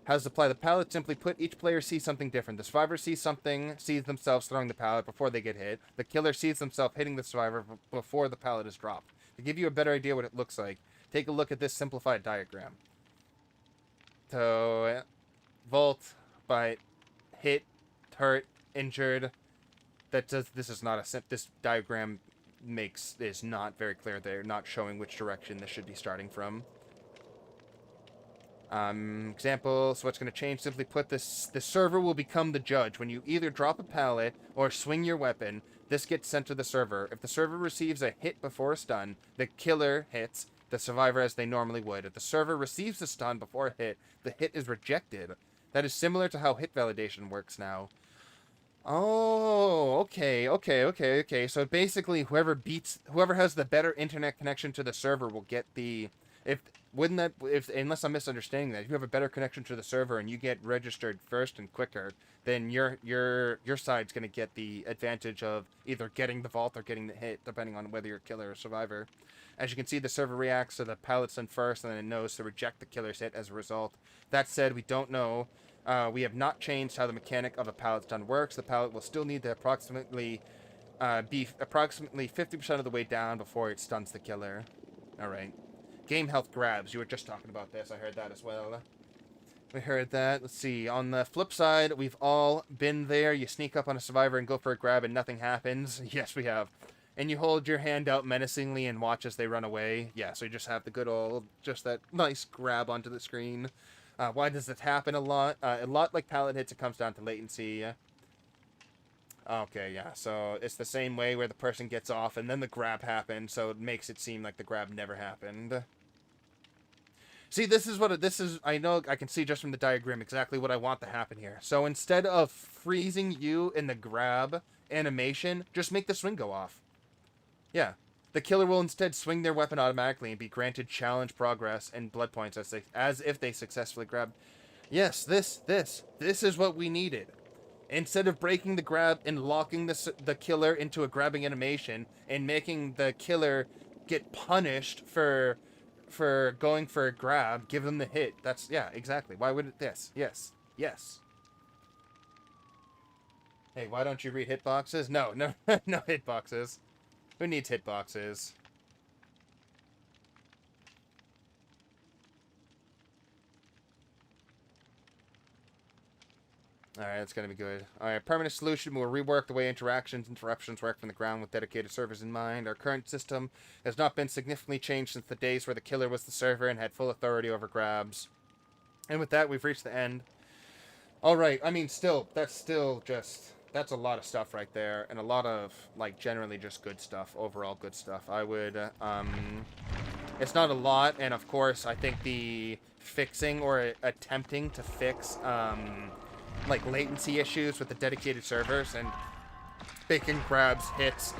How does it apply the pallet? Simply put, each player sees something different. The survivor sees themselves throwing the pallet before they get hit. The killer sees themselves hitting the survivor before the pallet is dropped. To give you a better idea what it looks like, take a look at this simplified diagram. So, vault, bite, hit, hurt, injured. This is not this diagram is not very clear. They're not showing which direction this should be starting from. Example, so what's going to change, simply put, the server will become the judge. When you either drop a pallet or swing your weapon, this gets sent to the server. If the server receives a hit before a stun, the killer hits the survivor as they normally would. If the server receives a stun before a hit, the hit is rejected. That is similar to how hit validation works now. Oh, okay. So basically, whoever has the better internet connection to the server will get the... unless I'm misunderstanding that, if you have a better connection to the server and you get registered first and quicker, then your side's going to get the advantage of either getting the vault or getting the hit, depending on whether you're a killer or survivor. As you can see, the server reacts to the pallet stun first, and then it knows to reject the killer's hit as a result. That said, we don't know. We have not changed how the mechanic of a pallet stun works. The pallet will still need to be approximately 50% of the way down before it stuns the killer. Alright. Game health grabs. You were just talking about this. I heard that as well. We heard that. Let's see. On the flip side, we've all been there. You sneak up on a survivor and go for a grab and nothing happens. Yes, we have. And you hold your hand out menacingly and watch as they run away. Yeah, so you just have the good old, just that nice grab onto the screen. Why does it happen a lot? A lot like pallet hits, it comes down to latency. Okay, yeah, so it's the same way where the person gets off and then the grab happened, so it makes it seem like the grab never happened. See, this is, I know, I can see just from the diagram exactly what I want to happen here. So instead of freezing you in the grab animation, just make the swing go off. Yeah. The killer will instead swing their weapon automatically and be granted challenge progress and blood points as if they successfully grabbed. Yes, this is what we needed. Instead of breaking the grab and locking the killer into a grabbing animation and making the killer get punished for going for a grab, give them the hit. That's, yeah, exactly. Why would it this? Yes. Hey, why don't you read hitboxes? No, no hitboxes. Who needs hitboxes? Alright, that's going to be good. Alright, permanent solution will rework the way interruptions work from the ground with dedicated servers in mind. Our current system has not been significantly changed since the days where the killer was the server and had full authority over grabs. And with that, we've reached the end. Alright, I mean, that's a lot of stuff right there, and a lot of, like, generally just good stuff, overall good stuff. I would, it's not a lot, and of course, I think the fixing or attempting to fix, like, latency issues with the dedicated servers and making grabs, hits,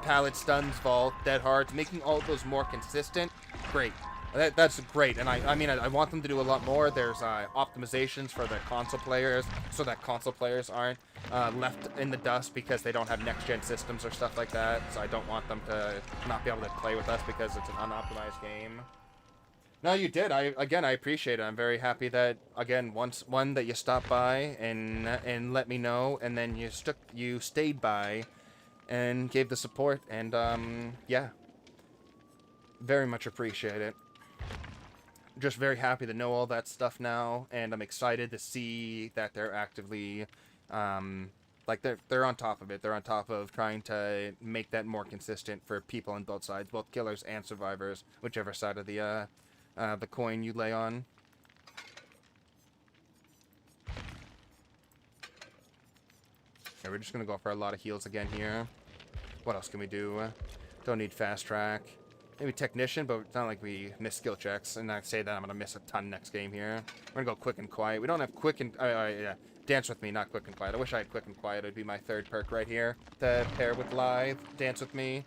pallet stuns, vault, dead hards, making all of those more consistent, great. That's great, and I mean, I want them to do a lot more. There's optimizations for the console players, so that console players aren't left in the dust because they don't have next-gen systems or stuff like that. So I don't want them to not be able to play with us because it's an unoptimized game. No, you did. I appreciate it. I'm very happy that, again, that you stopped by and let me know, and then you stayed by and gave the support, and yeah, very much appreciate it. Just very happy to know all that stuff now, and I'm excited to see that they're actively, like, they're on top of it. They're on top of trying to make that more consistent for people on both sides, both killers and survivors, whichever side of the coin you lay on. Okay, we're just gonna go for a lot of heals again here. What else can we do? Don't need fast track. Maybe technician, but it's not like we miss skill checks. And I say that I'm gonna miss a ton next game here. We're gonna go quick and quiet. We don't have quick and yeah, dance with me, not quick and quiet. I wish I had quick and quiet. It'd be my third perk right here to pair with live. Dance with me.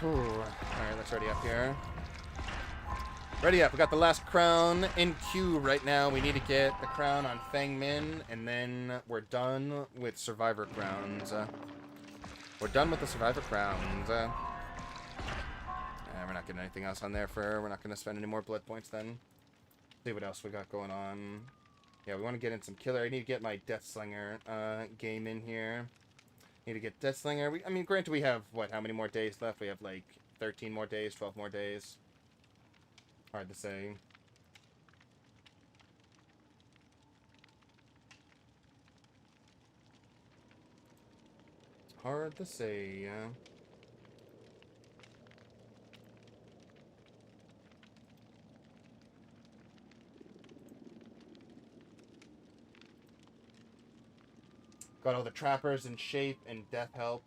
All right, that's already up here. Ready up. We got the last crown in queue right now. We need to get the crown on Fang Min, and then we're done with Survivor crowns. We're done with the Survivor crowns. We're not getting anything else on there we're not going to spend any more blood points then. See what else we got going on. Yeah, we want to get in some killer. I need to get my Deathslinger game in here. Need to get Deathslinger. I mean, granted, we have, what, how many more days left? We have, like, 13 more days, 12 more days. Hard to say. Hard to say, yeah. Got all the trappers in shape and death help.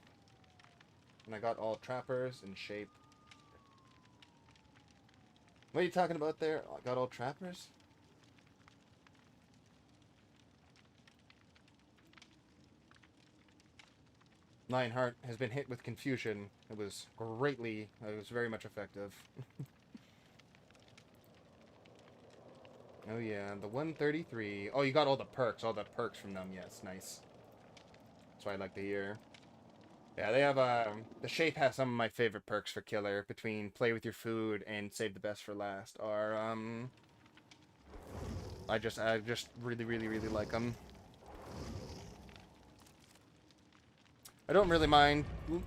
And I got all trappers in shape. What are you talking about there? I got all trappers? Lionheart has been hit with confusion. It was very much effective. Oh yeah, the 133. Oh, you got all the perks from them. Yes, nice. That's what I like to hear. Yeah, they have, the Shape has some of my favorite perks for Killer, between Play with Your Food and Save the Best for Last, are, I just really like them. I don't really mind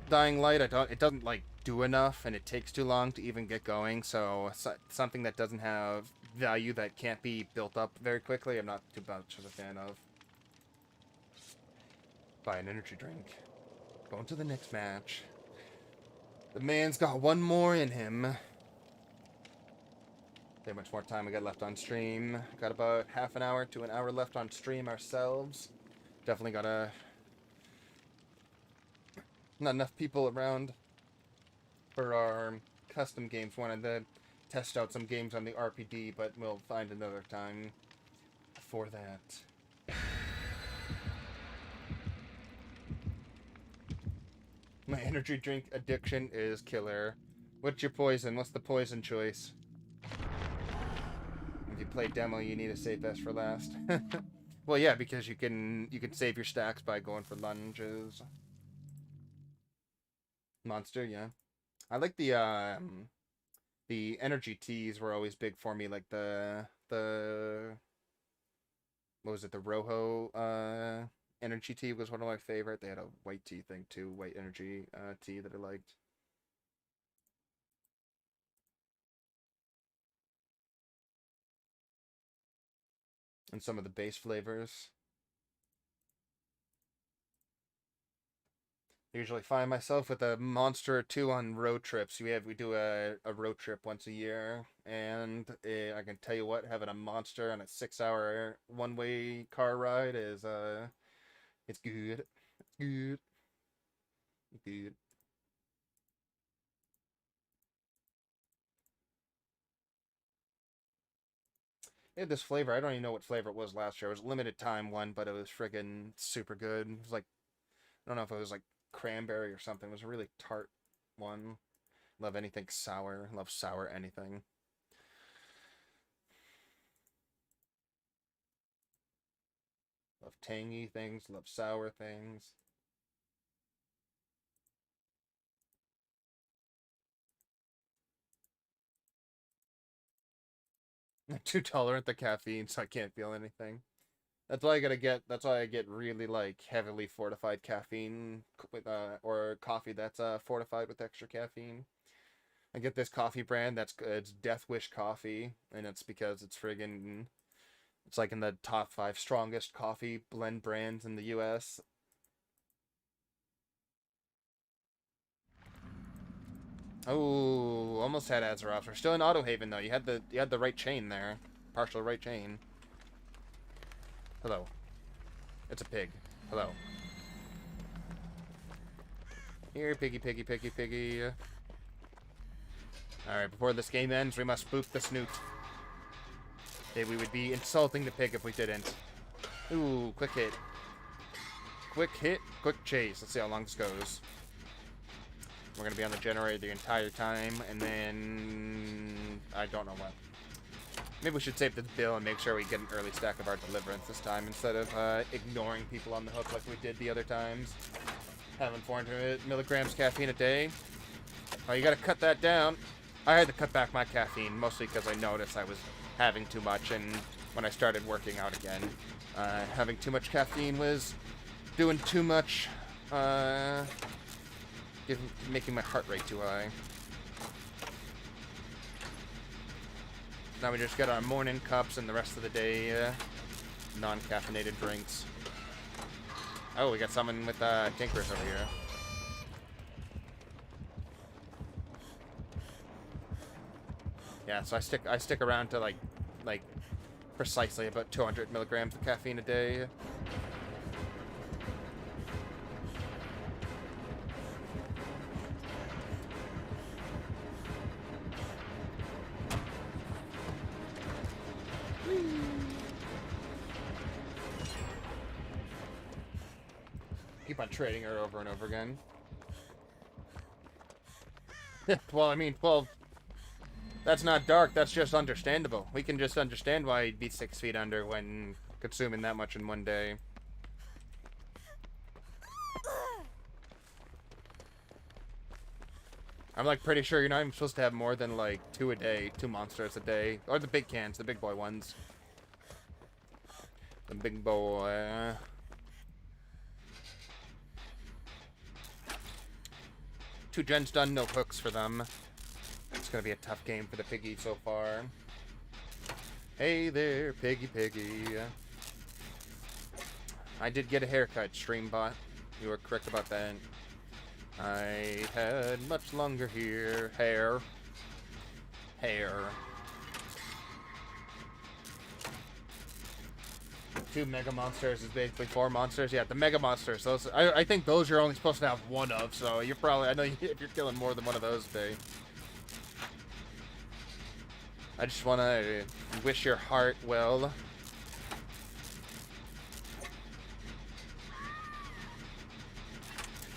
Dying Light. It doesn't, like, do enough, and it takes too long to even get going, so something that doesn't have value that can't be built up very quickly, I'm not too much of a fan of. Buy an energy drink. Going to the next match. The man's got one more in him. How much more time we got left on stream? Got about half an hour to an hour left on stream ourselves. Definitely got not enough people around for our custom games. Wanted to test out some games on the RPD, but we'll find another time for that. My energy drink addiction is Killer. What's your poison? What's the poison choice? If you play demo, you need to save best for last. Well, yeah, because you can save your stacks by going for lunges. Monster, yeah. I like the energy teas were always big for me, like the what was it, the Rojo energy tea was one of my favorite. They had a white tea thing too, white energy tea that I liked. And some of the base flavors. I usually find myself with a monster or two on road trips. We do a road trip once a year, and I can tell you what, having a monster on a 6-hour one-way car ride is it's good. It's good. It's good. It had this flavor. I don't even know what flavor it was last year. It was a limited time one, but it was friggin' super good. It was like, I don't know if it was like cranberry or something. It was a really tart one. Love anything sour. Love sour anything. Love tangy things. Love sour things. I'm too tolerant to caffeine, so I can't feel anything. That's why I get really like heavily fortified caffeine with or coffee that's fortified with extra caffeine. I get this coffee brand it's Death Wish coffee, and it's because it's like in the top 5 strongest coffee blend brands in the US. Oh, almost had Azeroth. We're still in Autohaven though. You had the right chain there. Partial right chain. Hello. It's a pig. Hello. Here, piggy, piggy, piggy, piggy. Alright, before this game ends, we must spook the snoot. Okay, we would be insulting the pig if we didn't. Ooh, quick hit. Quick hit, quick chase. Let's see how long this goes. We're going to be on the generator the entire time, and then I don't know what. Maybe we should save this bill and make sure we get an early stack of our deliverance this time instead of ignoring people on the hook like we did the other times. Having 400 milligrams caffeine a day. Oh, you gotta cut that down. I had to cut back my caffeine, mostly because I noticed I was having too much, and when I started working out again, having too much caffeine was doing too much, making my heart rate too high. Now we just get our morning cups and the rest of the day, non-caffeinated drinks. Oh, we got someone with, Tinkers over here. Yeah, so I stick around to, like, precisely about 200 milligrams of caffeine a day. Keep on trading her over and over again. Well, I mean, 12. That's not dark, that's just understandable. We can just understand why he'd be 6 feet under when consuming that much in one day. I'm like pretty sure you're not even supposed to have more than like 2 a day, 2 monsters a day. Or the big cans, the big boy ones. The big boy. 2 gens done, no hooks for them. It's gonna be a tough game for the piggy so far. Hey there, piggy. I did get a haircut, Streambot. You were correct about that. I had much longer hair. 2 mega monsters is basically 4 monsters. Yeah, the mega monsters. Those I think those you're only supposed to have 1 of. So you're probably, I know if you're killing more than 1 of those a day. I just want to wish your heart well.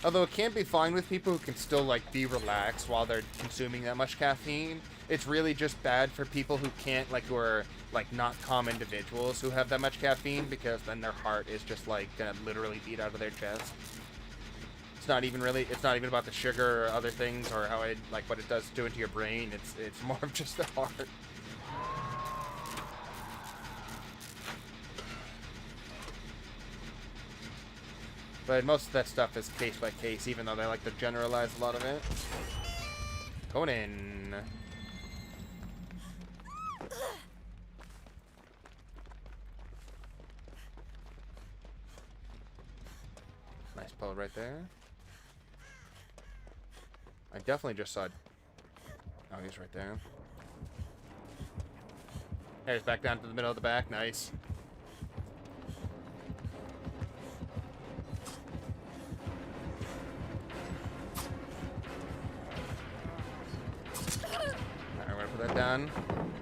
Although it can be fine with people who can still, like, be relaxed while they're consuming that much caffeine. It's really just bad for people who can't, like, who are, like, not calm individuals who have that much caffeine, because then their heart is just, like, gonna literally beat out of their chest. It's not even about the sugar or other things or how it, like, what it does to your brain. It's more of just the heart. But most of that stuff is case by case, even though they like to generalize a lot of it. Going in. Nice pull right there. I definitely just saw... Oh, he's right there. There's back down to the middle of the back. Nice. That down.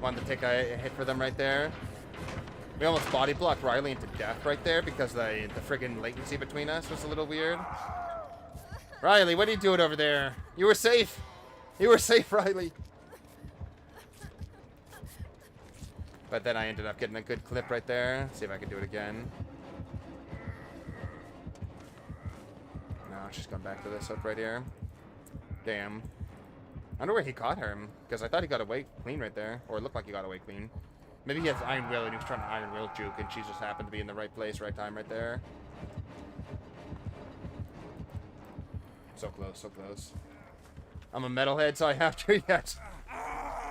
Wanted to take a hit for them right there. We almost body blocked Riley into death right there because the friggin' latency between us was a little weird. Riley, what are you doing over there? You were safe. You were safe, Riley. But then I ended up getting a good clip right there. See if I can do it again. No, she's gone back to this hook right here. Damn. I wonder where he caught her, because I thought he got away clean right there. Or it looked like he got away clean. Maybe he has Iron Will and he was trying to Iron Will juke and she just happened to be in the right place, right time, right there. So close, so close. I'm a metalhead, so I have to, yes.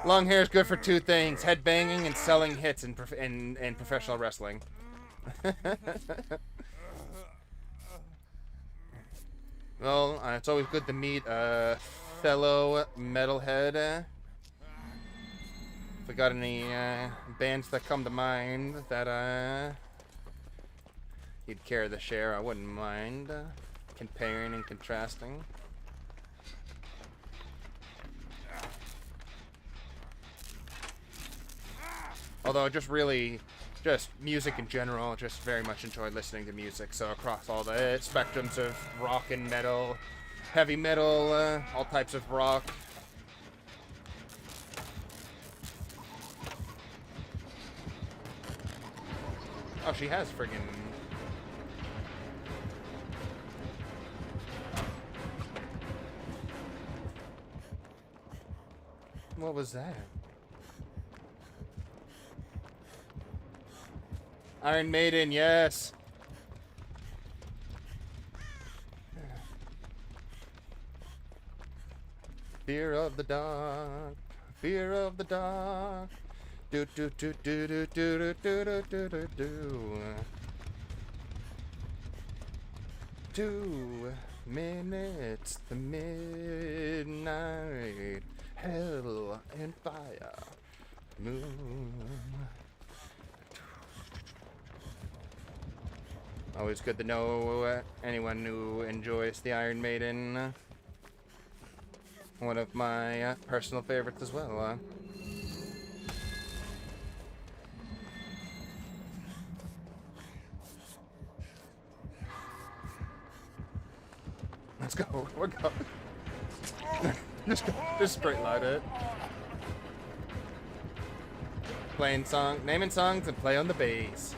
Long hair is good for 2 things. Head banging and selling hits in professional wrestling. Well, it's always good to meet fellow metalhead. If we got any bands that come to mind that you'd care to share, I wouldn't mind comparing and contrasting. Although just music in general, just very much enjoy listening to music. So across all the spectrums of rock and metal, heavy metal, all types of rock. Oh, she has friggin'... What was that? Iron Maiden, yes! Fear of the dark, fear of the dark. Do do do do do do do do do do do. 2 minutes to midnight. Hell and fire. Moon. Always good to know anyone who enjoys the Iron Maiden. One of my personal favorites as well. Let's go. We're going. Just straight line it. Playing song, naming songs, and play on the bass.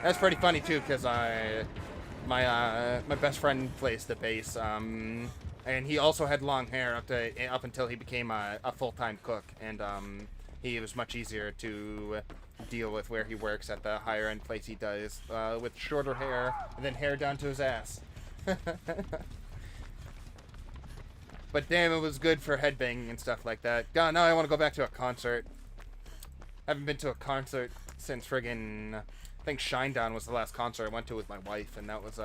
That's pretty funny too, cause my best friend plays the bass. And he also had long hair up until he became a full-time cook, and he was much easier to deal with where he works at the higher-end place he does, with shorter hair and then hair down to his ass. But damn, it was good for headbanging and stuff like that. God, now I want to go back to a concert. Haven't been to a concert since friggin', I think Shinedown was the last concert I went to with my wife, and that was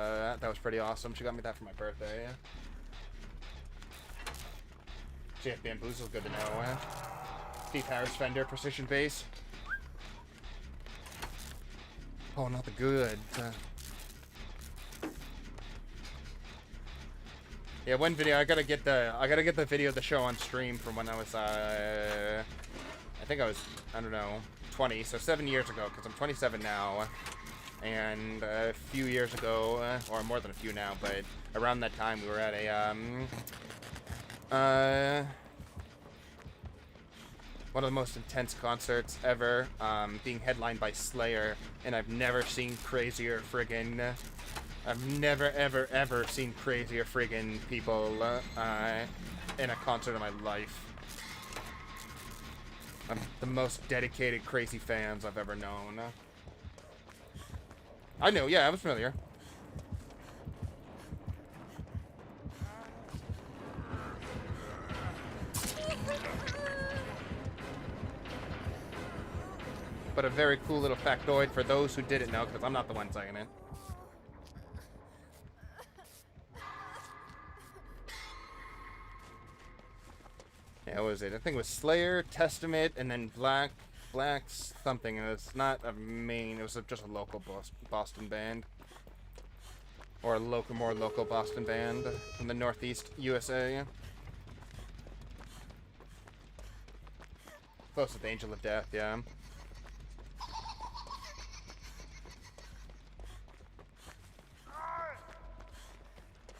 pretty awesome. She got me that for my birthday. CF Bamboozle's good to know. Steve Harris Fender Precision Bass. Oh, not the good. Yeah, one video. I gotta get the video of the show on stream from when I was I think I was, I don't know, 20, so 7 years ago, because I'm 27 now. And a few years ago, or more than a few now, but around that time we were at a one of the most intense concerts ever, being headlined by Slayer, and I've never seen crazier friggin', I've never ever seen crazier friggin' people in a concert in my life. I'm the most dedicated crazy fans I've ever known. I know, yeah, I was familiar. But a very cool little factoid for those who didn't know, because I'm not the one saying it. Yeah, what was it? I think it was Slayer, Testament, and then Black something. And it's not a main, it was just a local Boston band. Or a more local Boston band from the Northeast USA. Close with Angel of Death, yeah.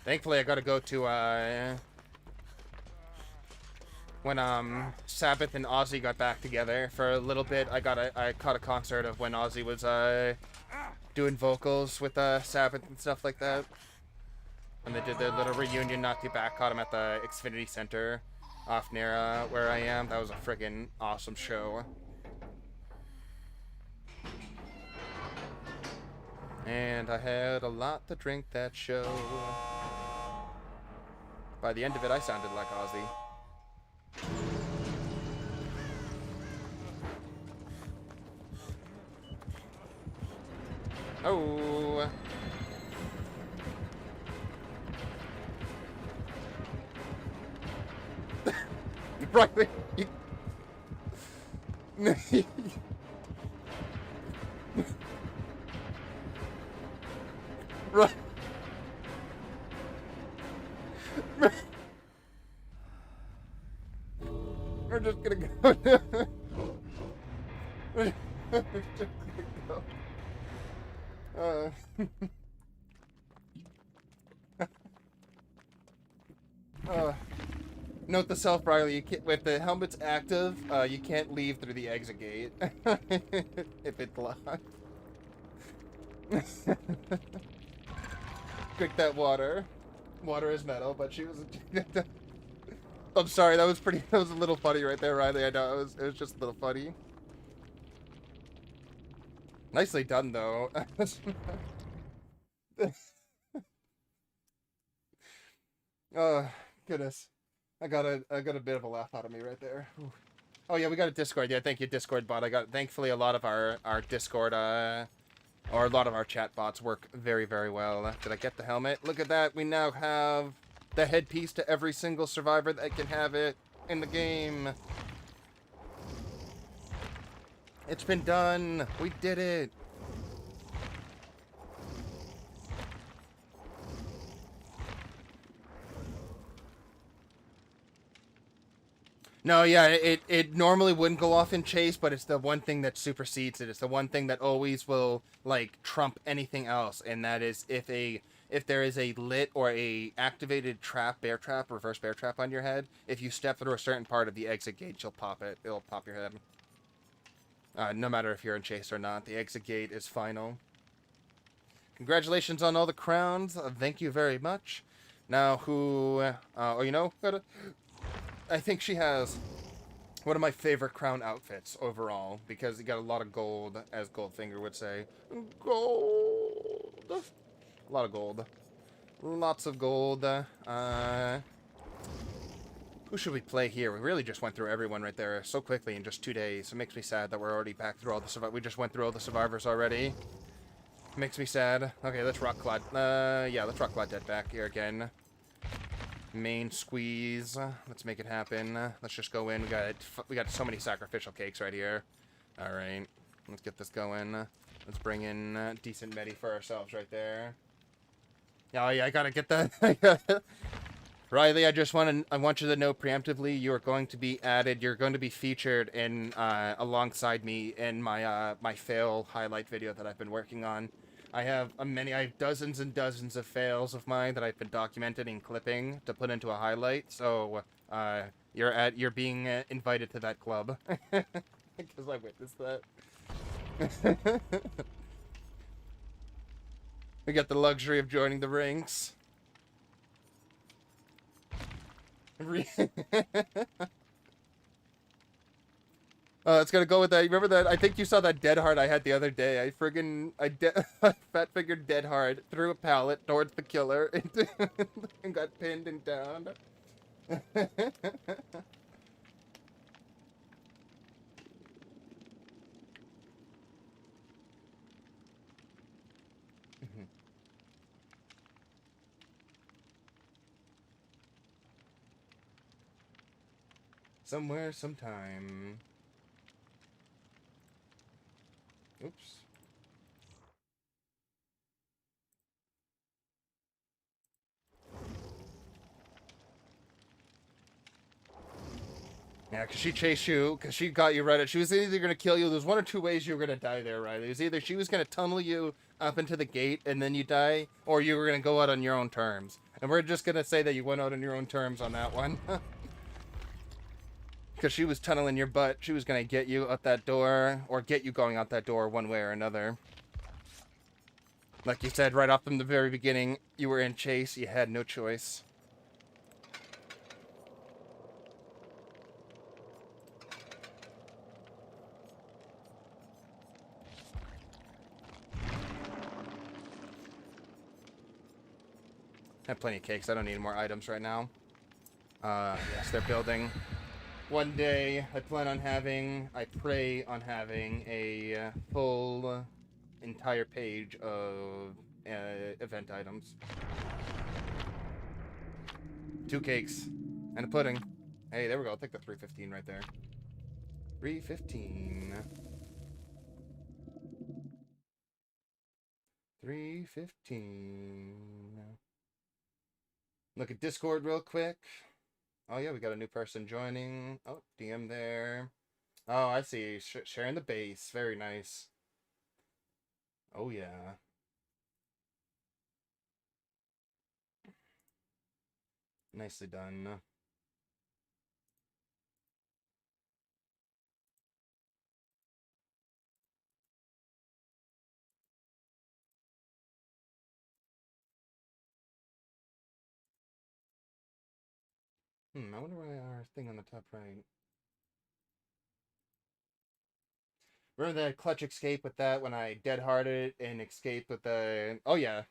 Thankfully, I got to go to, when, Sabbath and Ozzy got back together for a little bit. I caught a concert of when Ozzy was, doing vocals with, Sabbath and stuff like that. When they did their little reunion not too back. Caught him at the Xfinity Center off near, where I am. That was a friggin' awesome show. And I had a lot to drink that show. By the end of it, I sounded like Ozzy. Oh. Right. Right. We're just gonna go. We're just gonna go. Note the self, Riley. You can't, with the helmet's active, you can't leave through the exit gate if it's locked. Drink that water. Water is metal, but she was. I'm sorry, that was pretty. That was a little funny right there, Riley. I know it was just a little funny. Nicely done, though. Oh goodness, I got a bit of a laugh out of me right there. Whew. Oh yeah, we got a Discord. Yeah, thank you, Discord bot. I got thankfully a lot of our Discord or a lot of our chat bots work very, very well. Did I get the helmet? Look at that. We now have the headpiece to every single survivor that can have it in the game. It's been done. We did it. No, yeah, it normally wouldn't go off in chase, but it's the one thing that supersedes it. It's the one thing that always will like trump anything else, and that is if there is a lit or a activated trap, bear trap, reverse bear trap on your head, if you step through a certain part of the exit gate, you'll pop it. It'll pop your head. No matter if you're in chase or not, the exit gate is final. Congratulations on all the crowns. Thank you very much. Now, oh, you know, I think she has one of my favorite crown outfits overall, because you got a lot of gold, as Goldfinger would say. Gold! A lot of gold. Lots of gold. Who should we play here? We really just went through everyone right there so quickly in just 2 days. It makes me sad that we're already back through all the survivors. We just went through all the survivors already. Makes me sad. Okay, let's rock Clyde. Yeah, let's rock Clyde Dead back here again. Main squeeze. Let's make it happen. Let's just go in. We got so many sacrificial cakes right here. All right, let's get this going. Let's bring in decent medi for ourselves right there. Oh yeah, I gotta get that. Riley, I want you to know preemptively you are going to be added. You're going to be featured in alongside me in my my fail highlight video that I've been working on. I have dozens and dozens of fails of mine that I've been documenting and clipping to put into a highlight. So you're being invited to that club because I witnessed that. We got the luxury of joining the ranks. It's gonna go with that. You remember that? I think you saw that dead hard I had the other day. I fat fingered dead hard threw a pallet towards the killer and got pinned and downed. Somewhere, sometime. Oops. Yeah, because she chased you, because she got you right. She was either going to kill you. There's one or two ways you were going to die there, Riley. It was either she was going to tunnel you up into the gate and then you die, or you were going to go out on your own terms. And we're just going to say that you went out on your own terms on that one. Because she was tunneling your butt. She was going to get you out that door, or get you going out that door one way or another. Like you said, right off from the very beginning, you were in chase. You had no choice. I have plenty of cakes. I don't need more items right now. Yes, they're building. One day, I pray on having a full entire page of event items. 2 cakes and a pudding. Hey, there we go. I'll take the 315 right there. 315. 315. Look at Discord real quick. Oh yeah, we got a new person joining. Oh, DM there. Oh, I see. Sharing the base. Very nice. Oh yeah. Nicely done. I wonder why our thing on the top right. Remember that clutch escape with that when I dead-hearted and escaped with the... Oh, yeah.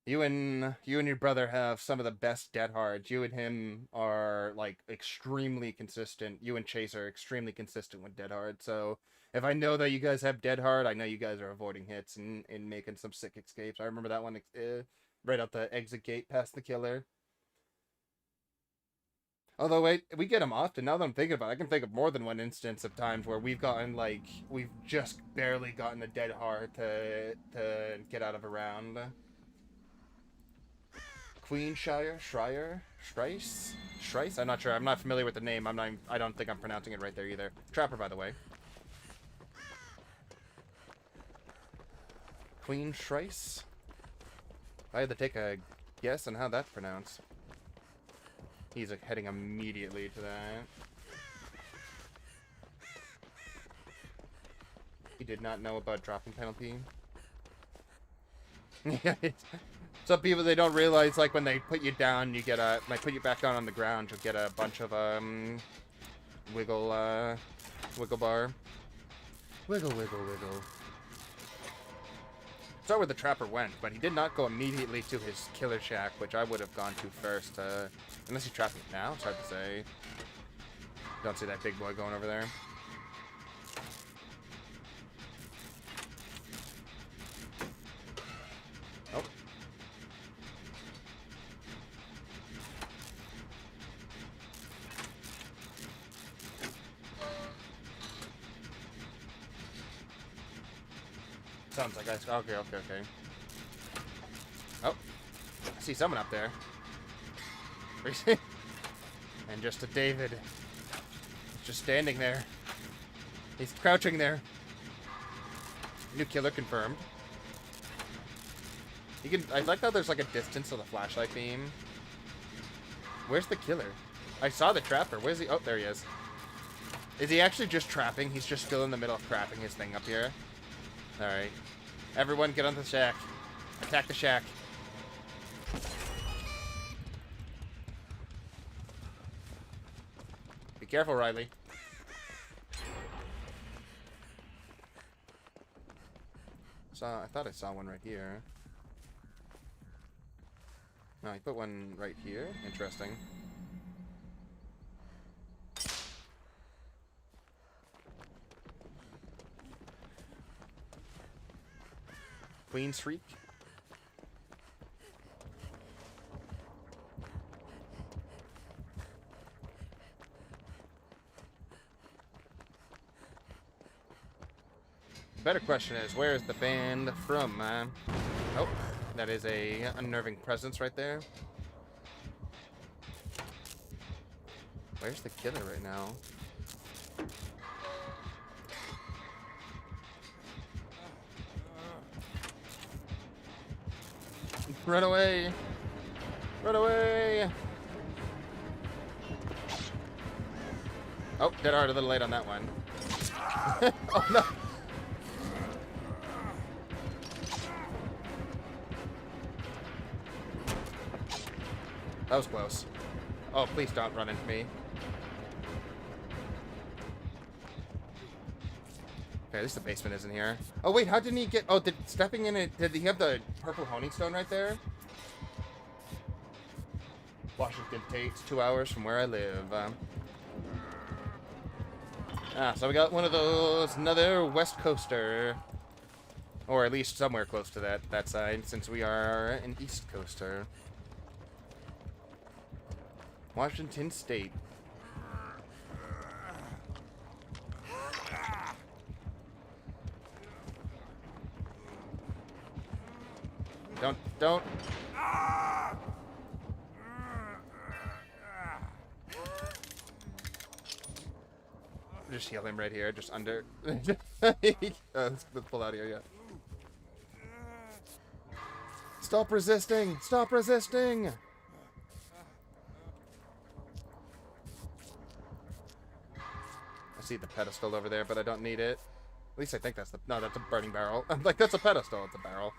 You and your brother have some of the best dead hards. You and him are like extremely consistent. You and Chase are extremely consistent with dead hard. So if I know that you guys have dead hard, I know you guys are avoiding hits and making some sick escapes. I remember that one right out the exit gate past the killer. Although wait, we get them often. Now that I'm thinking about it, I can think of more than one instance of times where we've gotten like we've just barely gotten a dead hard to get out of a round. Queenshire, Schreier, Schreiss. I'm not sure. I'm not familiar with the name. I'm not. I don't think I'm pronouncing it right there either. Trapper, by the way. Queen Schreiss. I had to take a guess on how that's pronounced. He's heading immediately to that. He did not know about dropping penalty. Yeah. Some people, they don't realize, like, when they put you down, you get a... When they put you back down on the ground, you'll get a bunch of, wiggle bar. Wiggle, wiggle, wiggle. Start where the trapper went, but he did not go immediately to his killer shack, which I would have gone to first, unless he's trapping it now, it's hard to say. Don't see that big boy going over there. Oh. Sounds like I... Okay. Oh. I see someone up there. And just a David. Just standing there. He's crouching there. New killer confirmed. You can... I like how there's like a distance of the flashlight beam. Where's the killer? I saw the trapper. Where's he? Oh, there he is. Is he actually just trapping? He's just still in the middle of trapping his thing up here. Alright. Everyone get on the shack. Attack the shack. Be careful, Riley. I thought I saw one right here. No, I put one right here. Interesting. Queen's Freak. The better question is, where is the band from, man? Oh, that is a unnerving presence right there. Where's the killer right now? Run away! Run away! Oh, dead hard, a little late on that one. Oh no! That was close. Oh, please don't run into me. Okay, at least the basement isn't here. Oh wait, how didn't he get... Oh, stepping in it... Did he have the purple honing stone right there? Washington State's 2 hours from where I live. So we got one of those, another West Coaster. Or at least somewhere close to that side, since we are an East Coaster. Washington State. Don't. Just heal him right here, just under. Let's pull out here, yeah. Stop resisting! Stop resisting! I see the pedestal over there, but I don't need it. At least I think that's the... No, that's a burning barrel. I'm like, that's a pedestal. It's a barrel.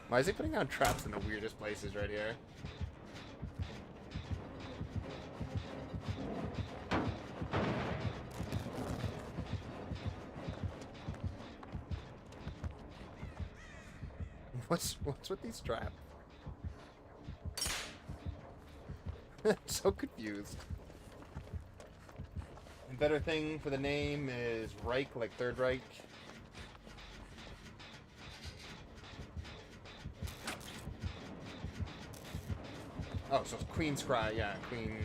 Why is he putting down traps in the weirdest places right here? What's with these traps? I'm so confused. A better thing for the name is Reich, like Third Reich. Oh, so it's Queen's Cry, yeah, Queen.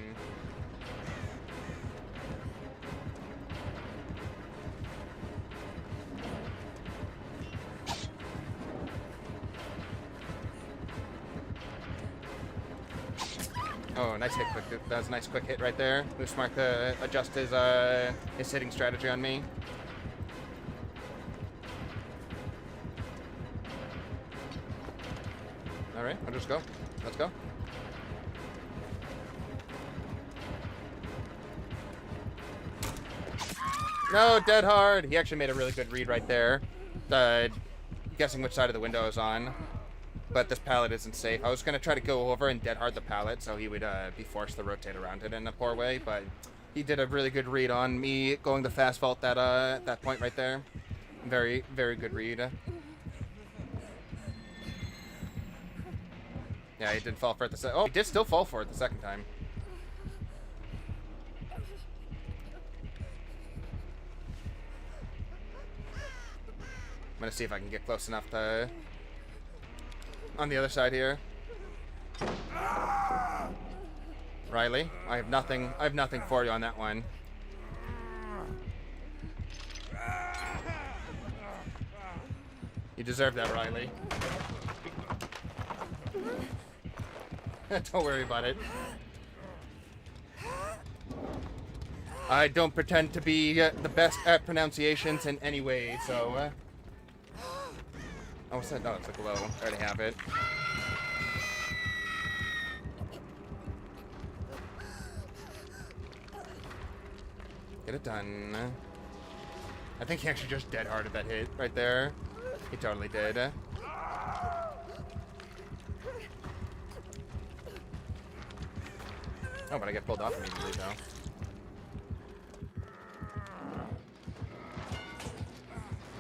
Oh, nice hit, quick. That was a nice quick hit right there. Loose Mark to adjust his hitting strategy on me. All right, I'll just go. Let's go. No, dead hard. He actually made a really good read right there. Guessing which side of the window I was on. But this pallet isn't safe. I was going to try to go over and dead hard the pallet so he would be forced to rotate around it in a poor way. But he did a really good read on me going the fast vault that point right there. Very, very good read. Yeah, he didn't fall for it the second. Oh, he did still fall for it the second time. I'm gonna see if I can get close enough to on the other side here. Riley, I have nothing for you on that one. You deserve that, Riley. Don't worry about it. I don't pretend to be the best at pronunciations in any way, so... Oh, what's that? No, it's a glow. I already have it. Get it done. I think he actually just dead-hearted that hit right there. He totally did. Oh, but I get pulled off immediately, though.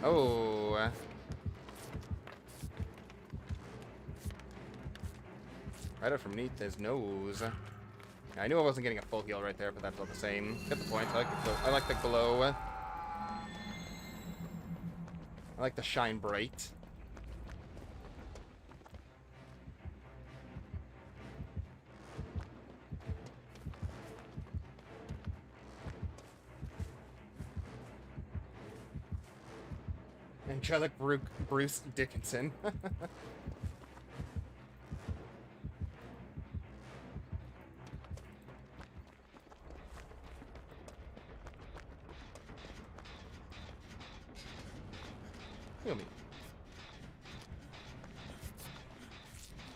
Oh. Right up from beneath his nose. I knew I wasn't getting a full heal right there, but that's all the same. Get the point. I like the glow. I like the shine bright. Angelic Bruce Dickinson. Heal me.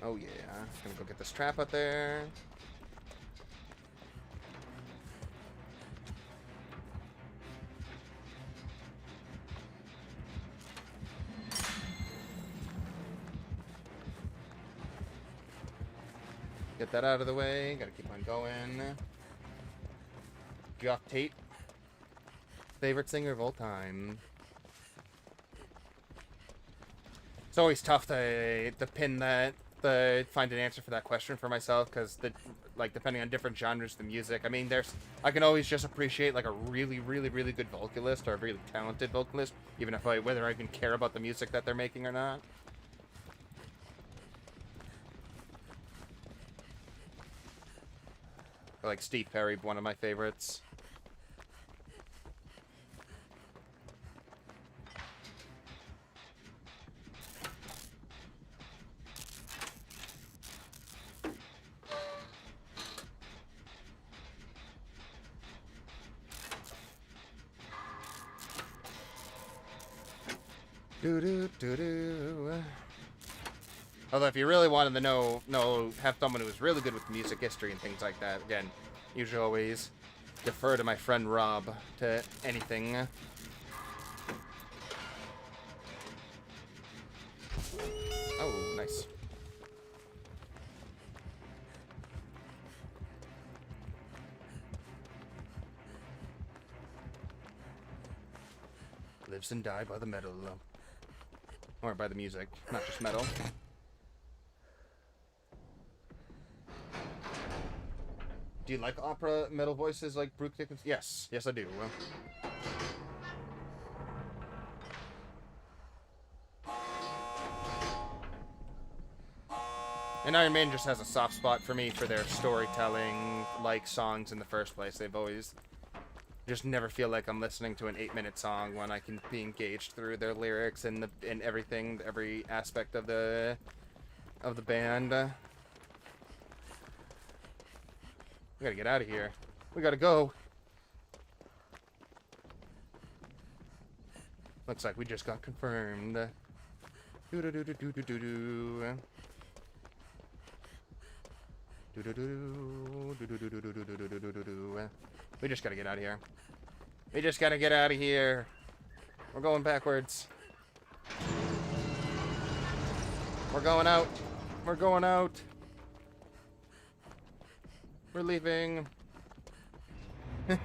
Oh yeah, gonna go get this trap out there. Get that out of the way. Gotta keep on going. Jock Tate. Favorite singer of all time. It's always tough to pin that, find an answer for that question for myself, because depending on different genres of the music, I mean, I can always just appreciate like a really, really, really good vocalist or a really talented vocalist, even if whether I even care about the music that they're making or not. Like Steve Perry, one of my favorites. Although if you really wanted to have someone who was really good with music history and things like that, again, usually always defer to my friend Rob to anything. Oh, nice. lives and die by the metal. Or by the music, not just metal. Do you like opera metal voices like Brooke Dickinson? Yes. Yes, I do. And Iron Maiden just has a soft spot for me for their storytelling, like, songs in the first place. They've always... just never feel like I'm listening to an 8-minute song when I can be engaged through their lyrics and everything, every aspect of the band. We gotta get out of here. We gotta go. Looks like we just got confirmed. Do-do-do-do-do-do-do-do. We just gotta get out of here. We just gotta get out of here. We're going backwards. We're going out. We're going out. We're leaving. Drink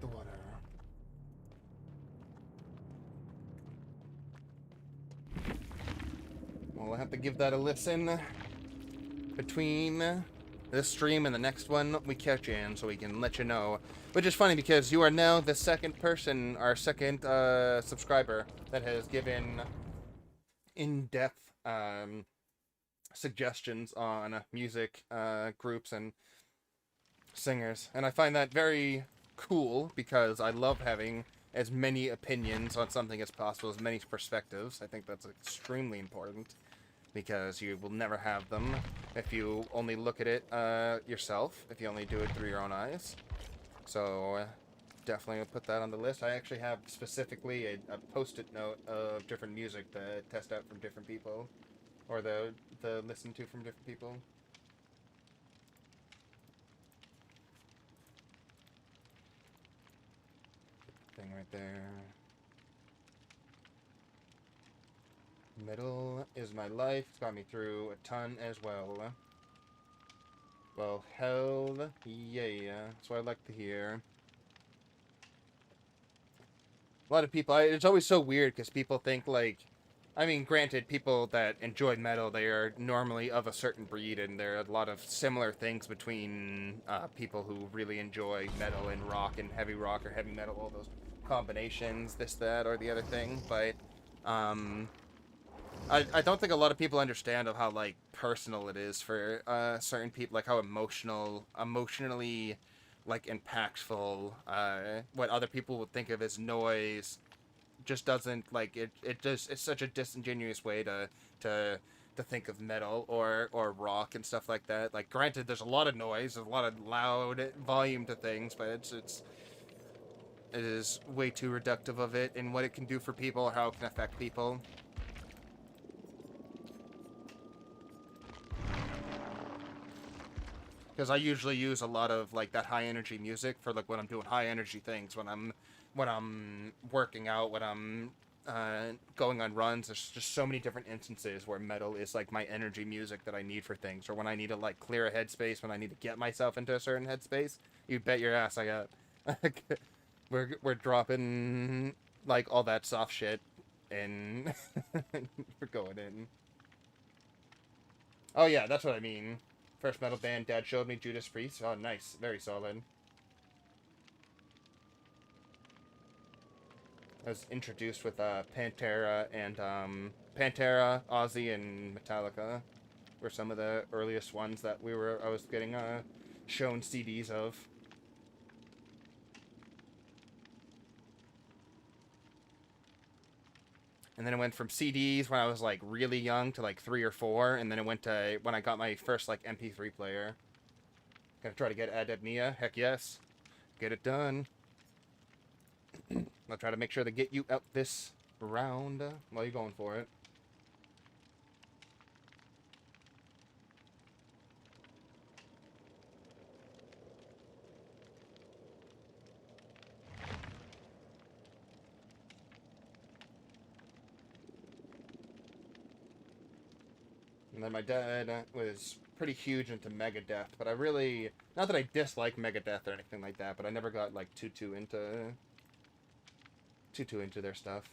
the water. Well, we'll have to give that a listen between this stream and the next one we catch in, so we can let you know. Which is funny because you are now the second person, our second subscriber, that has given in-depth suggestions on music groups and singers. And I find that very cool because I love having as many opinions on something as possible, as many perspectives. I think that's extremely important, because you will never have them if you only look at it yourself, if you only do it through your own eyes. So definitely put that on the list. I actually have specifically a post-it note of different music to test out from different people, or the listen to from different people. Thing right there. Metal is my life. It's got me through a ton as well. Well, hell yeah. That's what I like to hear. A lot of people... it's always so weird because people think, like... I mean, granted, people that enjoy metal, they are normally of a certain breed, and there are a lot of similar things between people who really enjoy metal and rock and heavy rock or heavy metal, all those combinations, this, that, or the other thing, but... I don't think a lot of people understand of how, like, personal it is for certain people, like how emotionally, like, impactful, what other people would think of as noise just doesn't, like, it's such a disingenuous way to think of metal or rock and stuff like that. Like, granted, there's a lot of noise, there's a lot of loud volume to things, but it is way too reductive of it and what it can do for people or how it can affect people. Because I usually use a lot of, like, that high energy music for, like, when I'm doing high energy things, when I'm working out, when I'm going on runs. There's just so many different instances where metal is, like, my energy music that I need for things, or when I need to, like, clear a headspace, when I need to get myself into a certain headspace. You bet your ass I got. we're dropping, like, all that soft shit, and we're going in. Oh yeah, that's what I mean. First metal band Dad showed me, Judas Priest. Oh, nice. Very solid. I was introduced with Pantera and Pantera, Ozzy, and Metallica were some of the earliest ones that I was getting shown CDs of. And then it went from CDs when I was, like, really young to, like, 3 or 4. And then it went to when I got my first, like, MP3 player. Gonna try to get Adebnia? Heck yes. Get it done. I'll try to make sure to get you out this round while you're going for it. And then my dad was pretty huge into Megadeth, but I really, not that I dislike Megadeth or anything like that, but I never got like too into their stuff.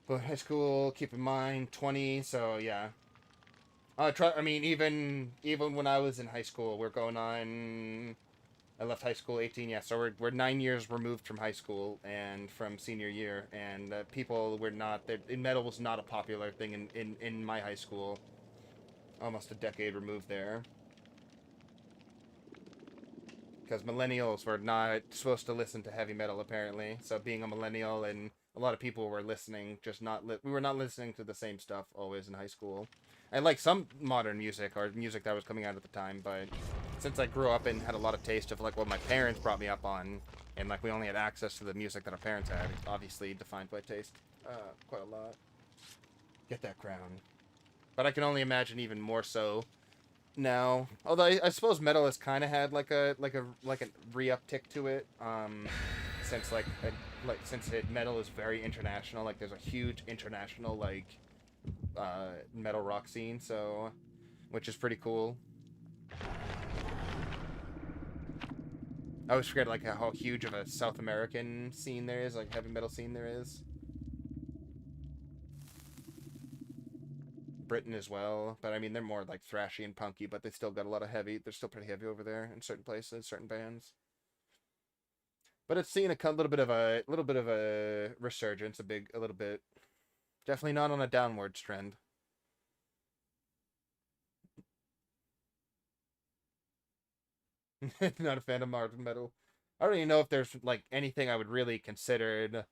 But high school, keep in mind, 20, so yeah. I mean, even when I was in high school, we're going on. I left high school 18, yeah. So we're 9 years removed from high school and from senior year, and people were not. Metal was not a popular thing in my high school. Almost a decade removed there. Because millennials were not supposed to listen to heavy metal, apparently. So being a millennial, and a lot of people were listening, just not we were not listening to the same stuff always in high school. I like some modern music, or music that was coming out at the time, but since I grew up and had a lot of taste of like what my parents brought me up on, and like we only had access to the music that our parents had, it obviously defined my taste quite a lot. Get that crown. But I can only imagine even more so now. Although I suppose metal has kind of had like a re-uptick to it, since metal is very international. Like there's a huge international like metal rock scene, so which is pretty cool. I always forget like how huge of a South American scene there is, like heavy metal scene there is. Britain as well, but I mean they're more like thrashy and punky, but they still got a lot of heavy. They're still pretty heavy over there in certain places, certain bands. But it's seen a little bit of a resurgence, a little bit. Definitely not on a downwards trend. Not a fan of modern metal. I don't even know if there's like anything I would really consider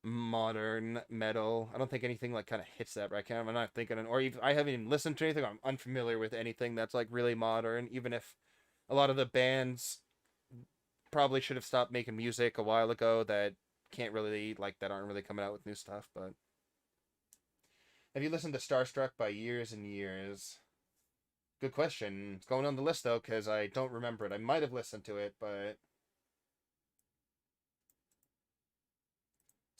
modern metal. I don't think anything like kind of hits that right now. I'm not thinking, or even, I haven't even listened to anything. I'm unfamiliar with anything that's like really modern. Even if a lot of the bands probably should have stopped making music a while ago, that can't really like that aren't really coming out with new stuff. But have you listened to Starstruck by Years and Years? Good question. It's going on the list though, because I don't remember it. I might have listened to it, but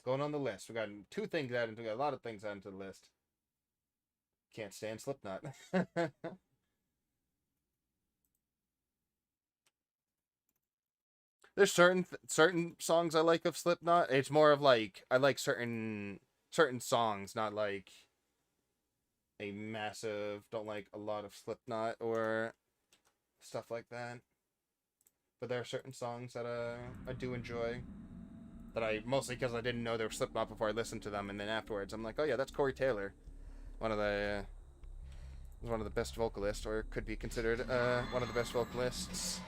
going on the list. We got two things added. We got a lot of things added to the list. Can't stand Slipknot. There's certain songs I like of Slipknot. It's more of like I like certain songs, not like a massive. Don't like a lot of Slipknot or stuff like that. But there are certain songs that I do enjoy. That I mostly because I didn't know they were Slipknot before I listened to them, and then afterwards I'm like, oh yeah, that's Corey Taylor, one of the best vocalists, or could be considered one of the best vocalists.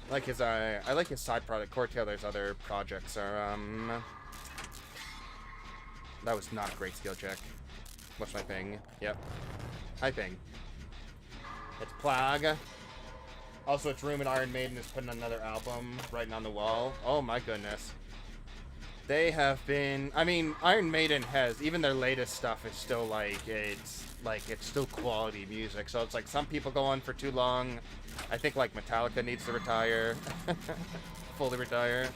I like his side project. Corey Taylor's other projects are that was not a great skill check. What's my ping? Yep. Hi ping. It's Plague. Also, it's rumored Iron Maiden is putting another album writing on the wall. Oh my goodness. They have been... I mean, Iron Maiden has... Even their latest stuff is still it's still quality music. So it's like some people go on for too long. I think like Metallica needs to retire. Fully retire.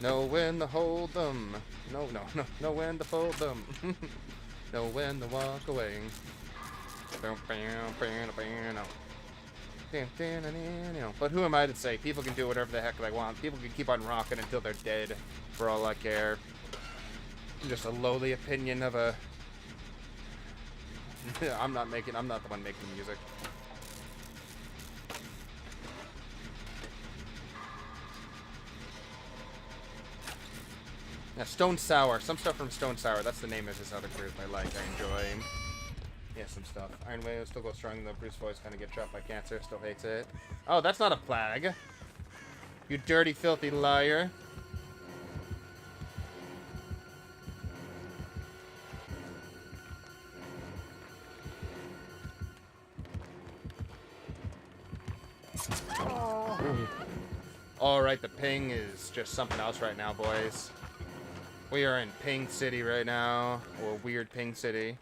Know when to hold them. Know when to fold them. Know when to walk away. But who am I to say? People can do whatever the heck they want. People can keep on rocking until they're dead, for all I care. Just a lowly opinion of a... I'm not the one making the music. Yeah, Stone Sour. Some stuff from Stone Sour. That's the name of his other group I like. I enjoy. Yeah, some stuff. Iron Maiden still goes strong, though Bruce Boy's kind of get trapped by cancer. Still hates it. Oh, that's not a Plague. You dirty, filthy liar. Alright, the ping is just something else right now, boys. We are in Ping City right now, or Weird Ping City.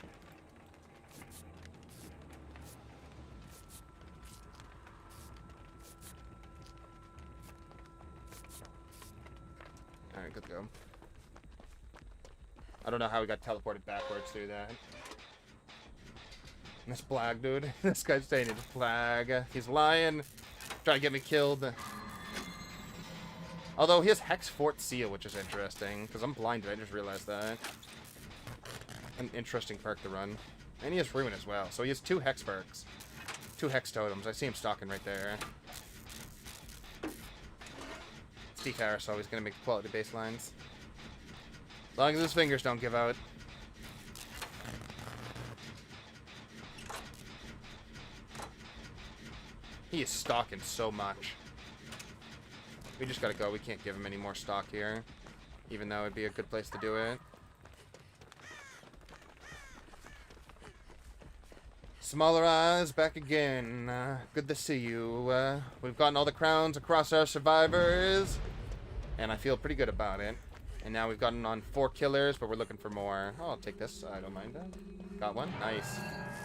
I don't know how we got teleported backwards through that. And this Blag, dude. This guy's saying it's Blag. He's lying. Trying to get me killed. Although he has Hex Fort Seal, which is interesting. Because I'm blinded, I just realized that. An interesting perk to run. And he has Ruin as well. So he has 2 Hex perks. 2 Hex totems. I see him stalking right there. Steve Harris always going to make quality baselines. As long as his fingers don't give out. He is stalking so much. We just gotta go. We can't give him any more stock here. Even though it'd be a good place to do it. Smaller Eyes back again. Good to see you. We've gotten all the crowns across our survivors. And I feel pretty good about it. And now we've gotten on 4 killers, but we're looking for more. Oh, I'll take this. I don't mind that. Got one. Nice.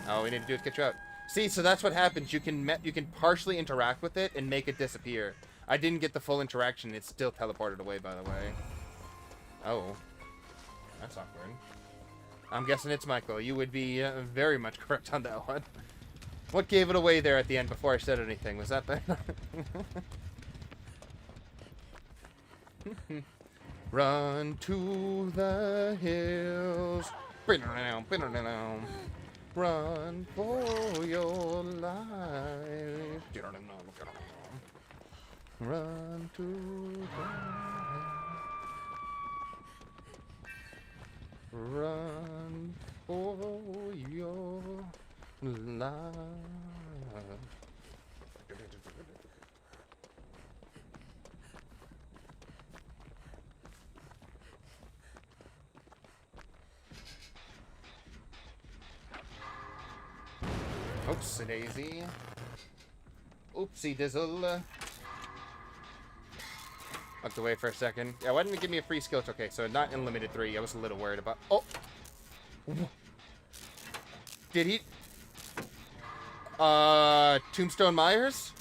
All we need to do is get you out. See, so that's what happens. You can partially interact with it and make it disappear. I didn't get the full interaction. It's still teleported away, by the way. Oh. That's awkward. I'm guessing it's Michael. You would be very much correct on that one. What gave it away there at the end before I said anything? Was that the... Run to the hills. Run for your life. Run to the run for your life. Oopsie daisy. Oopsie dizzle. Looked away for a second. Yeah, why didn't it give me a free skill? Okay, so not unlimited 3. I was a little worried about... Oh! Did he... Tombstone Myers?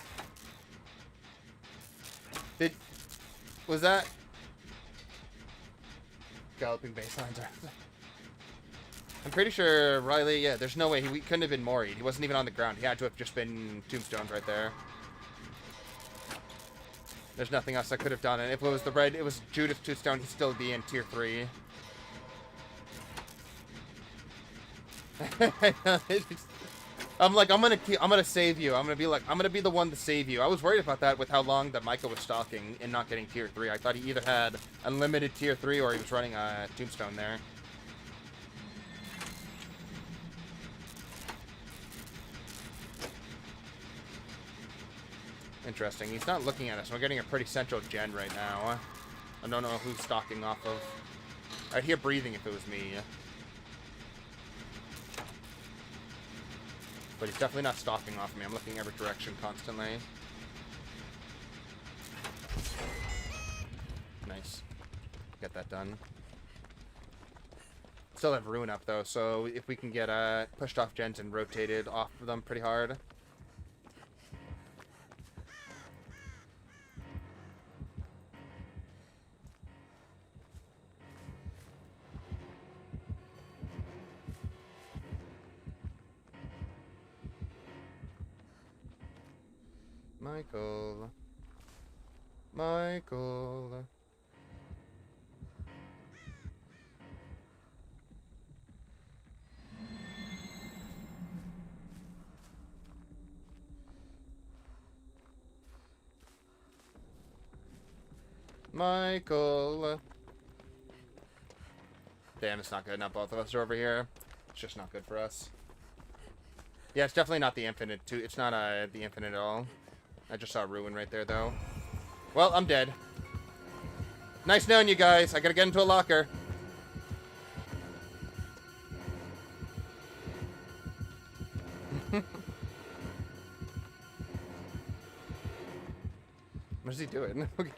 Was that... Galloping baselines are... I'm pretty sure Riley... Yeah, there's no way. He couldn't have been Moried. He wasn't even on the ground. He had to have just been tombstones right there. There's nothing else I could have done. And if it was the red, it was Judith Tombstone, he'd still be in tier 3. I'm like, I'm gonna save you. I'm gonna be the one to save you. I was worried about that with how long that Micah was stalking and not getting tier 3. I thought he either had unlimited tier 3 or he was running a tombstone there. Interesting. He's not looking at us. We're getting a pretty central gen right now. I don't know who's stalking off of. I'd hear breathing if it was me. But he's definitely not stalking off me. I'm looking every direction constantly. Nice. Get that done. Still have Ruin up, though, so if we can get pushed off gens and rotated off of them pretty hard. Michael. Michael. Michael. Damn, it's not good. Not both of us are over here. It's just not good for us. Yeah, it's definitely not the infinite too. It's not the infinite at all. I just saw Ruin right there, though. Well, I'm dead. Nice knowing you guys. I gotta get into a locker. What is he doing? Okay.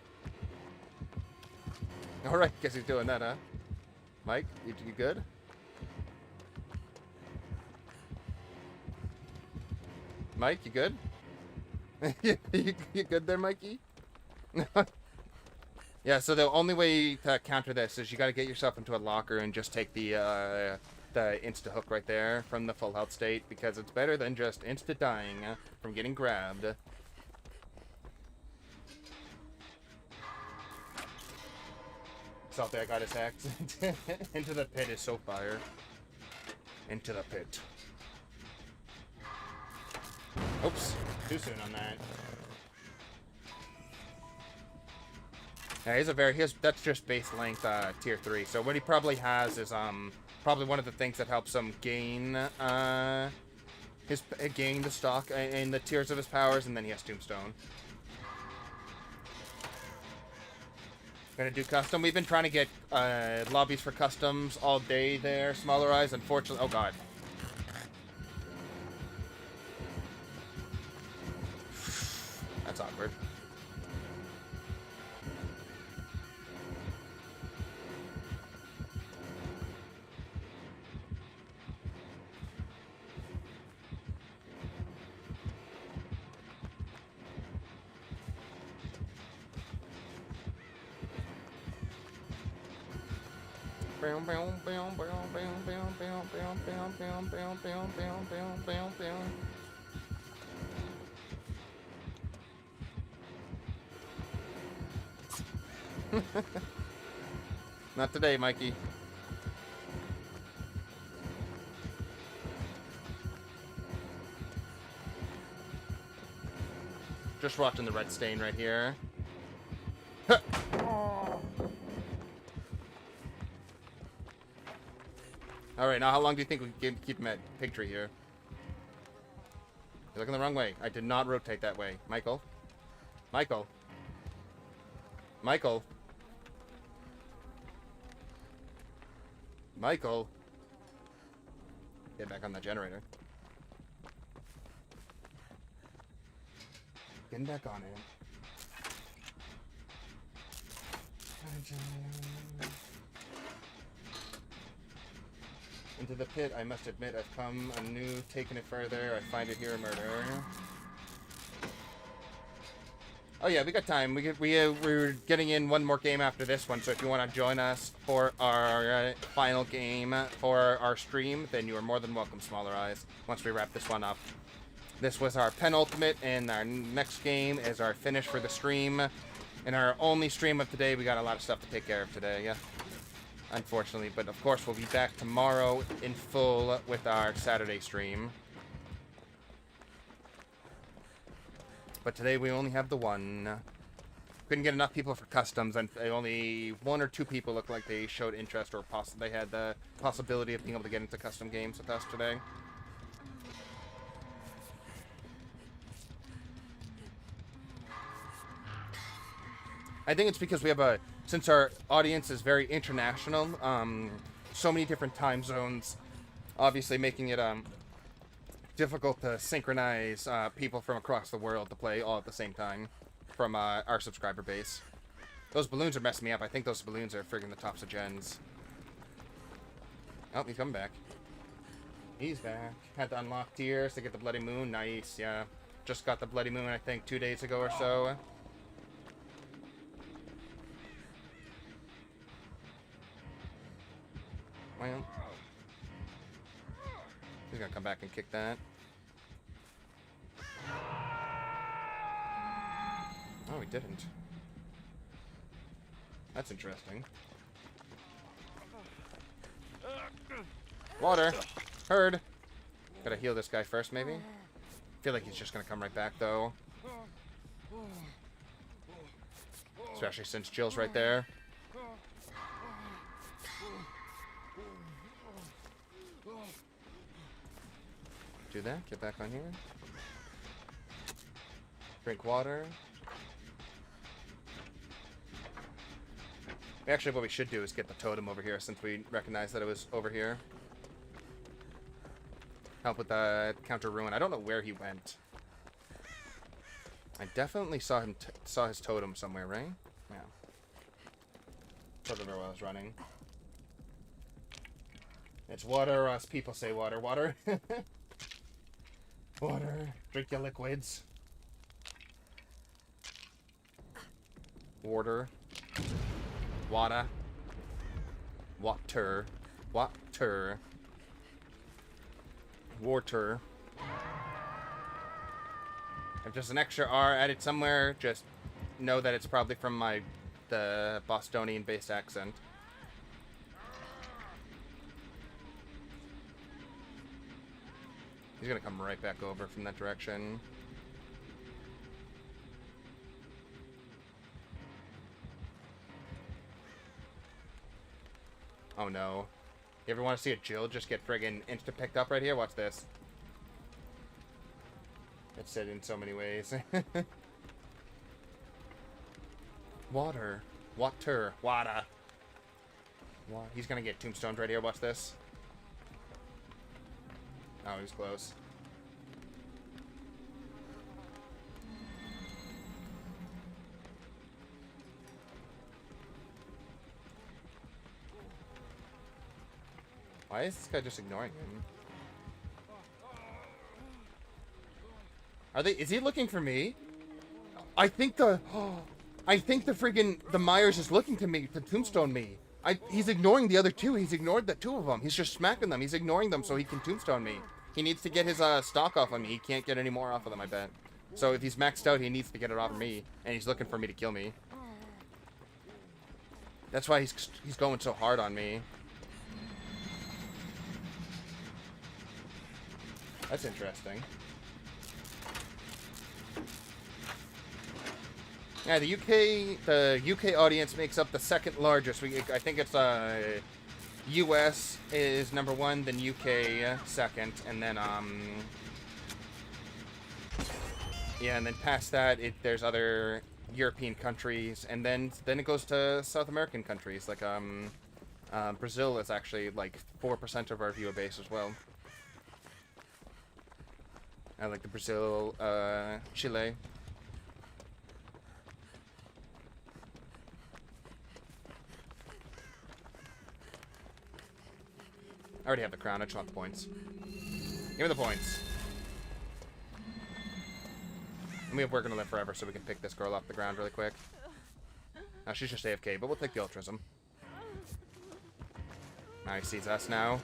Alright, guess he's doing that, huh? Mike, you good? Mike, you good? you good there, Mikey? Yeah, so the only way to counter this is you got to get yourself into a locker and just take the insta hook right there from the full health state, because it's better than just insta dying from getting grabbed. Salty, I got his axe. Into the pit is so fire. Into the pit. Oops, too soon on that. Yeah, that's just base length tier 3. So what he probably has is probably one of the things that helps him gain gain the stock in the tiers of his powers, and then he has Tombstone. Gonna do custom. We've been trying to get lobbies for customs all day there, Smaller Eyes. Unfortunately, oh god. That's awkward. Not today, Mikey. Just watching the red stain right here. Alright, now how long do you think we can keep him at Pigtree here? You're looking the wrong way. I did not rotate that way. Michael? Michael? Michael? Michael? Get back on that generator. Getting back on it. Into the pit, I must admit, I've come anew, taken it further. I find it here a murder. Oh yeah, we got time. We're getting in one more game after this one, so if you want to join us for our final game for our stream, then you are more than welcome, Smaller Eyes, once we wrap this one up. This was our penultimate, and our next game is our finish for the stream. In our only stream of today, we got a lot of stuff to take care of today, yeah. Unfortunately, but of course we'll be back tomorrow in full with our Saturday stream. But today we only have the one. Couldn't get enough people for customs, and only 1 or 2 people looked like they showed interest, or they had the possibility of being able to get into custom games with us today. I think it's because we have since our audience is very international, so many different time zones, obviously making it difficult to synchronize people from across the world to play all at the same time from our subscriber base. Those balloons are messing me up. I think those balloons are friggin' the tops of gens. Oh, he's coming back. He's back. Had to unlock tiers to get the Bloody Moon. Nice, yeah. Just got the Bloody Moon, I think, 2 days ago or so. Well, he's gonna come back and kick that. Oh, he didn't. That's interesting. Water! Heard! Gotta heal this guy first, maybe? Feel like he's just gonna come right back, though. Especially since Jill's right there. Do that. Get back on here. Drink water. Actually, what we should do is get the totem over here, since we recognize that it was over here. Help with the counter ruin. I don't know where he went. I definitely saw him saw his totem somewhere, right? Yeah. Doesn't know where I was running. It's water, or as people say water. Water. Water. Drink your liquids. Water. Water. Water. Water. Water. If there's an extra R added somewhere, just know that it's probably from the Bostonian-based accent. He's gonna come right back over from that direction. Oh no. You ever want to see a Jill just get friggin' insta-picked up right here? Watch this. It's said in so many ways. Water. Water. Water. He's gonna get tombstoned right here. Watch this. Oh, he was close. Why is this guy just ignoring him? Is he looking for me? I think the friggin' the Myers is looking to tombstone me. He's ignoring the other two. He's ignored the two of them. He's just smacking them. He's ignoring them so he can tombstone me. He needs to get his stock off of me. He can't get any more off of them, I bet. So if he's maxed out, he needs to get it off of me, and he's looking for me to kill me. That's why he's going so hard on me. That's interesting. Yeah, the UK audience makes up the second largest. I think it's US is number one, then UK second, and then yeah, and then past that there's other European countries, and then it goes to South American countries like Brazil is actually like 4% of our viewer base as well. I like the Brazil, Chile. I already have the crown. I just want the points. Give me the points. And we're gonna live forever, so we can pick this girl off the ground really quick. Now she's just AFK, but we'll take the altruism. Now he sees us now.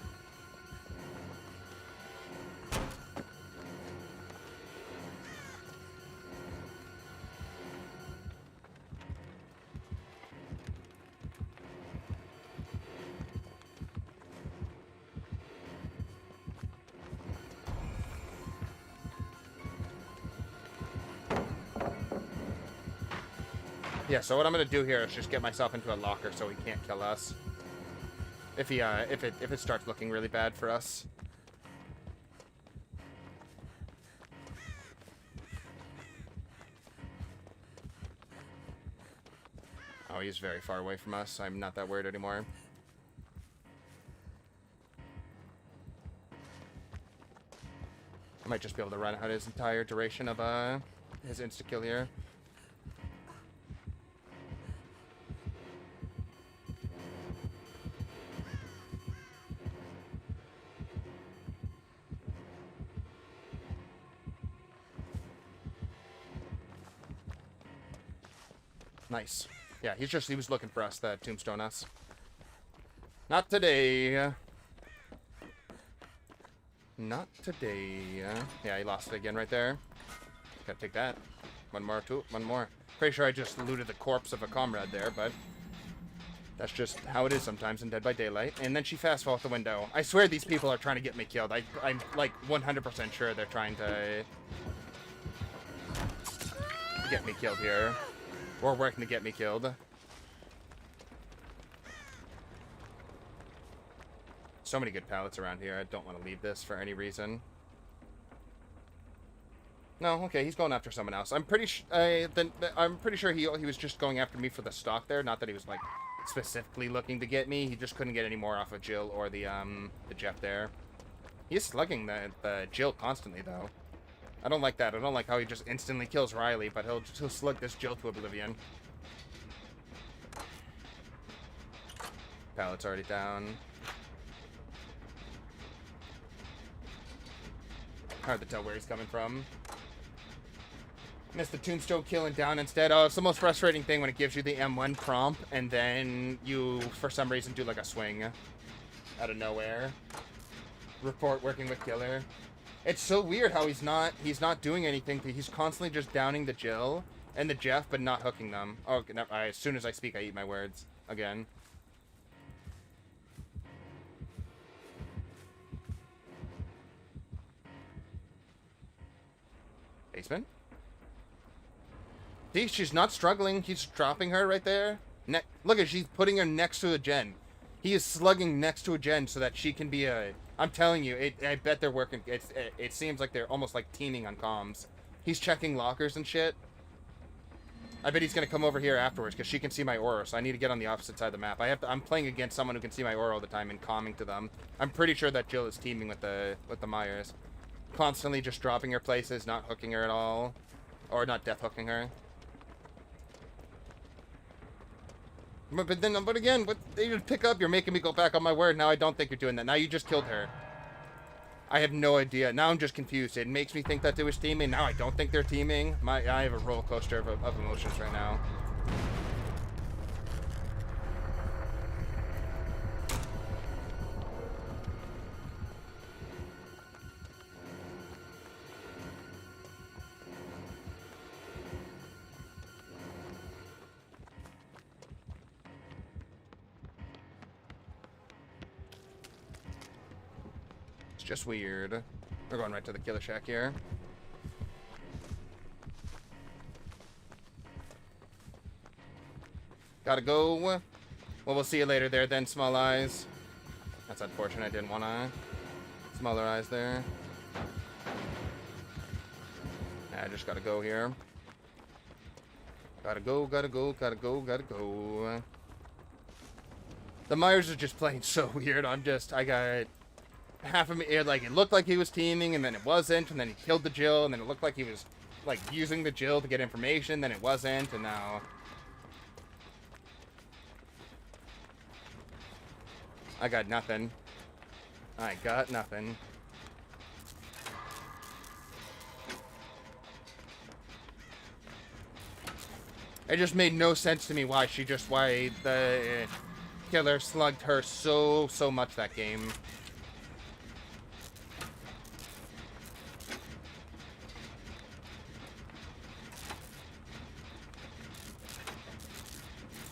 Yeah, so what I'm gonna do here is just get myself into a locker so he can't kill us. If it starts looking really bad for us. Oh, he's very far away from us. I'm not that worried anymore. I might just be able to run out his entire duration of his insta-kill here. Nice. Yeah, he was looking for us to tombstone us. Not today. Not today. Yeah, he lost it again right there. Gotta take that. One more. Pretty sure I just looted the corpse of a comrade there, but that's just how it is sometimes in Dead by Daylight. And then she fast fell out the window. I swear these people are trying to get me killed. I'm like 100% sure they're trying to get me killed here. Or working to get me killed. So many good pallets around here. I don't want to leave this for any reason. No, okay, he's going after someone else. I'm pretty sure he was just going after me for the stock there. Not that he was like specifically looking to get me. He just couldn't get any more off of Jill or the Jeff there. He's slugging the Jill constantly though. I don't like that. I don't like how he just instantly kills Riley, but he'll slug this Jill to oblivion. Pallet's already down. Hard to tell where he's coming from. Missed the tombstone kill and down instead. Oh, it's the most frustrating thing when it gives you the M1 prompt and then you, for some reason, do like a swing out of nowhere. Report working with killer. It's so weird how he's not doing anything. He's constantly just downing the Jill and the Jeff, but not hooking them. Oh, as soon as I speak, I eat my words again. Basement. See, she's not struggling. He's dropping her right there. Look at, she's putting her next to a gen. He is slugging next to a gen so that she can be a... I'm telling you, I bet they're working... It seems like they're almost like teaming on comms. He's checking lockers and shit. I bet he's going to come over here afterwards because she can see my aura, so I need to get on the opposite side of the map. I'm playing against someone who can see my aura all the time and calming to them. I'm pretty sure that Jill is teaming with the Myers. Constantly just dropping her places, not hooking her at all. Or not death hooking her. But again, they just pick up. You're making me go back on my word. Now I don't think you're doing that. Now you just killed her. I have no idea. Now I'm just confused. It makes me think that they was teaming. Now I don't think they're teaming. I have a roller coaster of emotions right now. Just weird. We're going right to the killer shack here. Gotta go. Well, we'll see you later there then, small eyes. That's unfortunate. I didn't want to. Smaller eyes there. I just gotta go here. Gotta go, gotta go, gotta go, gotta go. The Myers are just playing so weird. I got... half of me, like, it looked like he was teaming, and then it wasn't, and then he killed the Jill, and then it looked like he was, like, using the Jill to get information, then it wasn't, and now... I got nothing. I got nothing. It just made no sense to me why the killer slugged her so much that game.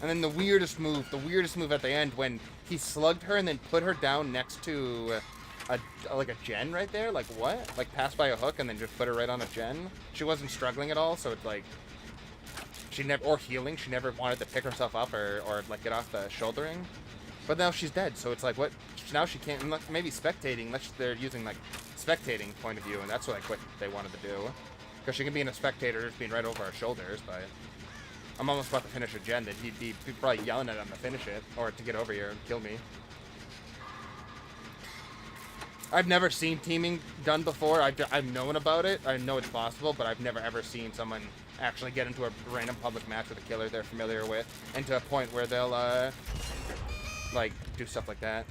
And then the weirdest move at the end when he slugged her and then put her down next to like a gen right there. Like what? Like passed by a hook and then just put her right on a gen. She wasn't struggling at all, so it's like she never, or healing. She never wanted to pick herself up or like get off the shouldering. But now she's dead, so it's like what? Now she can't. Maybe spectating. They're using like spectating point of view, and that's what they wanted to do. Because she can be in a spectator, just being right over our shoulders, but. I'm almost about to finish a gen that he'd be probably yelling at him to finish it, or to get over here and kill me. I've never seen teaming done before. I've known about it. I know it's possible, but I've never ever seen someone actually get into a random public match with a killer they're familiar with, and to a point where they'll, like, do stuff like that.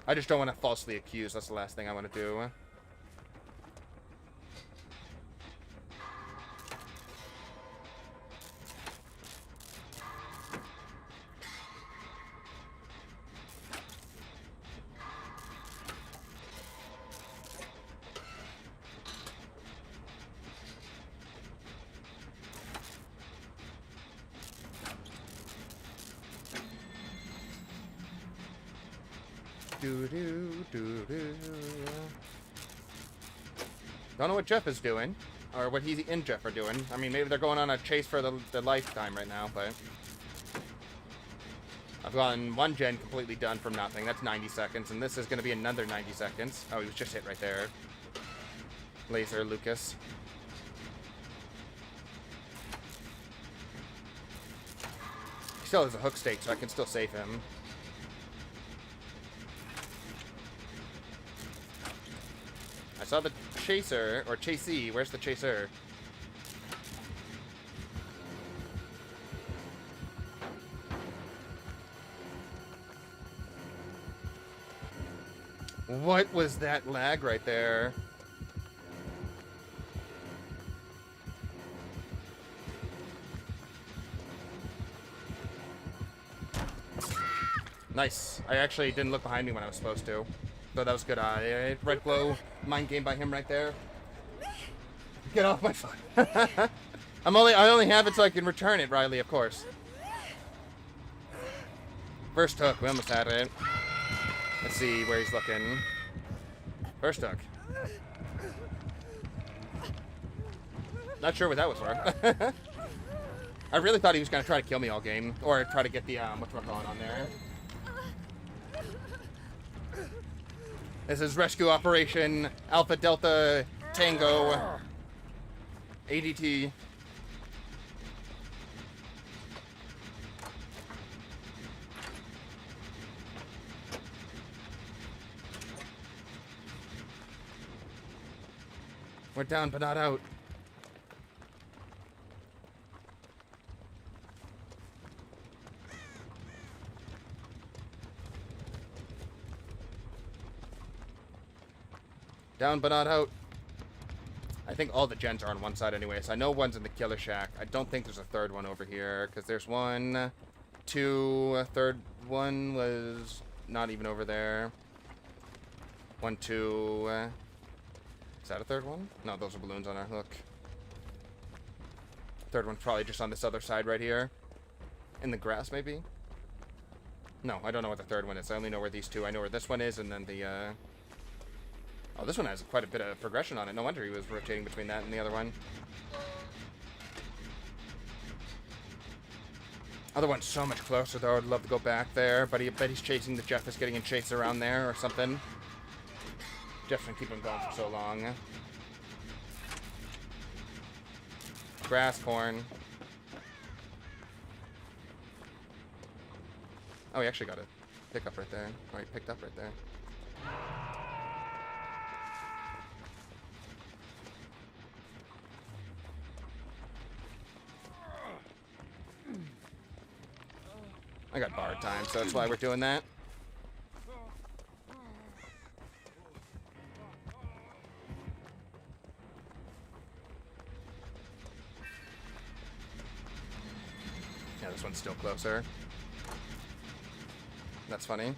I just don't want to falsely accuse. That's the last thing I want to do. Don't know what Jeff is doing, or what he and Jeff are doing. I mean, maybe they're going on a chase for the lifetime right now, but... I've gotten one gen completely done from nothing. That's 90 seconds, and this is going to be another 90 seconds. Oh, he was just hit right there. Laser Lucas. He still has a hook stake, so I can still save him. I saw the chaser, or chasee. Where's the chaser? What was that lag right there? Nice. I actually didn't look behind me when I was supposed to. So that was good. Red glow mind game by him right there. Get off my phone. I only have it so I can return it, Riley, of course. First hook. We almost had it. Let's see where he's looking. First hook. Not sure what that was for. I really thought he was going to try to kill me all game. Or try to get the, whatchamacallit on there. This is Rescue Operation Alpha Delta Tango ADT. We're down but not out. Down but not out. I think all the gens are on one side anyway, so I know one's in the Killer Shack. I don't think there's a third one over here, because there's one, two, third one was not even over there. 1, 2, is that a third one? No, those are balloons on our hook. Third one's probably just on this other side right here. In the grass, maybe? No, I don't know what the third one is. I only know where these two. I know where this one is, and then the, oh, this one has quite a bit of progression on it. No wonder he was rotating between that and the other one. Other one's so much closer, though. I'd love to go back there, but I bet he's chasing the Jeff is getting in chase around there or something. Jeff's been keeping him going for so long. Grass, corn. Oh, he actually got a pickup right there. Or he picked up right there. I got borrowed time, so that's why we're doing that. Yeah, this one's still closer. That's funny.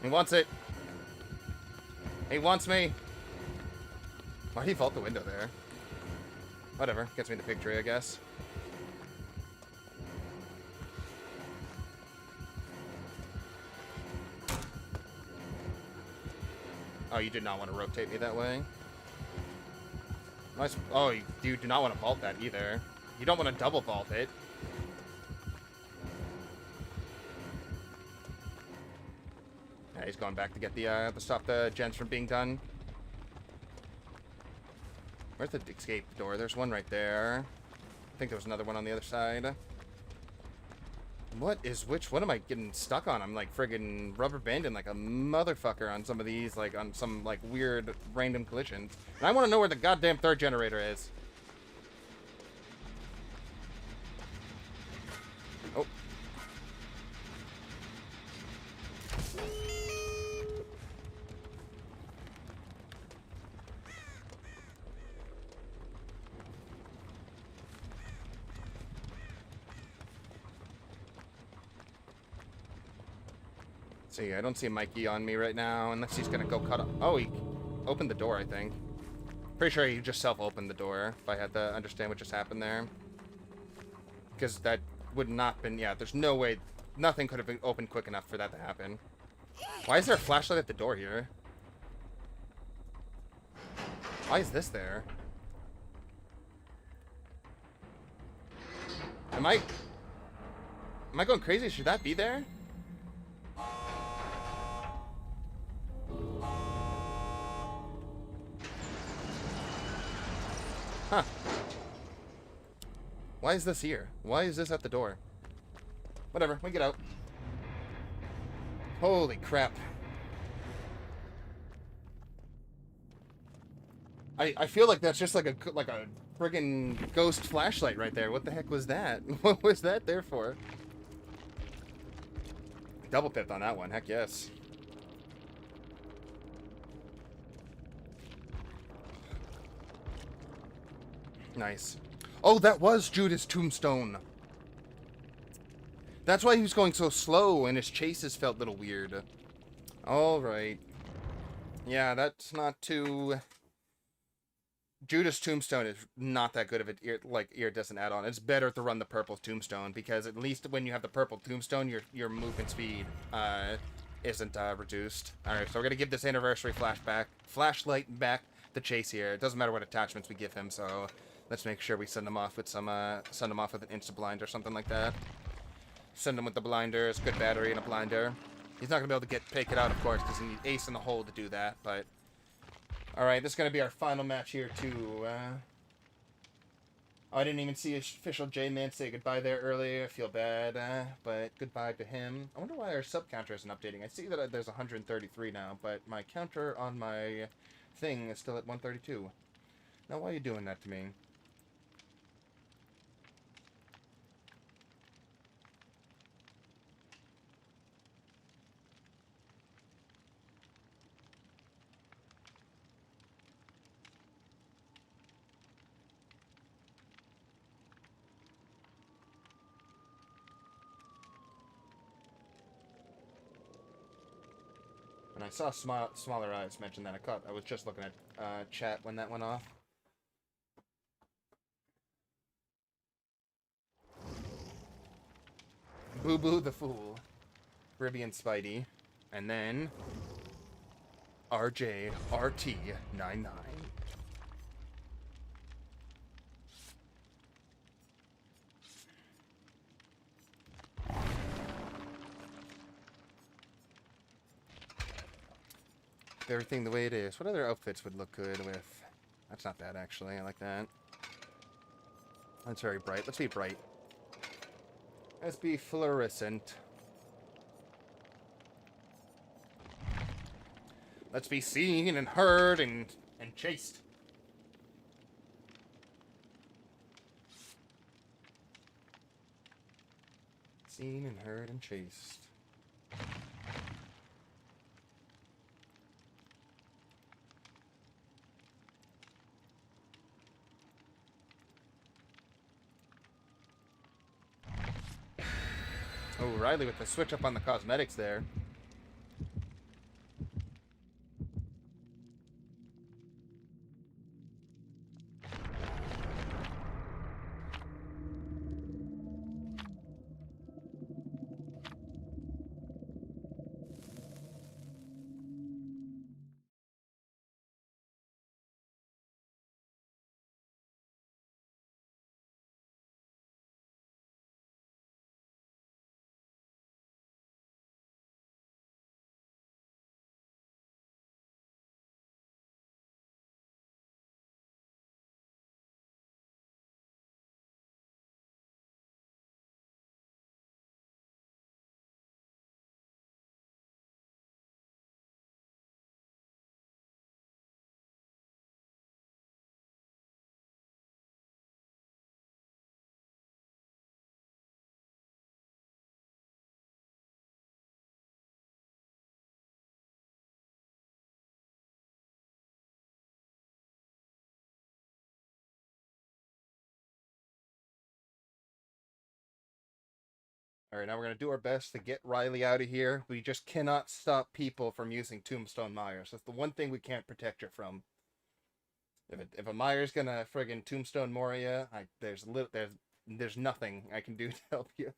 He wants it. He wants me. Why'd he vault the window there? Whatever. Gets me the pig tree, I guess. Oh, you did not want to rotate me that way. Nice. Oh, you do not want to vault that either. You don't want to double vault it. Yeah, he's going back to get the stop the gens from being done. Where's the escape door? There's one right there. I think there was another one on the other side. What is which? What am I getting stuck on? I'm like friggin' rubber banding like a motherfucker on some of these, like on some like weird random collisions. And I want to know where the goddamn third generator is. Oh. See, I don't see Mikey on me right now, unless he's gonna go cut off. Oh, he opened the door, I think. Pretty sure he just self-opened the door, if I had to understand what just happened there. Because that would not been, yeah, there's no way, nothing could have been opened quick enough for that to happen. Why is there a flashlight at the door here? Why is this there? Am I going crazy? Should that be there? Huh. Why is this here? Why is this at the door? Whatever, we get out. Holy crap. I feel like that's just like a friggin' ghost flashlight right there. What the heck was that? What was that there for? Double pipped on that one, heck yes. Nice. Oh, that was Judas' tombstone. That's why he was going so slow and his chases felt a little weird. Alright. Yeah, that's not too... Judas' tombstone is not that good of an iridescent add-on. It's better to run the purple tombstone, because at least when you have the purple tombstone, your movement speed isn't reduced. Alright, so we're gonna give this anniversary flashlight back the chase here. It doesn't matter what attachments we give him, so let's make sure we send him off with an insta-blind or something like that. Send him with the blinders, good battery and a blinder. He's not gonna be able to pick it out, of course, because he needs ace in the hole to do that, but... Alright, this is going to be our final match here, too. Oh, I didn't even see official J-Man say goodbye there earlier. I feel bad, but goodbye to him. I wonder why our sub counter isn't updating. I see that there's 133 now, but my counter on my thing is still at 132. Now, why are you doing that to me? And I saw Smaller Eyes mention that. I was just looking at chat when that went off. Boo Boo the Fool. Caribbean Spidey. And then... RJRT99. Everything the way it is. What other outfits would look good with... That's not bad, actually. I like that. That's very bright. Let's be bright. Let's be fluorescent. Let's be seen and heard and chased. Seen and heard and chased. Oh, Riley with the switch up on the cosmetics there. Alright, now we're going to do our best to get Riley out of here. We just cannot stop people from using Tombstone Myers. That's the one thing we can't protect you from. If a Myers gonna friggin' Tombstone Moria, there's nothing I can do to help you.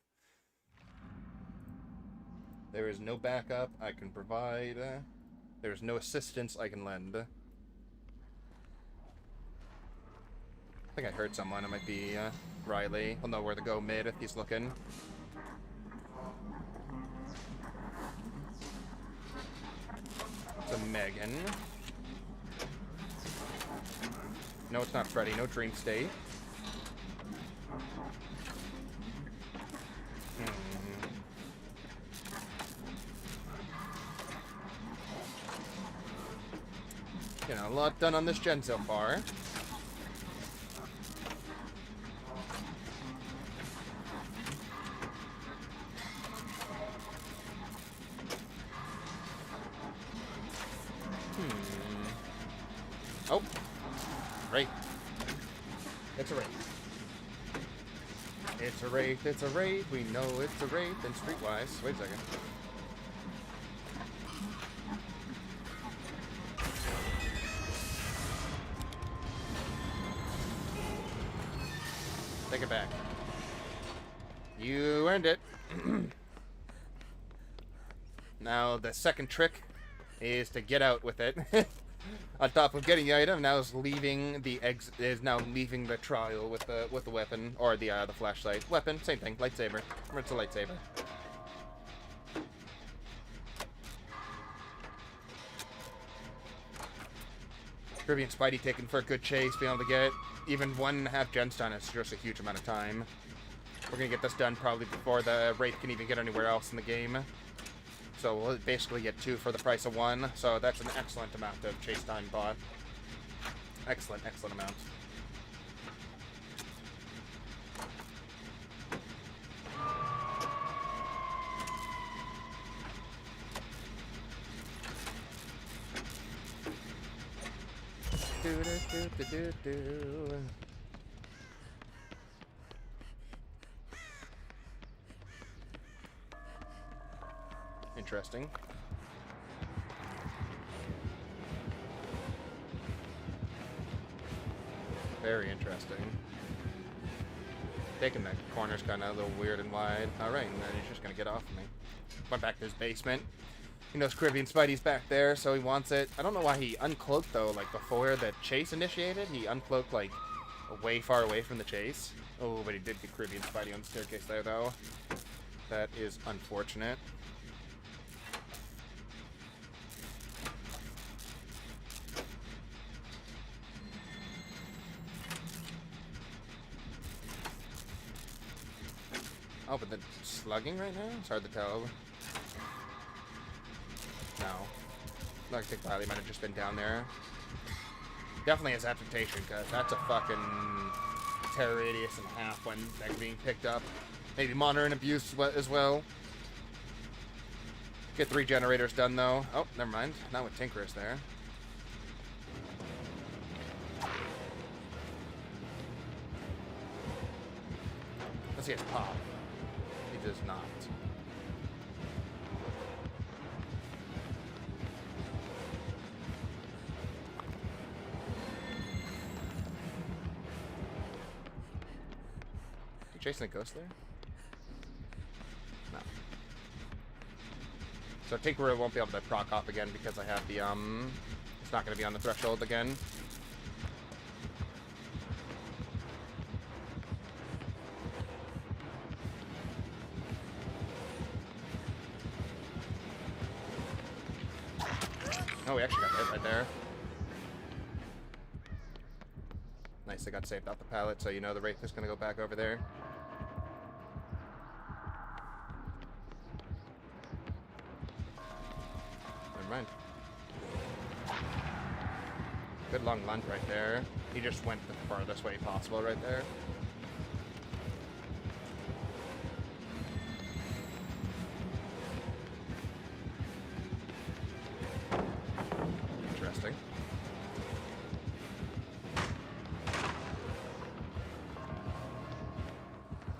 There is no backup I can provide. There is no assistance I can lend. I think I heard someone. It might be Riley. He'll know where to go mid if he's looking. It's a Megan. No, it's not Freddy. No Dream State. You know, a lot done on this gen so far. Oh. Great. It's a wraith. It's a wraith, it's a wraith. We know it's a wraith and streetwise. Wait a second. Take it back. You earned it. Now the second trick is to get out with it. On top of getting the item, now is leaving the leaving the trial with the weapon or the flashlight. Weapon, same thing. Lightsaber. It's a lightsaber. Caribbean Spidey taken for a good chase, being able to get even 1.5 gemstone is just a huge amount of time. We're gonna get this done probably before the Wraith can even get anywhere else in the game. So we'll basically get 2 for the price of 1. So that's an excellent amount of chase time bought. Excellent, excellent amount. Interesting. Very interesting. Taking that corner's kind of a little weird and wide. Alright, and then he's just gonna get off of me. Went back to his basement. He knows Caribbean Spidey's back there, so he wants it. I don't know why he uncloaked, though, like, before the chase initiated. He uncloaked, like, way far away from the chase. Oh, but he did get Caribbean Spidey on the staircase there, though. That is unfortunate. Oh, but the slugging right now? It's hard to tell. No. I think Riley might have just been down there. Definitely has adaptation, because that's a fucking terror radius and a half when that's being picked up. Maybe monitor and abuse as well. Get 3 generators done, though. Oh, never mind. Not with Tinkerus there. Let's see his pop. He does not. You chasing a ghost there? No. So Tinkerer won't be able to proc off again because I have the it's not going to be on the threshold again. Oh, we actually got hit right there. Nice, I got saved off the pallet, so you know the Wraith is going to go back over there. Never mind. Good long lunge right there. He just went the farthest way possible right there.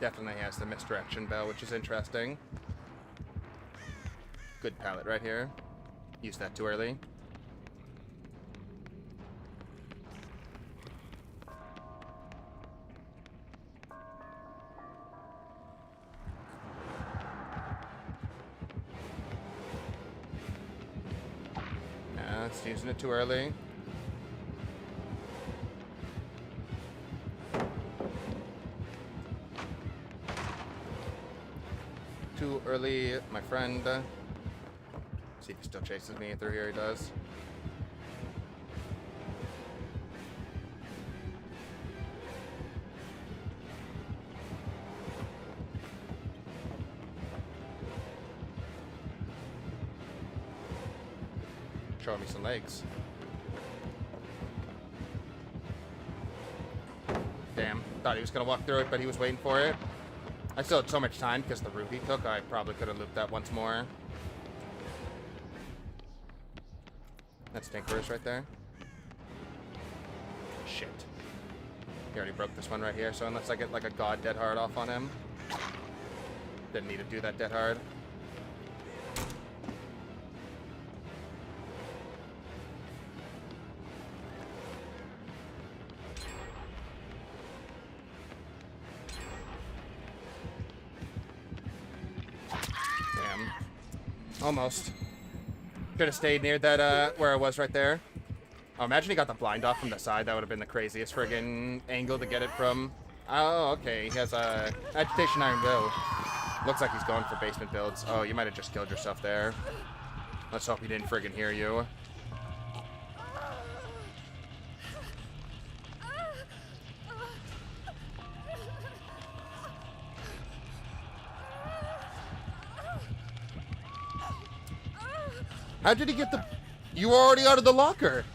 Definitely has the misdirection bell, which is interesting. Good pallet right here. Used that too early. Yeah, it's using it too early. Too early, my friend. See if he still chases me through here. He does. Show me some legs. Damn. Thought he was gonna walk through it, but he was waiting for it. I still had so much time because the route he took. I probably could have looped that once more. That's Tinkerus right there. Shit. He already broke this one right here, so unless I get like a god dead hard off on him. Didn't need to do that dead hard. Damn. Almost. Could have stayed near that, where I was right there. Oh, imagine he got the blind off from the side. That would have been the craziest friggin' angle to get it from. Oh, okay. He has a agitation iron will. Looks like he's going for basement builds. Oh, you might have just killed yourself there. Let's hope he didn't friggin' hear you. How did he get the... You were already out of the locker.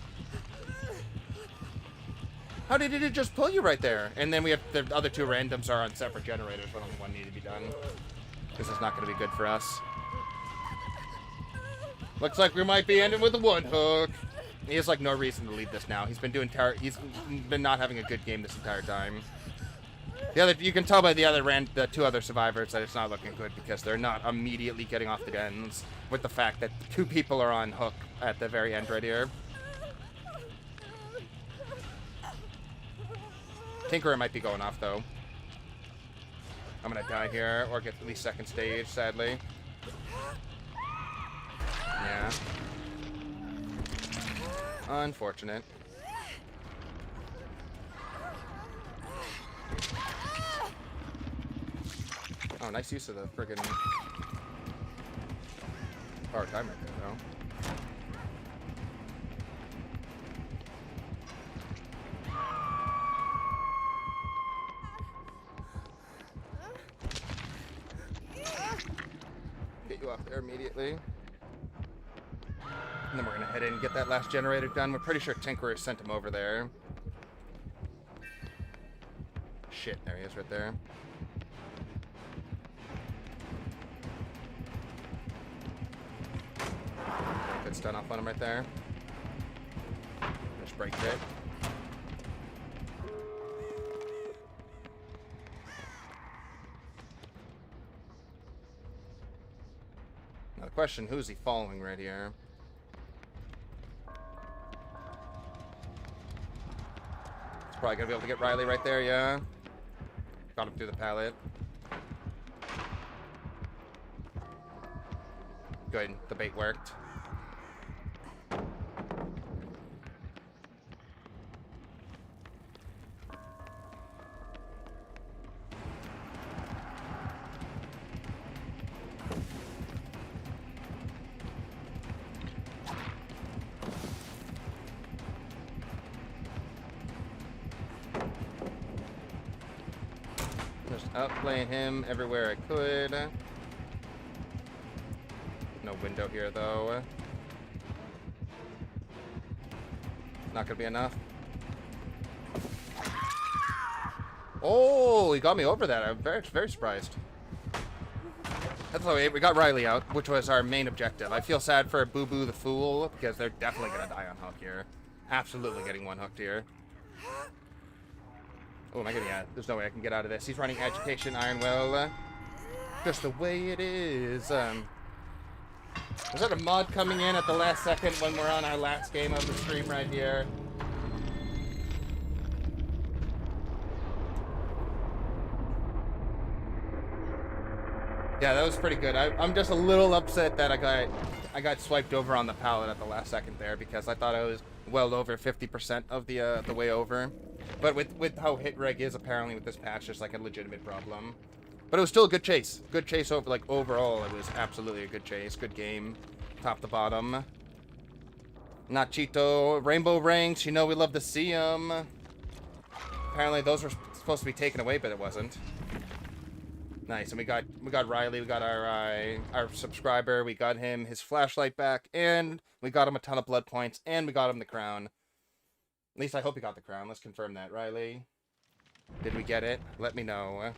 How did it just pull you right there? And then we have the other two randoms are on separate generators, but only one needed to be done. This is not going to be good for us. Looks like we might be ending with a wood hook. He has like no reason to leave this now. He's been doing he's been not having a good game this entire time. You can tell by the two other survivors that it's not looking good because they're not immediately getting off the guns with the fact that two people are on hook at the very end right here. Tinkerer might be going off though. I'm gonna die here or get at least second stage, sadly. Yeah. Unfortunate. Oh, nice use of the friggin' power time right there, though. Get you off there immediately. And then we're gonna head in and get that last generator done. We're pretty sure Tinkerer sent him over there. Shit, there he is right there. Good stun off on him right there. Just break it. Now the question, who's he following right here? He's probably gonna be able to get Riley right there, yeah. Got him through the pallet. Good, the bait worked. Just outplaying him everywhere I could. No window here, though. Not gonna be enough. Oh, he got me over that. I'm very, very surprised. That's okay. We got Riley out, which was our main objective. I feel sad for Boo Boo the Fool, because they're definitely gonna die on hook here. Absolutely getting one hooked here. Oh, am I getting out? There's no way I can get out of this. He's running Agitation Iron Will. Just the way it is. Was that a mod coming in at the last second when we're on our last game of the stream right here? Yeah, that was pretty good. I'm just a little upset that I got swiped over on the pallet at the last second there because I thought I was well over 50% of the way over. But with how hit reg is apparently with this patch, there's like a legitimate problem. But it was still a good chase. Good chase over, like, overall, it was absolutely a good chase. Good game. Top to bottom. Nachito. Rainbow ranks. You know we love to see them. Apparently those were supposed to be taken away, but it wasn't. Nice. And we got Riley. We got our subscriber. We got him his flashlight back. And we got him a ton of blood points. And we got him the crown. At least I hope he got the crown. Let's confirm that. Riley, did we get it? Let me know.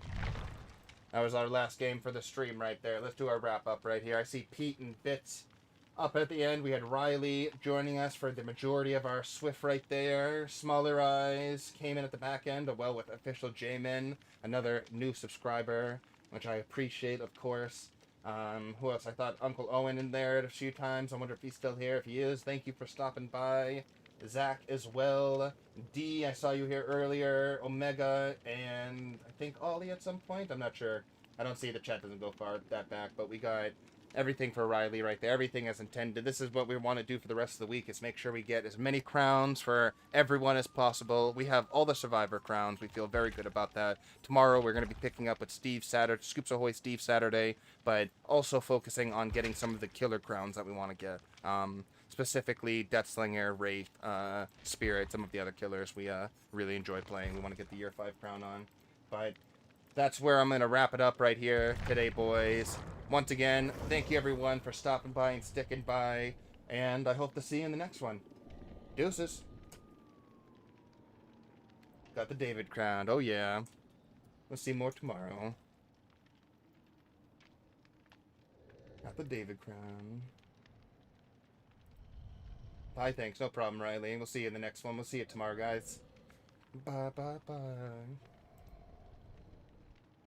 That was our last game for the stream right there. Let's do our wrap-up right here. I see Pete and Bits Up at the end, we had Riley joining us for the majority of our Swift right there. Smaller Eyes came in at the back end, well with official J-Min, another new subscriber, which I appreciate, of course. Who else? I thought Uncle Owen in there a few times. I wonder if he's still here. If he is, thank you for stopping by. Zach as well. D, I saw you here earlier. Omega, and I think Ollie at some point. I'm not sure. I don't see the chat doesn't go far that back, but we got everything for Riley right there. Everything as intended. This is what we want to do for the rest of the week, is make sure we get as many crowns for everyone as possible. We have all the Survivor crowns. We feel very good about that. Tomorrow we're going to be picking up with Steve Saturday, Scoops Ahoy Steve Saturday, but also focusing on getting some of the killer crowns that we want to get. Specifically Deathslinger, Wraith, Spirit, some of the other killers we really enjoy playing. We want to get the Year 5 crown on. But that's where I'm going to wrap it up right here today, boys. Once again, thank you everyone for stopping by and sticking by, and I hope to see you in the next one. Deuces. Got the David crown. Oh yeah. We'll see more tomorrow. Got the David crown. Bye, thanks. No problem, Riley. We'll see you in the next one. We'll see you tomorrow, guys. Bye, bye, bye.